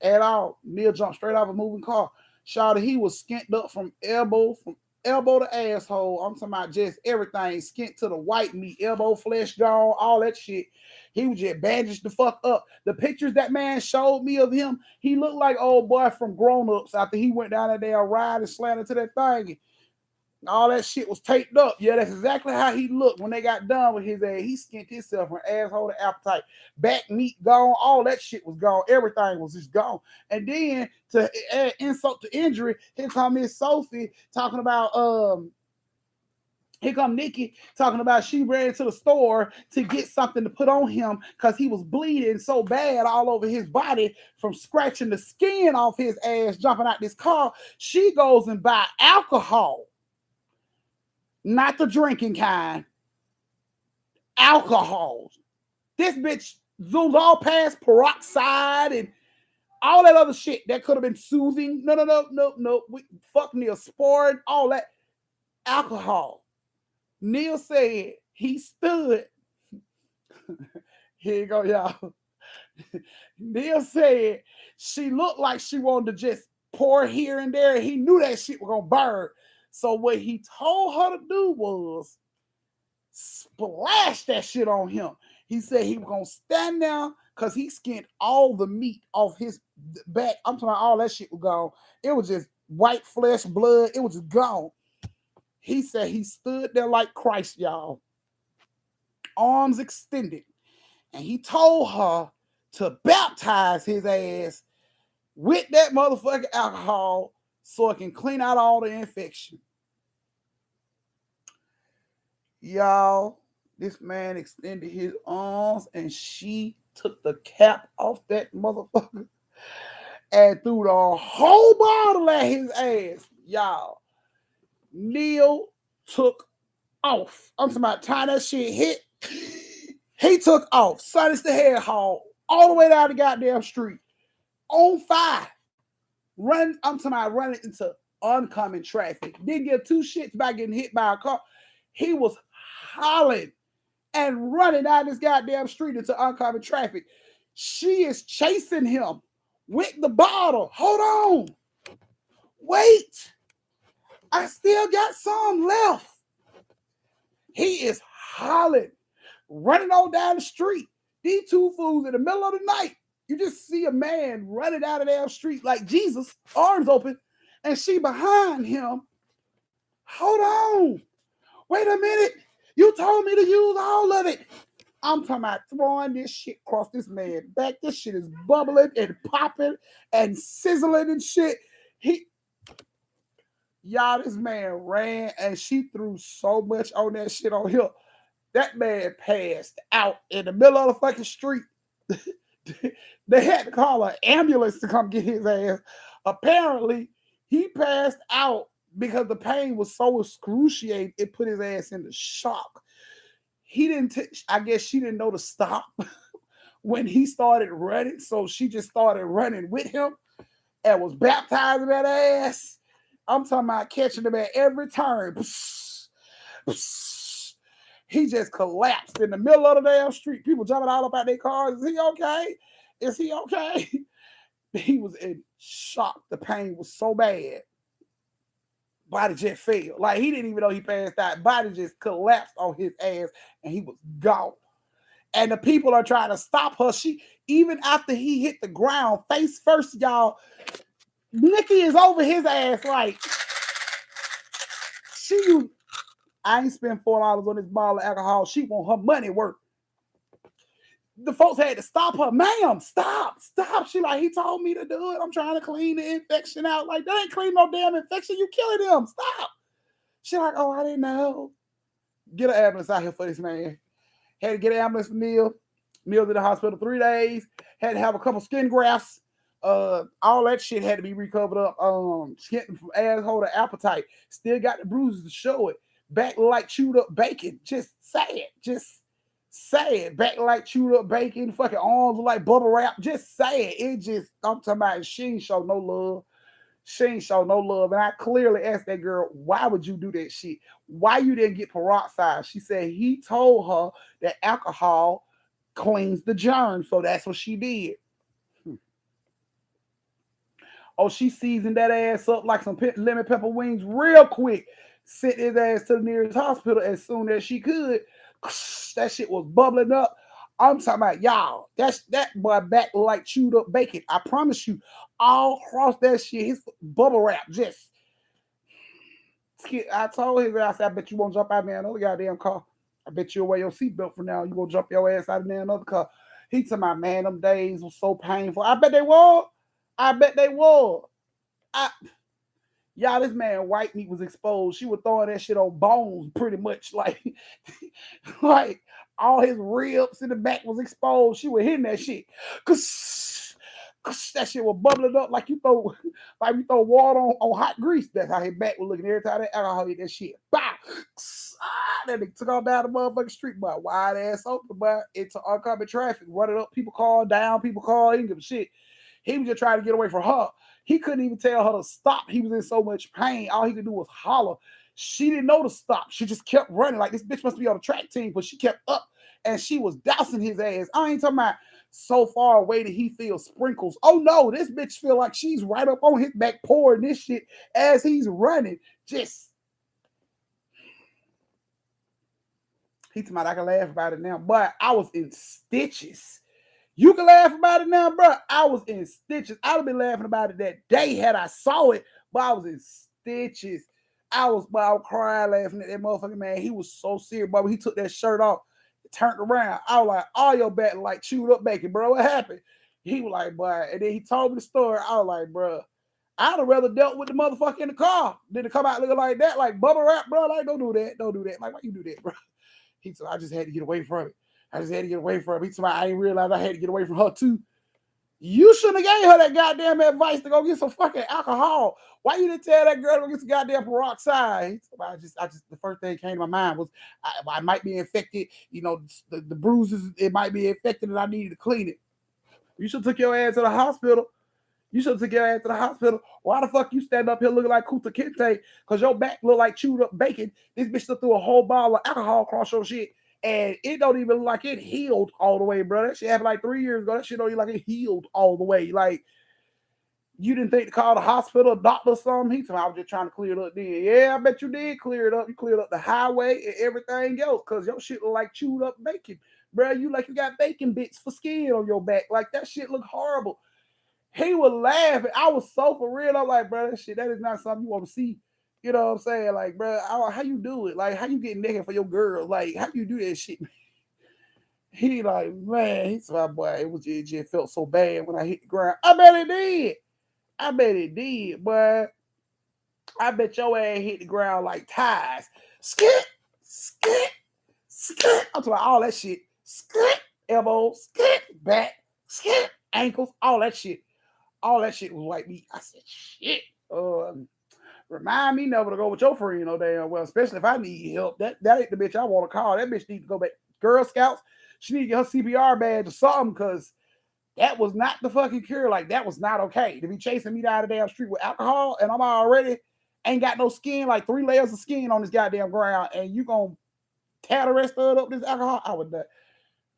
at all. Neil jumped straight off a moving car. Shawty, he was skint up from elbow to asshole. I'm talking about just everything. Skint to the white meat, elbow flesh gone, all that shit. He was just bandaged the fuck up. The pictures that man showed me of him, he looked like old boy from Grown Ups after he went down that damn ride and slammed into that thing. All that shit was taped up. Yeah, that's exactly how he looked when they got done with his ass. He skint himself from asshole to appetite. Back meat gone. All that shit was gone. Everything was just gone. And then to add insult to injury, here come Miss Sophie talking about here come Nikki talking about she ran to the store to get something to put on him because he was bleeding so bad all over his body from scratching the skin off his ass, jumping out this car. She goes and buy alcohol. Not the drinking kind. Alcohol. This bitch zooms all past peroxide and all that other shit that could have been soothing. No. Fuck Neil. Sport, all that. Alcohol. Neil said he stood. Here you go, y'all. Neil said she looked like she wanted to just pour here and there. He knew that shit was going to burn. So what he told her to do was splash that shit on him. He said he was going to stand there because he skinned all the meat off his back. I'm talking about all that shit was gone. It was just white flesh, blood. It was just gone. He said he stood there like Christ, y'all. Arms extended. And he told her to baptize his ass with that motherfucking alcohol so it can clean out all the infection. Y'all, this man extended his arms and she took the cap off that motherfucker and threw the whole bottle at his ass. Y'all, Neil took off. I'm talking about time that shit hit. He took off. Son, it's the head haul all the way down the goddamn street. On fire. Run, I'm talking about running into oncoming traffic. Didn't give two shits about getting hit by a car. He was hollering and running down this goddamn street into oncoming traffic. She is chasing him with the bottle. Hold on. Wait. I still got some left. He is hollering, running on down the street. These two fools in the middle of the night. You just see a man running out of their street like Jesus, arms open, and she behind him. Hold on. Wait a minute. You told me to use all of it. I'm talking about throwing this shit across this man's back. This shit is bubbling and popping and sizzling and shit. Y'all, this man ran and she threw so much on that shit on him. That man passed out in the middle of the fucking street. They had to call an ambulance to come get his ass. Apparently, he passed out because the pain was so excruciating, it put his ass into shock. He didn't, I guess she didn't know to stop when he started running, so she just started running with him and was baptizing that ass. I'm talking about catching him at every turn. He just collapsed in the middle of the damn street. People jumping all up out their cars. Is he okay? Is he okay? He was in shock. The pain was so bad. Body just fell. Like he didn't even know he passed out. Body just collapsed on his ass and he was gone. And the people are trying to stop her. She, even after he hit the ground, face first, y'all, Nikki is over his ass like, I ain't spent $4 on this bottle of alcohol. She want her money worth. The folks had to stop her. Ma'am, stop. She like, he told me to do it. I'm trying to clean the infection out. Like, that ain't clean no damn infection. You killing him. Stop. She like, oh, I didn't know. Get an ambulance out here for this man. Had to get an ambulance for Neil. Neil's in the hospital 3 days. Had to have a couple skin grafts. All that shit had to be recovered up. Skin from asshole to appetite. Still got the bruises to show it. Back like chewed up bacon. Just sad. Back like chewed up bacon. Fucking arms like bubble wrap. Just sad. I'm talking about she ain't show no love. And I clearly asked that girl, why would you do that shit? Why you didn't get peroxide? She said he told her that alcohol cleans the germs. So that's what she did. Oh, she seasoned that ass up like some lemon pepper wings real quick. Sent his ass to the nearest hospital as soon as she could. That shit was bubbling up. I'm talking about y'all. That boy back like chewed up bacon. I promise you, all across that shit, his bubble wrap just. I told his ass, I bet you won't jump out in another goddamn car. I bet you'll wear your seatbelt for now. You gonna jump your ass out in another car. He told my man, them days were so painful. I bet they were. Y'all, this man white meat was exposed. She was throwing that shit on Bouns pretty much. Like all his ribs in the back was exposed. She was hitting that shit. Cause that shit was bubbling up like you throw water on hot grease. That's how his back was looking every time that alcohol hit that shit. Bah! Then they took off down the motherfucking street, but wide ass open, but into oncoming traffic, running up, people call, down, people call, he didn't give a shit. He was just trying to get away from her. He couldn't even tell her to stop. He was in so much pain. All he could do was holler. She didn't know to stop. She just kept running. Like, this bitch must be on the track team, but she kept up and she was dousing his ass. I ain't talking about so far away that he feels sprinkles. Oh no, this bitch feel like she's right up on his back pouring this shit as he's running. Just, he told me I can laugh about it now, but I was in stitches. You can laugh about it now, bro. I was in stitches. I would have been laughing about it that day had I saw it, but I was in stitches. I was crying laughing at that motherfucking man. He was so serious, but when he took that shirt off, turned around, I was like, all your back like chewed up bacon, bro. What happened? He was like, boy, and then he told me the story. I was like, bro, I'd have rather dealt with the motherfucker in the car than to come out looking like that, like bubble wrap, bro. Like, don't do that. Like, why you do that, bro? He said, I just had to get away from it. I just had to get away from it. He said, I ain't realized I had to get away from her too. You shouldn't have gave her that goddamn advice to go get some fucking alcohol. Why you didn't tell that girl to go get some goddamn peroxide? He said, I just, the first thing that came to my mind was I might be infected. You know, the bruises, it might be infected and I needed to clean it. You should have took your ass to the hospital. You should have took your ass to the hospital. Why the fuck you stand up here looking like Kuta Kinte? Because your back look like chewed up bacon. This bitch threw a whole bottle of alcohol across your shit. And it don't even look like it healed all the way, bro. That shit happened like 3 years ago. That shit don't even like it healed all the way. Like, you didn't think to call the hospital, a doctor, or something? He told me I was just trying to clear it up then. Yeah, I bet you did clear it up. You cleared up the highway and everything else because your shit look like chewed up bacon. Bro, you like you got bacon bits for skin on your back. Like, that shit look horrible. He was laughing. I was so for real. I'm like, bro, that is not something you want to see. You know what I'm saying? Like, bro, how you do it? Like, how you get naked for your girl? Like, how you do that shit? He like, man, he said, boy, it just felt so bad when I hit the ground. I bet it did. I bet it did, but I bet your ass hit the ground like ties. Skit, skit, skit. I'm talking about all that shit. Skit, elbow, skit, back, skit, ankles, all that shit. All that shit was white meat. I said, shit. Remind me never to go with your friend, no damn well, especially if I need help. That ain't the bitch I want to call. That bitch need to go back. Girl Scouts, she need to get her CPR badge or something, because that was not the fucking cure. Like, that was not okay. To be chasing me down the damn street with alcohol, and I'm already ain't got no skin, like 3 layers of skin on this goddamn ground, and you gonna tear the rest of it up this alcohol? I would die.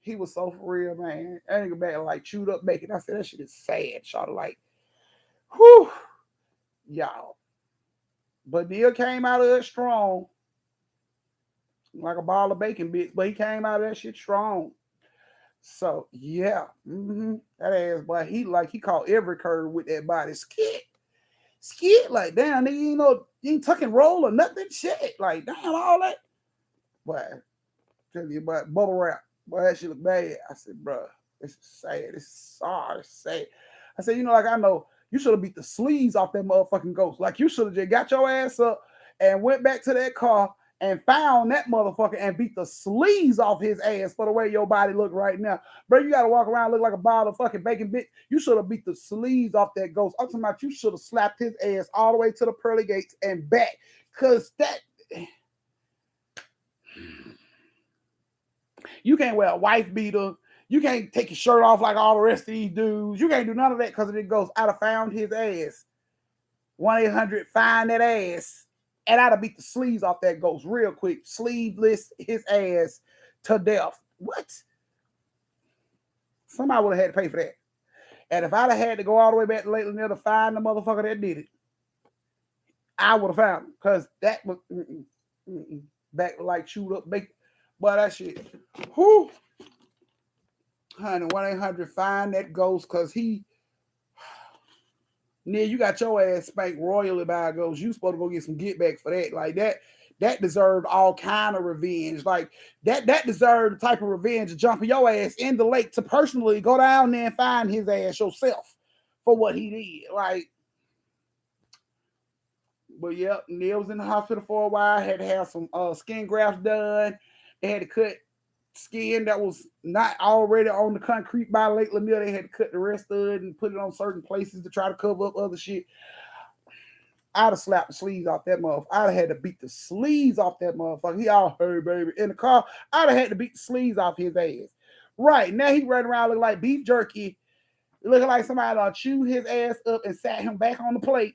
He was so for real, man. I ain't go back and like chewed up bacon. I said, that shit is sad. Shot like, whew, y'all. But Neil came out of it strong, like a ball of bacon bits. But he came out of that shit strong. So yeah, that ass boy, he caught every curve with that body. Skit, like damn, nigga, you ain't tuck and roll or nothing. Shit, like damn, all that. Boy, tell you about bubble wrap. Boy, that shit look bad. I said, bro, this is sad. This is sorry, sad. I said, like I know you should have beat the sleeves off that motherfucking ghost. Like, you should have just got your ass up and went back to that car and found that motherfucker and beat the sleeves off his ass for the way your body look right now. Bro, you gotta walk around look like a bottle of fucking bacon bit. You should have beat the sleeves off that ghost. I'm talking about you should have slapped his ass all the way to the pearly gates and back. Cause that you can't wear a wife beater. You can't take your shirt off like all the rest of these dudes. You can't do none of that because it goes, I'd have found his ass. 1-800-find that ass. And I'd have beat the sleeves off that ghost real quick. Sleeveless his ass to death. What? Somebody would have had to pay for that. And if I'd have had to go all the way back to Lanier to find the motherfucker that did it, I would have found him. Because that was back like chewed up bacon. But that shit. Whew. Honey, 1-800-find that ghost, because he, you got your ass spanked royally by a ghost. You supposed to go get some get back for that. Like, that deserved all kind of revenge. Like, that deserved the type of revenge of jumping your ass in the lake to personally go down there and find his ass yourself for what he did. Like, but yep, Neil was in the hospital for a while. Had to have some skin grafts done. They had to cut skin that was not already on the concrete by Lake Lanier. They had to cut the rest of it and put it on certain places to try to cover up other shit. I'd have slapped the sleeves off that motherfucker. I'd have had to beat the sleeves off that motherfucker. He all, hey, baby, in the car. I'd have had to beat the sleeves off his ass. Right, now he running around looking like beef jerky, looking like somebody chewed his ass up and sat him back on the plate.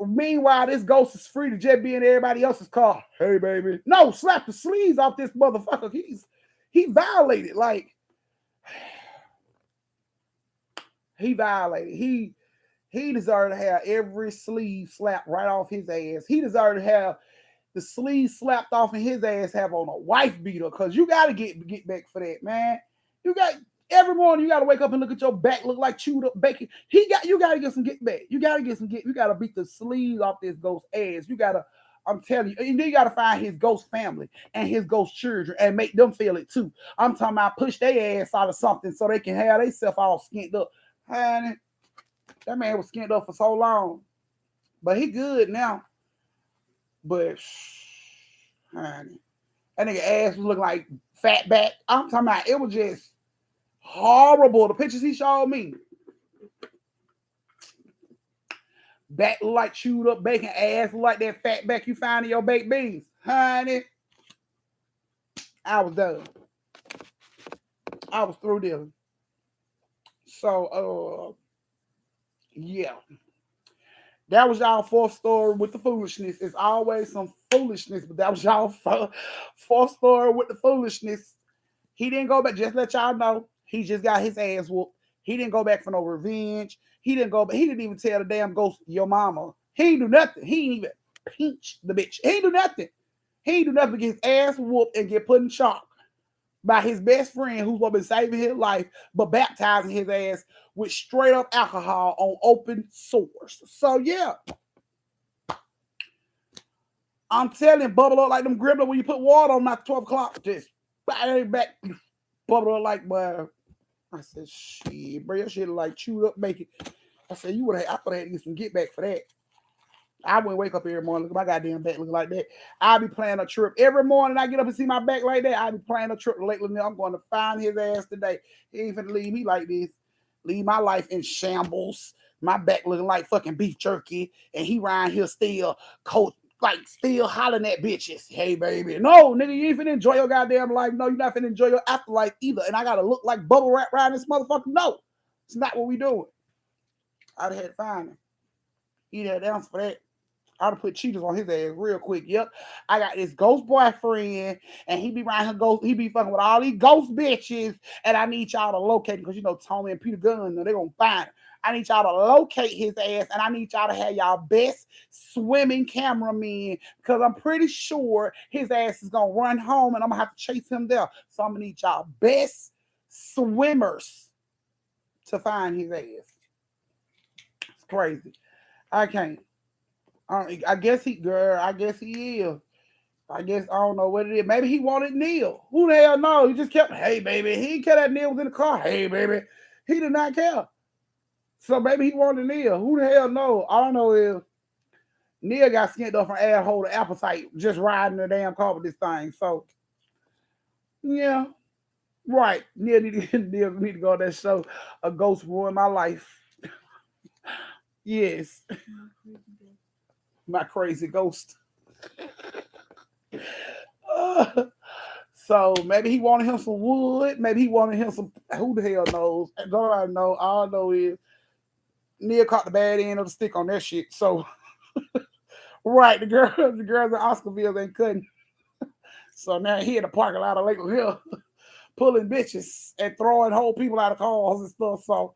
Meanwhile, this ghost is free to just be in everybody else's car. Hey, baby. No, slap the sleeves off this motherfucker. He violated. Like, he violated. He deserved to have every sleeve slapped right off his ass. He deserved to have the sleeve slapped off in his ass, have on a wife beater, because you got to get back for that, man. Every morning you gotta wake up and look at your back, look like chewed up bacon. You gotta get some get back. You gotta beat the sleeves off this ghost ass. I'm telling you, and then you gotta find his ghost family and his ghost children and make them feel it too. I'm talking about push their ass out of something so they can have themselves all skinned up. Honey, that man was skinned up for so long. But he good now. But honey, That nigga ass was looking like fat back. I'm talking about it was just horrible. The pictures he showed me. Back look like chewed up bacon, ass look like that fat back you find in your baked beans. Honey, I was done. I was through there. So yeah. That was y'all fourth story with the foolishness. It's always some foolishness, but that was y'all fourth story with the foolishness. He didn't go back. Just let y'all know, he just got his ass whooped. He didn't go back for no revenge. He didn't go back. He didn't even tell the damn ghost your mama. He ain't do nothing. He ain't even pinch the bitch. He ain't do nothing. He ain't do nothing to get his ass whooped and get put in shock by his best friend who's gonna be saving his life, but baptizing his ass with straight up alcohol on open sores. So yeah, I'm telling bubble up like them gremlins when you put water on them after 12 o'clock. Just back, bubble up like, boy. I said, shit, bro, your shit like chewed up bacon. I said, you would have, I would have had to get some get back for that. I wouldn't wake up every morning, look at my goddamn back looking like that. I'll be planning a trip. Every morning I get up and see my back like that, I'll be planning a trip to Lake Lanier. I'm going to find his ass today. He ain't finna leave me like this. Leave my life in shambles. My back looking like fucking beef jerky. And he around here still coat, like still hollering at bitches. Hey, baby. No, nigga, you ain't finna enjoy your goddamn life. No, you're not finna enjoy your afterlife either. And I gotta look like bubble wrap around this motherfucker. No, it's not what we doing. I'd have had to find him. He'd have answer for that. I'd have put cheaters on his ass real quick. Yep. I got this ghost boyfriend, and he be around here ghost. He be fucking with all these ghost bitches, and I need y'all to locate him because you know Toni and Peter Gunn, they're gonna find him. I need y'all to locate his ass, and I need y'all to have y'all best swimming cameraman because I'm pretty sure his ass is gonna run home, and I'm gonna have to chase him there. So I'm gonna need y'all best swimmers to find his ass. It's crazy. I can't. I guess he, girl. I guess he is. I guess I don't know what it is. Maybe he wanted Neil. Who the hell knows? He just kept, hey baby. He didn't care that Neil was in the car. Hey baby. He did not care. So maybe he wanted Neil. Who the hell knows? All I know is Neil got skinned up from asshole to appetite just riding the damn car with this thing. So yeah, right. Neil need to go on that show. A ghost ruined my life. Yes, my crazy ghost. Uh, so maybe he wanted him some wood. Maybe he wanted him some. Who the hell knows? Don't I know? All I know is Neil caught the bad end of the stick on that shit. So right, the girls in Oscarville ain't cutting. So now he in the parking lot of Lakeland Hill pulling bitches and throwing whole people out of cars and stuff. So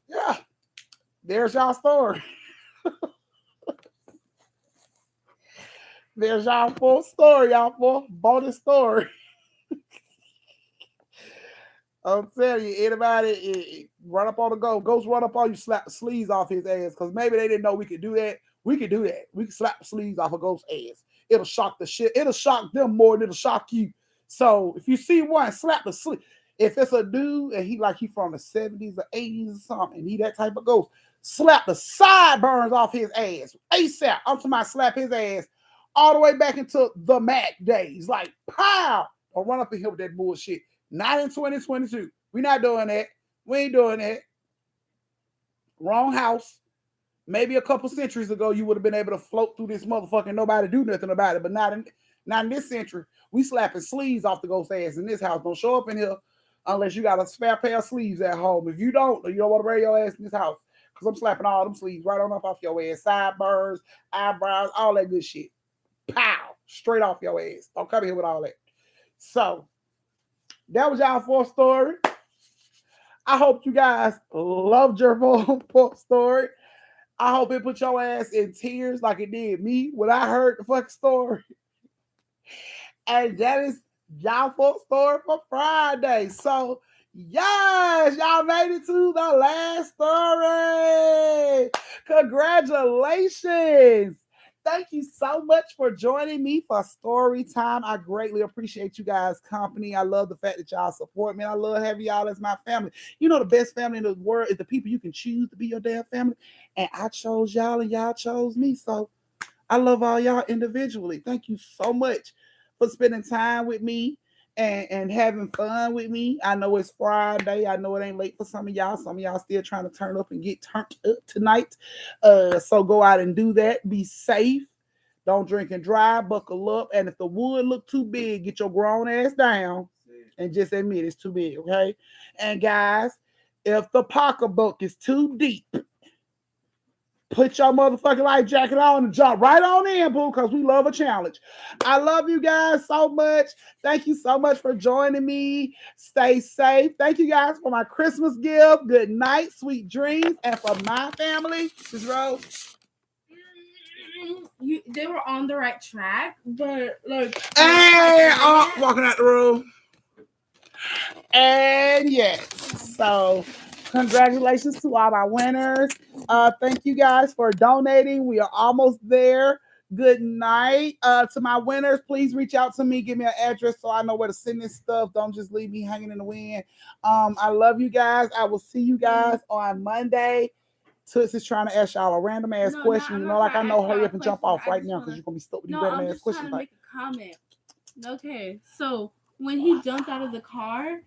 yeah, there's y'all story. There's y'all full story, y'all full bonus story. I'm telling you, anybody run up on the ghost run up on you, slap the sleeves off his ass. Because maybe they didn't know we could do that. We could do that. We could slap the sleeves off a ghost ass. It'll shock the shit. It'll shock them more than it'll shock you. So if you see one, slap the sleeve. If it's a dude and he from the 70s or 80s or something, and he that type of ghost, slap the sideburns off his ass. ASAP. I'm talking about slap his ass all the way back into the Mac days. Like, pow! Don't run up in here with that bullshit. Not in 2022. We're not doing that. We ain't doing that. Wrong house. Maybe a couple centuries ago, you would have been able to float through this motherfucker and nobody do nothing about it. But not in this century. We slapping sleeves off the ghost ass in this house. Don't show up in here unless you got a spare pair of sleeves at home. If you don't want to wear your ass in this house. Because I'm slapping all them sleeves right on up off your ass. Sideburns, eyebrows, all that good shit. Pow! Straight off your ass. Don't come here with all that. So, that was y'all fourth story. I hope you guys loved your fourth story. I hope it put your ass in tears like it did me when I heard the fucking story. And that is y'all fourth story for Friday. So, yes, y'all made it to the last story. Congratulations. Thank you so much for joining me for story time. I greatly appreciate you guys' company. I love the fact that y'all support me. I love having y'all as my family. You know, the best family in the world is the people you can choose to be your damn family. And I chose y'all and y'all chose me. So I love all y'all individually. Thank you so much for spending time with me and having fun with me. I know it's Friday. I know it ain't late for some of y'all. Some of y'all still trying to turn up and get turned up tonight. So go out and do that. Be safe. Don't drink and drive. Buckle up. And if the wood look too big, get your grown ass down and just admit it's too big. Okay. And guys, if the pocketbook is too deep, put your motherfucking life jacket on and jump right on in, boo, because we love a challenge. I love you guys so much. Thank you so much for joining me. Stay safe. Thank you guys for my Christmas gift. Good night, sweet dreams. And for my family, Ms. Rose. They were on the right track, but like, hey, walking out the room. And yes, so congratulations to all our winners. Thank you guys for donating. We are almost there. Good night. To my winners, please reach out to me. Give me an address so I know where to send this stuff. Don't just leave me hanging in the wind. I love you guys. I will see you guys on Monday. Toots is trying to ask y'all a random ass question. You know, like I know, hurry up and jump off right now because you're gonna be stuck with these random ass questions. Make a comment. Okay, so when he jumped out of the car,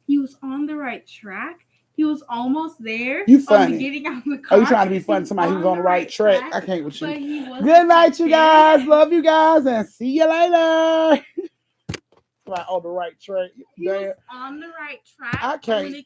he was on the right track. He was almost there. You funny. Getting out of the car. Oh, you trying to be funny? Somebody who's on the right track. I can't with you. Good night, you guys. Love you guys, and see you later. Right on the right track. He was on the right track. I can't.